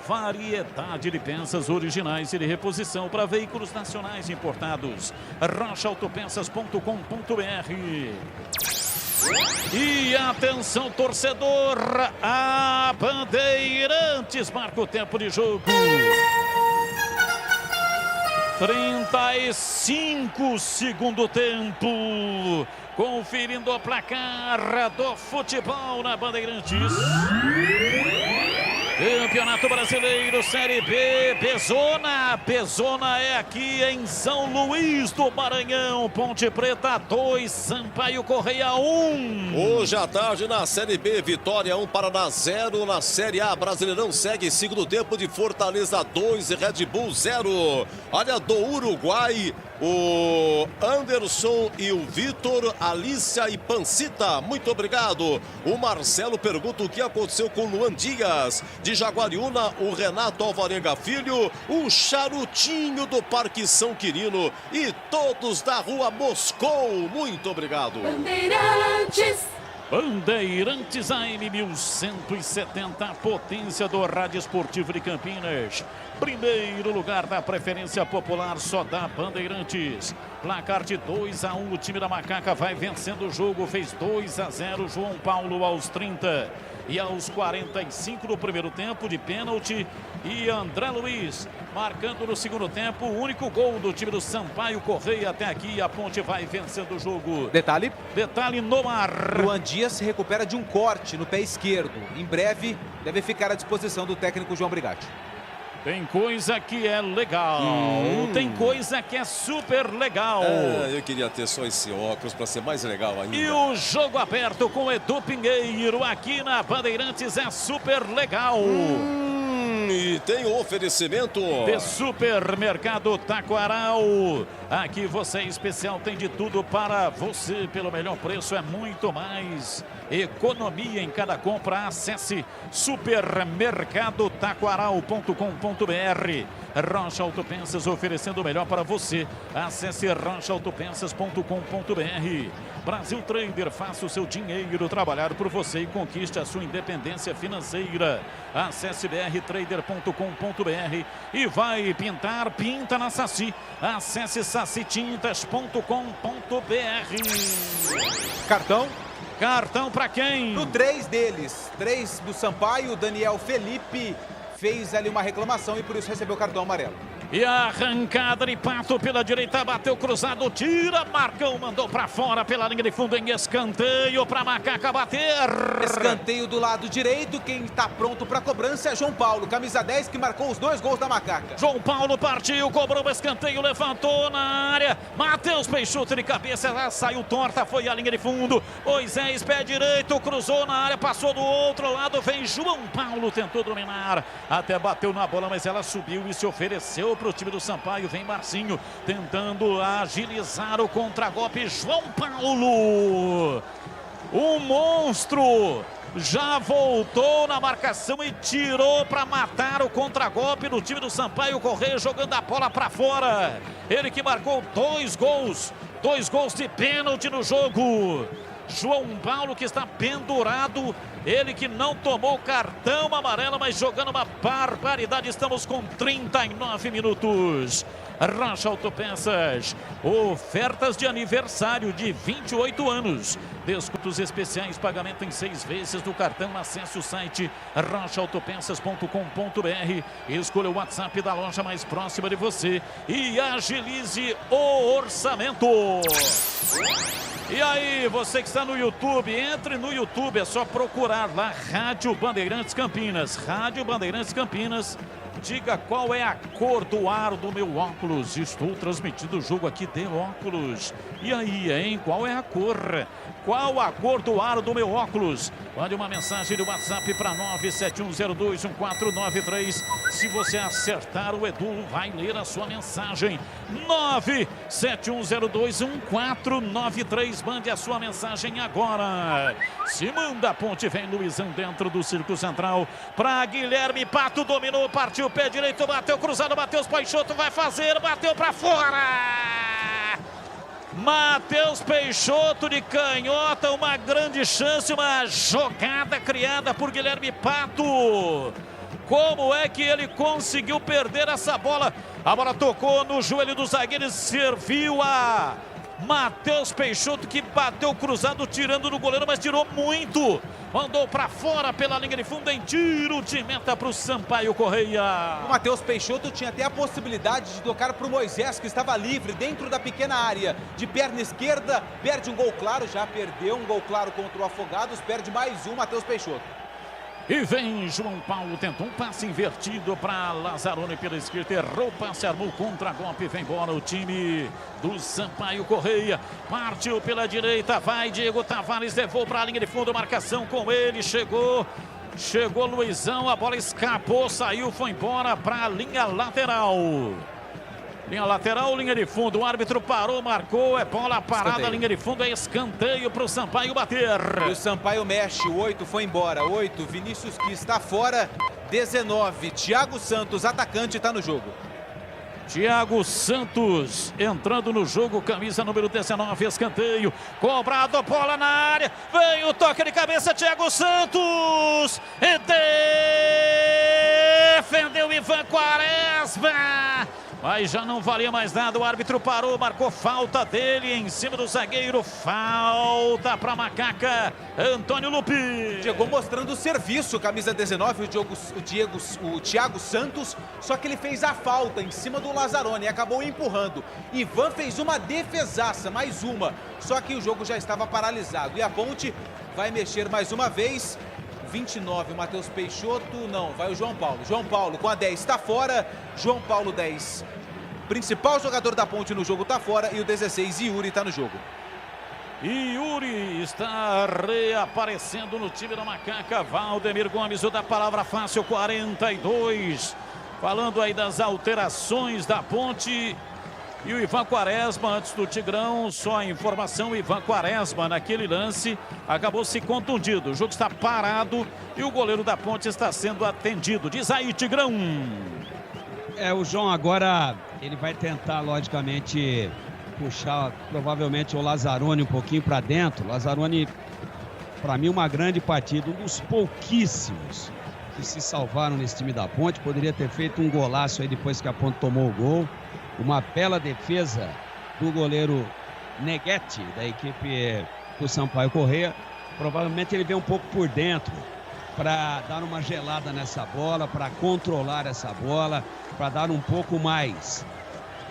Variedade de peças originais e de reposição para veículos nacionais importados. rochaautopeças.com.br. E atenção, torcedor, a Bandeirantes marca o tempo de jogo. 35 segundo tempo. Conferindo o placar do futebol na Bandeirantes. Campeonato Brasileiro, Série B, Pezona é aqui em São Luís do Maranhão. Ponte Preta 2, Sampaio Correia 1. Hoje à tarde na Série B, Vitória 1, Paraná 0. Na Série A, Brasileirão segue segundo tempo de Fortaleza 2 e Red Bull 0. Olha, do Uruguai, o Anderson e o Vitor, Alícia e Pancita, muito obrigado. O Marcelo pergunta o que aconteceu com o Luan Dias. De Jaguariúna, o Renato Alvarenga Filho, o Charutinho do Parque São Quirino e todos da Rua Moscou, muito obrigado. Bandeirantes AM 1170, a potência do rádio esportivo de Campinas. Primeiro lugar da preferência popular, só da Bandeirantes. Placar de 2-1, o time da Macaca vai vencendo o jogo, fez 2-0, João Paulo aos 30. E aos 45 do primeiro tempo de pênalti, e André Luiz marcando no segundo tempo o único gol do time do Sampaio Correia até aqui. A Ponte vai vencendo o jogo. Detalhe no ar. Luan Dias se recupera de um corte no pé esquerdo. Em breve deve ficar à disposição do técnico João Brigatti. Tem coisa que é legal, tem coisa que é super legal. Eu queria ter só esse óculos para ser mais legal ainda. E o jogo aberto com Edu Pinheiro aqui na Bandeirantes é super legal. E tem o oferecimento de Supermercado Taquaral. Aqui você é especial, tem de tudo para você pelo melhor preço, é muito mais economia em cada compra. Acesse supermercadotaquaral.com.br. Rocha Autopeças oferecendo o melhor para você. Acesse rochaautopeças.com.br. Brasil Trader, faça o seu dinheiro trabalhar por você e conquiste a sua independência financeira. Acesse brtrader.com.br e vai pintar, pinta na Saci. Acesse sacitintas.com.br. Cartão Cartão para quem? No 3 deles. 3 do Sampaio, o Daniel Felipe fez ali uma reclamação e por isso recebeu o cartão amarelo. E a arrancada de Pato pela direita, bateu cruzado, tira, Marcão mandou para fora pela linha de fundo em escanteio para Macaca bater. Escanteio do lado direito, quem está pronto para cobrança é João Paulo, camisa 10 que marcou os 2 gols da Macaca. João Paulo partiu, cobrou o escanteio, levantou na área, Matheus Peixoto de cabeça, ela saiu torta, foi a linha de fundo, Moisés pé direito, cruzou na área, passou do outro lado, vem João Paulo, tentou dominar, até bateu na bola, mas ela subiu e se ofereceu para o time do Sampaio. Vem Marcinho tentando agilizar o contragolpe. João Paulo, o monstro, já voltou na marcação e tirou para matar o contragolpe do time do Sampaio Correia, jogando a bola para fora. Ele que marcou 2 gols de pênalti no jogo. João Paulo que está pendurado, ele que não tomou cartão amarelo, mas jogando uma barbaridade. Estamos com 39 minutos. Rocha Autopeças, ofertas de aniversário de 28 anos, descontos especiais, pagamento em 6 vezes do cartão. Acesse o site rochaautopeças.com.br, escolha o WhatsApp da loja mais próxima de você e agilize o orçamento. E aí, você que está no YouTube, entre no YouTube, é só procurar lá Rádio Bandeirantes Campinas. Rádio Bandeirantes Campinas. Diga qual é a cor do aro do meu óculos. Estou transmitindo o jogo aqui de óculos. E aí, hein? Qual é a cor? Qual a cor do aro do meu óculos? Mande uma mensagem do WhatsApp para 971021493. Se você acertar, o Edu vai ler a sua mensagem. 971021493. Mande a sua mensagem agora. Se manda a ponte, vem Luizão dentro do Círculo Central. Para Guilherme Pato, dominou, partiu, pé direito, bateu cruzado, Matheus Peixoto vai fazer, bateu para fora. Matheus Peixoto de canhota, uma grande chance, uma jogada criada por Guilherme Pato. Como é que ele conseguiu perder essa bola? A bola tocou no joelho do zagueiro e serviu a Matheus Peixoto, que bateu cruzado, tirando do goleiro, mas tirou muito. Mandou para fora pela linha de fundo em tiro de meta para o Sampaio Correia. O Matheus Peixoto tinha até a possibilidade de tocar para o Moisés, que estava livre dentro da pequena área. De perna esquerda, perde um gol claro, já perdeu um gol claro contra o Afogados, perde mais um Matheus Peixoto. E vem João Paulo, tentou um passe invertido para Lazzaroni pela esquerda, errou o passe, armou contra-golpe, vem embora o time do Sampaio Correia, partiu pela direita, vai Diego Tavares, levou para a linha de fundo, marcação com ele, chegou Luizão, a bola escapou, saiu, foi embora para a linha lateral. Linha lateral, linha de fundo, o árbitro parou, marcou, é bola parada, escanteio. Linha de fundo, é escanteio para o Sampaio bater. E o Sampaio mexe, o 8 foi embora, 8, Vinícius que está fora, 19, Thiago Santos, atacante, está no jogo. Thiago Santos entrando no jogo, camisa número 19, escanteio, cobrado, bola na área, vem o toque de cabeça, Thiago Santos, e defendeu Ivan Quaresma. Mas já não valia mais nada, o árbitro parou, marcou falta dele em cima do zagueiro, falta para Macaca, Antônio Lupi. Chegou mostrando o serviço, camisa 19, o Thiago Santos, só que ele fez a falta em cima do Lazzaroni e acabou empurrando. Ivan fez uma defesaça, mais uma, só que o jogo já estava paralisado e a Ponte vai mexer mais uma vez. 29, o Matheus Peixoto, não, vai o João Paulo. João Paulo com a 10 está fora, João Paulo 10, principal jogador da Ponte no jogo está fora e o 16, Yuri, está no jogo. Yuri está reaparecendo no time da Macaca, Valdemir Gomes, o da palavra fácil, 42, falando aí das alterações da Ponte. E o Ivan Quaresma, antes do Tigrão, só a informação, o Ivan Quaresma, naquele lance, acabou se contundido. O jogo está parado e o goleiro da Ponte está sendo atendido. Diz aí, Tigrão. O João agora, ele vai tentar, logicamente, puxar, provavelmente, o Lazzaroni um pouquinho para dentro. Lazzaroni, para mim, uma grande partida, um dos pouquíssimos que se salvaram nesse time da Ponte. Poderia ter feito um golaço aí depois que a Ponte tomou o gol. Uma bela defesa do goleiro Neghetti, da equipe do Sampaio Correia. Provavelmente ele vem um pouco por dentro para dar uma gelada nessa bola, para controlar essa bola, para dar um pouco mais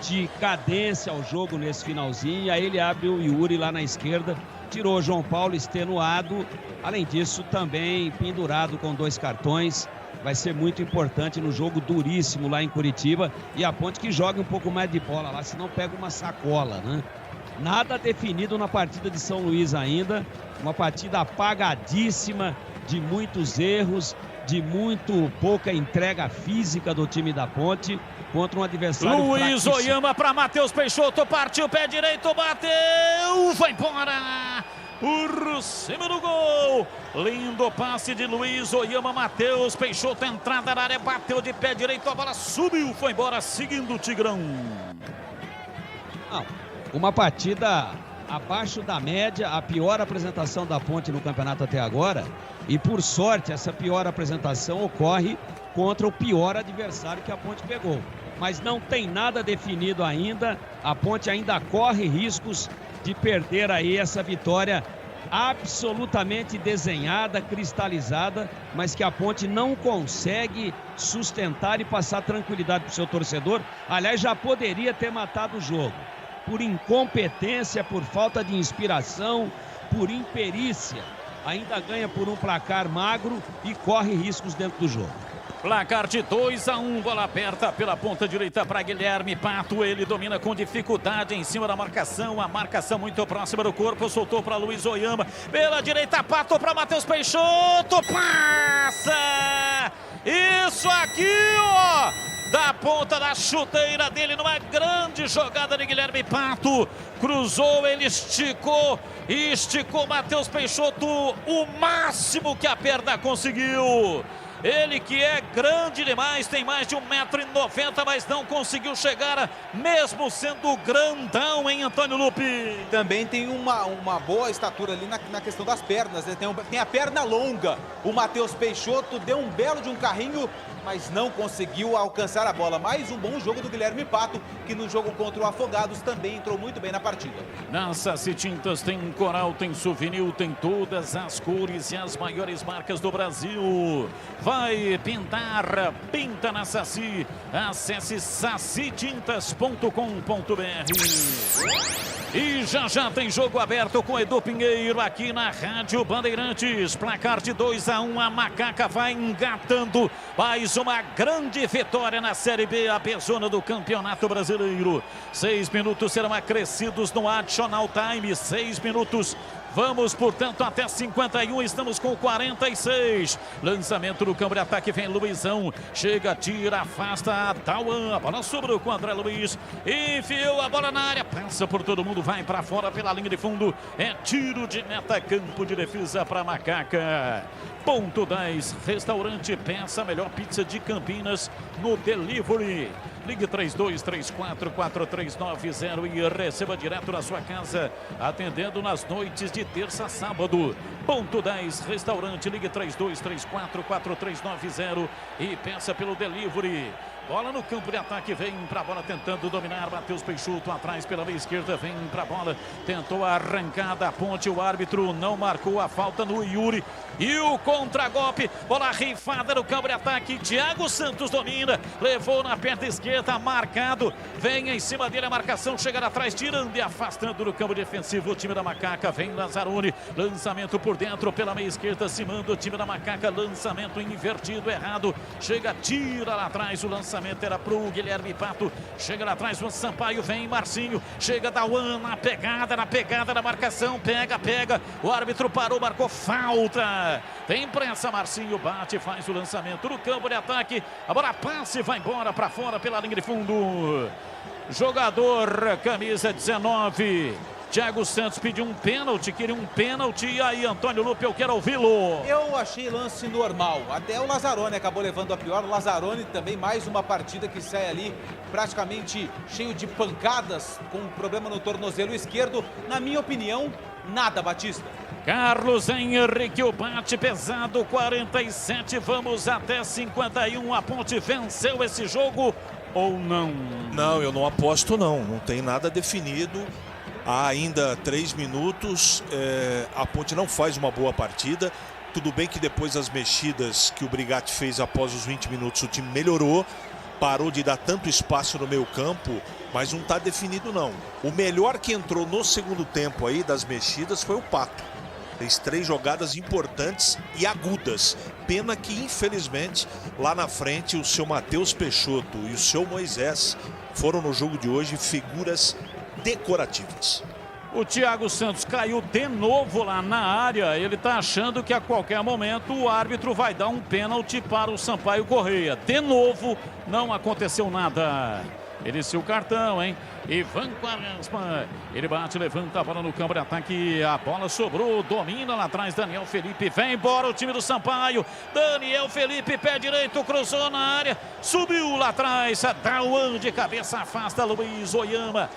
de cadência ao jogo nesse finalzinho. Aí ele abre o Yuri lá na esquerda, tirou o João Paulo extenuado. Além disso, também pendurado com 2 cartões. Vai ser muito importante no jogo duríssimo lá em Curitiba. E a Ponte que joga um pouco mais de bola lá, senão pega uma sacola, né? Nada definido na partida de São Luís ainda. Uma partida apagadíssima, de muitos erros, de muito pouca entrega física do time da Ponte contra um adversário Luiz Oyama para Matheus Peixoto, partiu, pé direito, bateu, vai embora! Por cima do gol, lindo passe de Luiz Oyama, Matheus Peixoto, entrada na área, bateu de pé direito, a bola subiu, foi embora, seguindo o Tigrão. Não, uma partida abaixo da média, a pior apresentação da Ponte no campeonato até agora, e por sorte essa pior apresentação ocorre contra o pior adversário que a Ponte pegou. Mas não tem nada definido ainda, a Ponte ainda corre riscos de perder aí essa vitória absolutamente desenhada, cristalizada, mas que a Ponte não consegue sustentar e passar tranquilidade para o seu torcedor. Aliás, já poderia ter matado o jogo. Por incompetência, por falta de inspiração, por imperícia. Ainda ganha por um placar magro e corre riscos dentro do jogo. Placar de 2-1, bola aberta pela ponta direita para Guilherme Pato, ele domina com dificuldade em cima da marcação, a marcação muito próxima do corpo, soltou para Luiz Oyama, pela direita Pato para Matheus Peixoto, passa! Isso aqui, ó! Da ponta da chuteira dele, numa grande jogada de Guilherme Pato, cruzou, ele esticou Matheus Peixoto, o máximo que a perna conseguiu. Ele que é grande demais, tem mais de 1,90 m, mas não conseguiu chegar, mesmo sendo grandão, hein, Antônio Lupi? Também tem uma boa estatura ali na questão das pernas, né? Tem a perna longa. O Matheus Peixoto deu um belo de um carrinho, mas não conseguiu alcançar a bola. Mais um bom jogo do Guilherme Pato, que no jogo contra o Afogados também entrou muito bem na partida. Na Saci Tintas tem coral, tem souvenir, tem todas as cores e as maiores marcas do Brasil. Vai pintar, pinta na Saci. Acesse sacitintas.com.br. E já tem jogo aberto com Edu Pinheiro aqui na Rádio Bandeirantes. Placar de 2-1, a Macaca vai engatando mais uma grande vitória na Série B, a bezona do Campeonato Brasileiro. 6 minutos serão acrescidos no Additional Time, 6 minutos. Vamos, portanto, até 51, estamos com 46. Lançamento do campo de ataque, vem Luizão. Chega, tira, afasta a Tauan. A bola sobrou com o André Luiz. Enfiou a bola na área, passa por todo mundo, vai para fora pela linha de fundo. É tiro de meta, campo de defesa para Macaca. Ponto 10, restaurante, peça a melhor pizza de Campinas no delivery. Ligue 3234-4390 e receba direto na sua casa, atendendo nas noites de terça a sábado. Ponto 10, restaurante, ligue 3234-4390 e peça pelo delivery. Bola no campo de ataque, vem para a bola tentando dominar, Matheus Peixoto atrás pela meia esquerda, vem para a bola, tentou a arrancada, a Ponte, o árbitro não marcou a falta no Yuri. E o contragolpe, bola rifada no campo de ataque, Thiago Santos domina, levou na perna esquerda, marcado, vem em cima dele a marcação, chega atrás, tirando e afastando no campo defensivo o time da Macaca, vem Lazzaroni, lançamento por dentro pela meia esquerda, se manda o time da Macaca, lançamento invertido, errado, chega, tira lá atrás, o lançamento era pro Guilherme Pato, chega lá atrás o Sampaio, vem Marcinho, chega Dauan na pegada da marcação, pega, o árbitro parou, marcou falta. Tem pressa, Marcinho bate, faz o lançamento no campo de ataque, a bola passa e vai embora para fora pela linha de fundo. Jogador camisa 19, Thiago Santos pediu um pênalti, queria um pênalti, e aí, Antônio Lupe, eu quero ouvi-lo. Eu achei lance normal, até o Lazzaroni acabou levando a pior. O Lazzaroni também, mais uma partida que sai ali praticamente cheio de pancadas, com um problema no tornozelo esquerdo. Na minha opinião, nada, Batista. Carlos Henrique, o bate pesado, 47, vamos até 51, a Ponte venceu esse jogo ou não? Não, eu não aposto não tem nada definido. Há ainda 3 minutos, a Ponte não faz uma boa partida. Tudo bem que depois das mexidas que o Brigatti fez após os 20 minutos, o time melhorou, parou de dar tanto espaço no meio campo, mas não está definido não. O melhor que entrou no segundo tempo aí das mexidas foi o Pato. Fez 3 jogadas importantes e agudas. Pena que, infelizmente, lá na frente o seu Matheus Peixoto e o seu Moisés foram no jogo de hoje figuras decorativas. O Thiago Santos caiu de novo lá na área. Ele está achando que a qualquer momento o árbitro vai dar um pênalti para o Sampaio Corrêa. De novo, não aconteceu nada. Ele seu cartão, hein? Ivan Quaresma. Ele bate, levanta a bola no campo de ataque. A bola sobrou, domina lá atrás. Daniel Felipe. Vem embora o time do Sampaio. Daniel Felipe, pé direito, cruzou na área. Subiu lá atrás. Dauan de cabeça, afasta Luiz Oyama.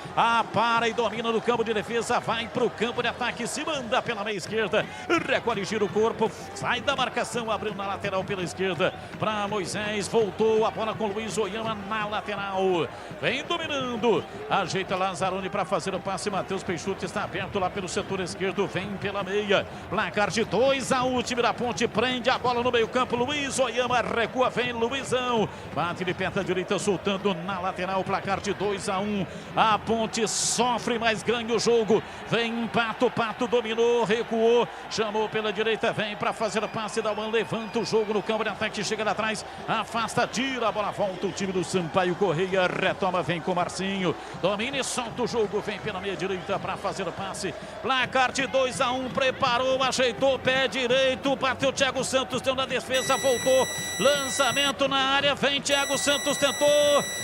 Para e domina no campo de defesa. Vai para o campo de ataque. Se manda pela meia esquerda. Recolhe, gira o corpo. Sai da marcação. Abriu na lateral pela esquerda. Para Moisés. Voltou a bola com Luiz Oyama na lateral. Vem dominando. Ajeita Lazzaroni para fazer o passe. Matheus Peixoto está aberto lá pelo setor esquerdo. Vem pela meia. Placar de 2-1. O time da Ponte prende a bola no meio campo. Luiz Oyama recua. Vem Luizão. Bate de perna direita, soltando na lateral. Placar de 2-1. A Ponte sofre, mas ganha o jogo. Vem Pato. Pato dominou, recuou. Chamou pela direita. Vem para fazer o passe. Dauan levanta o jogo no campo de ataque. Chega lá atrás. Afasta, tira a bola. Volta o time do Sampaio Corrêa. Retoma, vem com Marcinho. Domina e solta o jogo, vem pela meia direita para fazer o passe. Placar de 2-1, preparou, ajeitou, pé direito, bateu Thiago Santos, deu na defesa, voltou. Lançamento na área, vem Thiago Santos, tentou,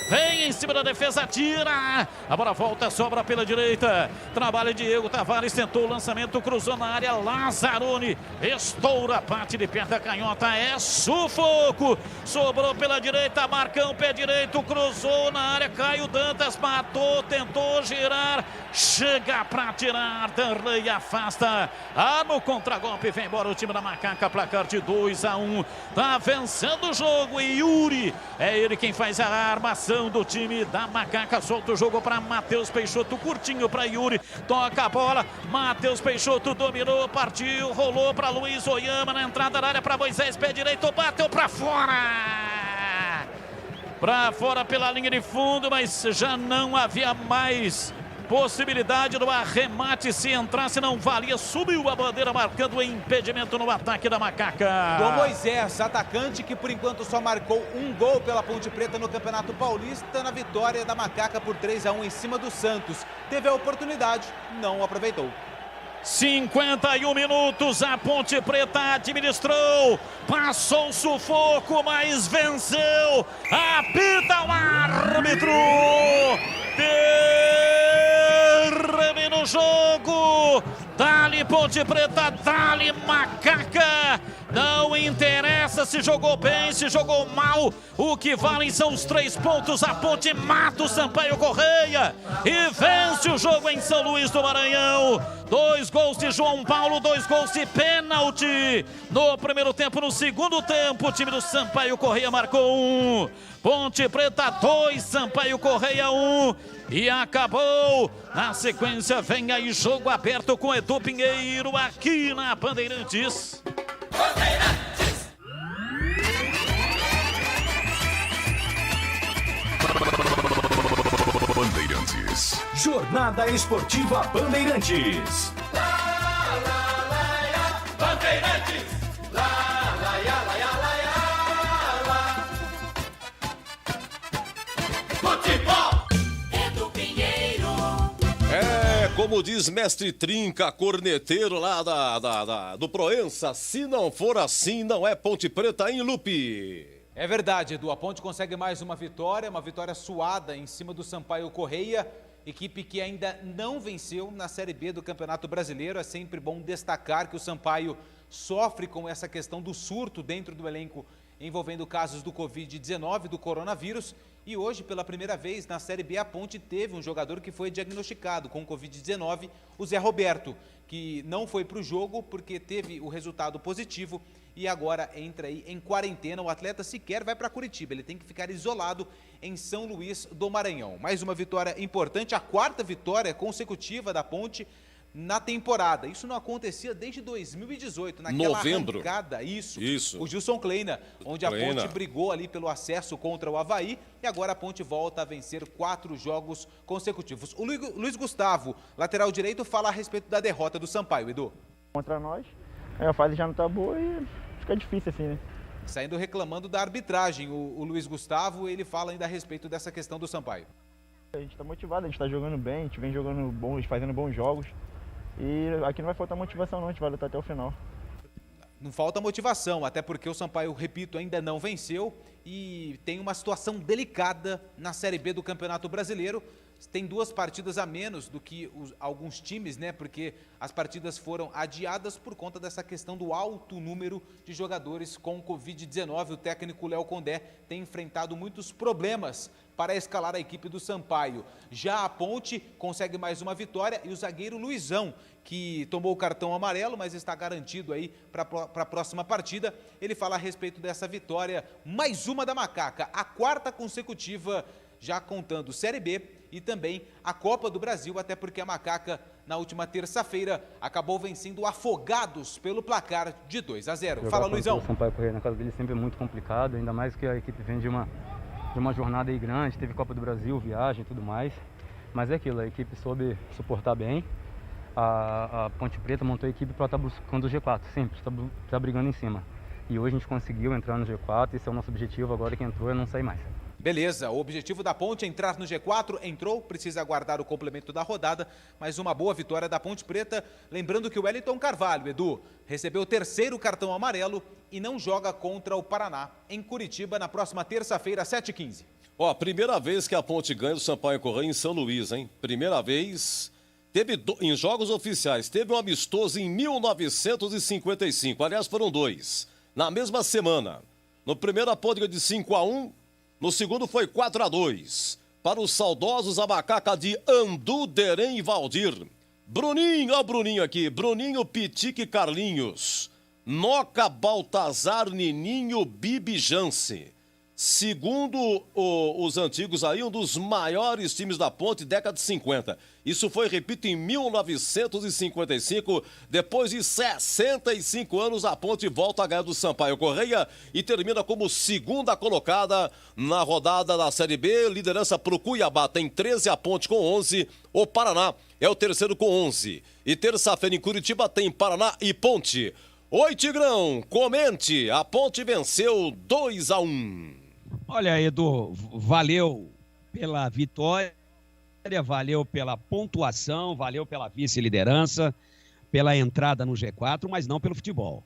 vem em cima da defesa, tira. A bola volta, sobra pela direita. Trabalha Diego Tavares, tentou o lançamento, cruzou na área, Lazzaroni estoura, parte de perna canhota, é sufoco. Sobrou pela direita, Marcão, pé direito, cruzou na área, Caio Dantas, matou, tentou girar, chega para tirar, Darley afasta, no contragolpe, vem embora o time da Macaca, placar de 2-1, tá vencendo o jogo e Yuri, é ele quem faz a armação do time da Macaca, solta o jogo para Matheus Peixoto, curtinho para Yuri, toca a bola, Matheus Peixoto dominou, partiu, rolou para Luiz Oyama na entrada da área para Moisés, pé direito, bateu para fora! Para fora pela linha de fundo, mas já não havia mais possibilidade do arremate. Se entrasse não valia, subiu a bandeira marcando o impedimento no ataque da Macaca. Do Moisés, atacante que por enquanto só marcou um gol pela Ponte Preta no Campeonato Paulista, na vitória da Macaca por 3-1 em cima do Santos. Teve a oportunidade, não aproveitou. 51 minutos, a Ponte Preta administrou, passou o sufoco, mas venceu, apita o árbitro, termina o jogo, dá-lhe Ponte Preta, dá-lhe Macaca, não interessa se jogou bem, se jogou mal, o que valem são os 3 pontos, a Ponte mata o Sampaio Corrêa e vence o jogo em São Luís do Maranhão. 2 gols de João Paulo, 2 gols de pênalti no primeiro tempo. No segundo tempo, o time do Sampaio Corrêa marcou 1. Ponte Preta 2, Sampaio Corrêa 1. E acabou. Na sequência, vem aí jogo aberto com Edu Pinheiro aqui na Bandeirantes. Bandeirantes. Jornada Esportiva Bandeirantes. Bandeirantes. Futebol. Edu Pinheiro. Como diz mestre Trinca, corneteiro lá do Proença, se não for assim, não é Ponte Preta em Lupe. É verdade, Edu. A Ponte consegue mais uma vitória suada em cima do Sampaio Corrêa, equipe que ainda não venceu na Série B do Campeonato Brasileiro. É sempre bom destacar que o Sampaio sofre com essa questão do surto dentro do elenco envolvendo casos do Covid-19, do coronavírus, E hoje, pela primeira vez, na Série B, a Ponte teve um jogador que foi diagnosticado com Covid-19, o Zé Roberto, que não foi para o jogo porque teve o resultado positivo e agora entra aí em quarentena. O atleta sequer vai para Curitiba, ele tem que ficar isolado em São Luís do Maranhão. Mais uma vitória importante, a 4ª vitória consecutiva da Ponte na temporada. Isso não acontecia desde 2018, naquela arrancada, isso. O Gilson Kleina, onde a Ponte brigou ali pelo acesso contra o Avaí, e agora a Ponte volta a vencer 4 jogos consecutivos. O Luiz Gustavo, lateral direito, fala a respeito da derrota do Sampaio, Edu. Contra nós, a fase já não tá boa e fica difícil assim, né? Saindo reclamando da arbitragem, o Luiz Gustavo, ele fala ainda a respeito dessa questão do Sampaio. A gente tá motivado, a gente tá jogando bem, a gente vem jogando bons, fazendo bons jogos. E aqui não vai faltar motivação não, a gente vai lutar até o final. Não falta motivação, até porque o Sampaio, repito, ainda não venceu e tem uma situação delicada na Série B do Campeonato Brasileiro. Tem 2 partidas a menos do que alguns times, né? Porque as partidas foram adiadas por conta dessa questão do alto número de jogadores com Covid-19. O técnico Léo Condé tem enfrentado muitos problemas para escalar a equipe do Sampaio. Já a Ponte consegue mais uma vitória e o zagueiro Luizão, que tomou o cartão amarelo, mas está garantido aí para a próxima partida. Ele fala a respeito dessa vitória, mais uma da Macaca, a 4ª consecutiva, já contando Série B e também a Copa do Brasil, até porque a Macaca, na última terça-feira, acabou vencendo o Afogados pelo placar de 2-0. Fala, Luizão. O Sampaio Corrêa na casa dele sempre é muito complicado, ainda mais que a equipe vem de uma jornada aí grande, teve Copa do Brasil, viagem e tudo mais. Mas é aquilo, a equipe soube suportar bem. A Ponte Preta montou a equipe para estar buscando o G4, sempre, está brigando em cima. E hoje a gente conseguiu entrar no G4, esse é o nosso objetivo agora, que entrou é não sair mais. Beleza, o objetivo da Ponte é entrar no G4, entrou, precisa aguardar o complemento da rodada, mas uma boa vitória da Ponte Preta. Lembrando que o Wellington Carvalho, Edu, recebeu o 3º cartão amarelo e não joga contra o Paraná, em Curitiba, na próxima terça-feira, 7h15. Ó, primeira vez que a Ponte ganha do Sampaio Corrêa em São Luís, hein? Primeira vez, teve em jogos oficiais, teve um amistoso em 1955, aliás foram 2, na mesma semana. No primeiro a Ponte ganhou de 5-1, no segundo foi 4-2. Para os saudosos, a Macaca de Andu, Derem e Valdir. Bruninho, ó o Bruninho aqui. Bruninho, Pitique, Carlinhos. Noca, Baltazar, Nininho, Bibi, Jance. Segundo os antigos aí, um dos maiores times da Ponte, década de 50. Isso foi, repito, em 1955. Depois de 65 anos, a Ponte volta a ganhar do Sampaio Corrêa e termina como 2ª colocada na rodada da Série B. Liderança para o Cuiabá, tem 13, a Ponte com 11. O Paraná é o 3º com 11. E terça-feira em Curitiba tem Paraná e Ponte. Oi, Tigrão, comente. A Ponte venceu 2-1. Olha, Edu, valeu pela vitória, valeu pela pontuação, valeu pela vice-liderança, pela entrada no G4, mas não pelo futebol.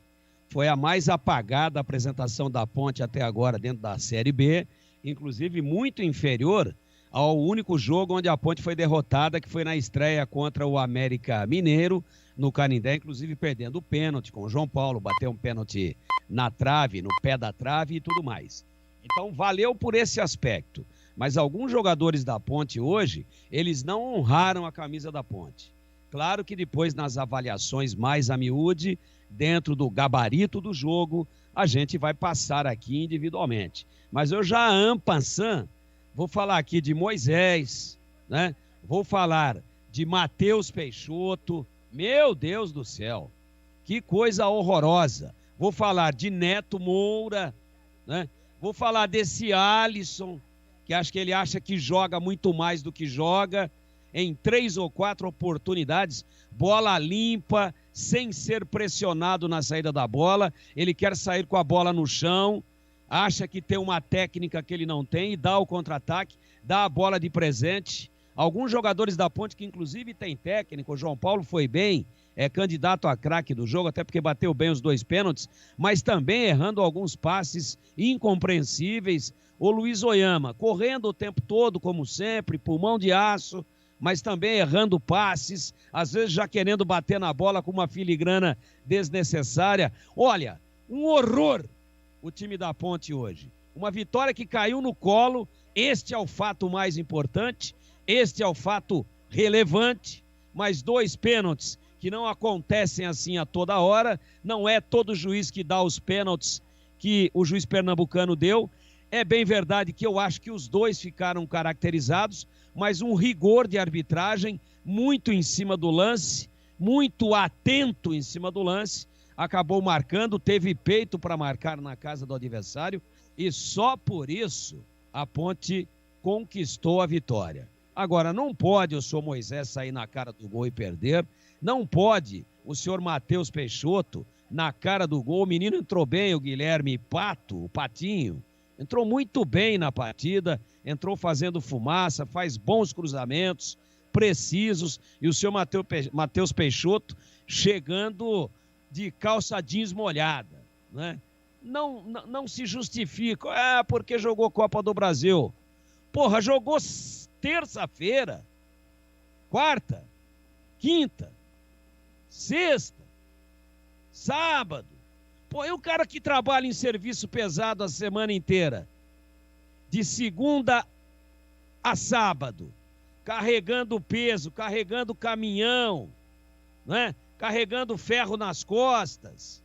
Foi a mais apagada apresentação da Ponte até agora dentro da Série B, inclusive muito inferior ao único jogo onde a Ponte foi derrotada, que foi na estreia contra o América Mineiro, no Canindé, inclusive perdendo o pênalti com o João Paulo, bateu um pênalti na trave, no pé da trave e tudo mais. Então valeu por esse aspecto, mas alguns jogadores da Ponte hoje, eles não honraram a camisa da Ponte. Claro que depois nas avaliações mais a miúde, dentro do gabarito do jogo, a gente vai passar aqui individualmente. Mas eu já en passant, vou falar aqui de Moisés, né? Vou falar de Matheus Peixoto, meu Deus do céu, que coisa horrorosa. Vou falar de Neto Moura, né? Vou falar desse Alisson, que acho que ele acha que joga muito mais do que joga, em 3 ou 4 oportunidades, bola limpa, sem ser pressionado na saída da bola, ele quer sair com a bola no chão, acha que tem uma técnica que ele não tem e dá o contra-ataque, dá a bola de presente. Alguns jogadores da Ponte que inclusive tem técnico, o João Paulo foi bem, é candidato a craque do jogo, até porque bateu bem os 2 pênaltis, mas também errando alguns passes incompreensíveis. O Luiz Oyama, correndo o tempo todo, como sempre, pulmão de aço, mas também errando passes, às vezes já querendo bater na bola com uma filigrana desnecessária. Olha, um horror o time da Ponte hoje. Uma vitória que caiu no colo, Este é o fato mais importante, este é o fato relevante, mas 2 pênaltis que não acontecem assim a toda hora, não é todo juiz que dá os pênaltis que o juiz pernambucano deu. É bem verdade que eu acho que os 2 ficaram caracterizados, mas um rigor de arbitragem muito em cima do lance, muito atento em cima do lance, acabou marcando, teve peito para marcar na casa do adversário e só por isso a Ponte conquistou a vitória. Agora, não pode o senhor Moisés sair na cara do gol e perder, não pode o senhor Matheus Peixoto na cara do gol. O menino entrou bem, o Guilherme Pato, o Patinho, entrou muito bem na partida, entrou fazendo fumaça, faz bons cruzamentos, precisos, e o senhor Matheus Peixoto chegando de calça jeans molhada, né? Não se justifica, porque jogou Copa do Brasil. Porra, jogou terça-feira, quarta, quinta, sexta, sábado. Pô, e o cara que trabalha em serviço pesado a semana inteira, de segunda a sábado, carregando peso, carregando caminhão, né? Carregando ferro nas costas.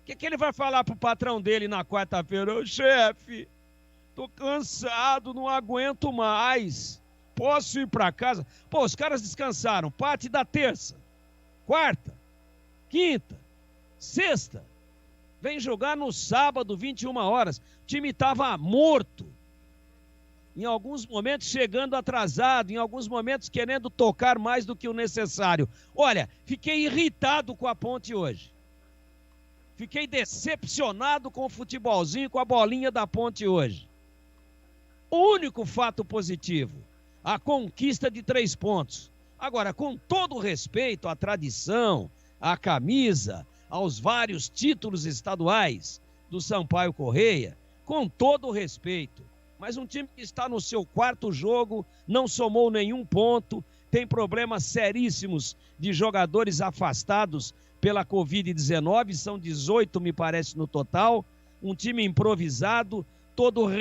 O que ele vai falar pro patrão dele na quarta-feira? Ô, chefe, tô cansado, não aguento mais. Posso ir para casa? Pô, os caras descansaram parte da terça, quarta, quinta, sexta. Vem jogar no sábado, 21 horas. O time estava morto. Em alguns momentos chegando atrasado, em alguns momentos querendo tocar mais do que o necessário. Olha, fiquei irritado com a Ponte hoje. Fiquei decepcionado com o futebolzinho, com a bolinha da Ponte hoje. O único fato positivo, a conquista de 3 pontos. Agora, com todo o respeito à tradição, à camisa, aos vários títulos estaduais do Sampaio Corrêa, com todo o respeito, mas um time que está no seu 4º jogo, não somou nenhum ponto, tem problemas seríssimos de jogadores afastados pela Covid-19, são 18, me parece, no total, um time improvisado, todo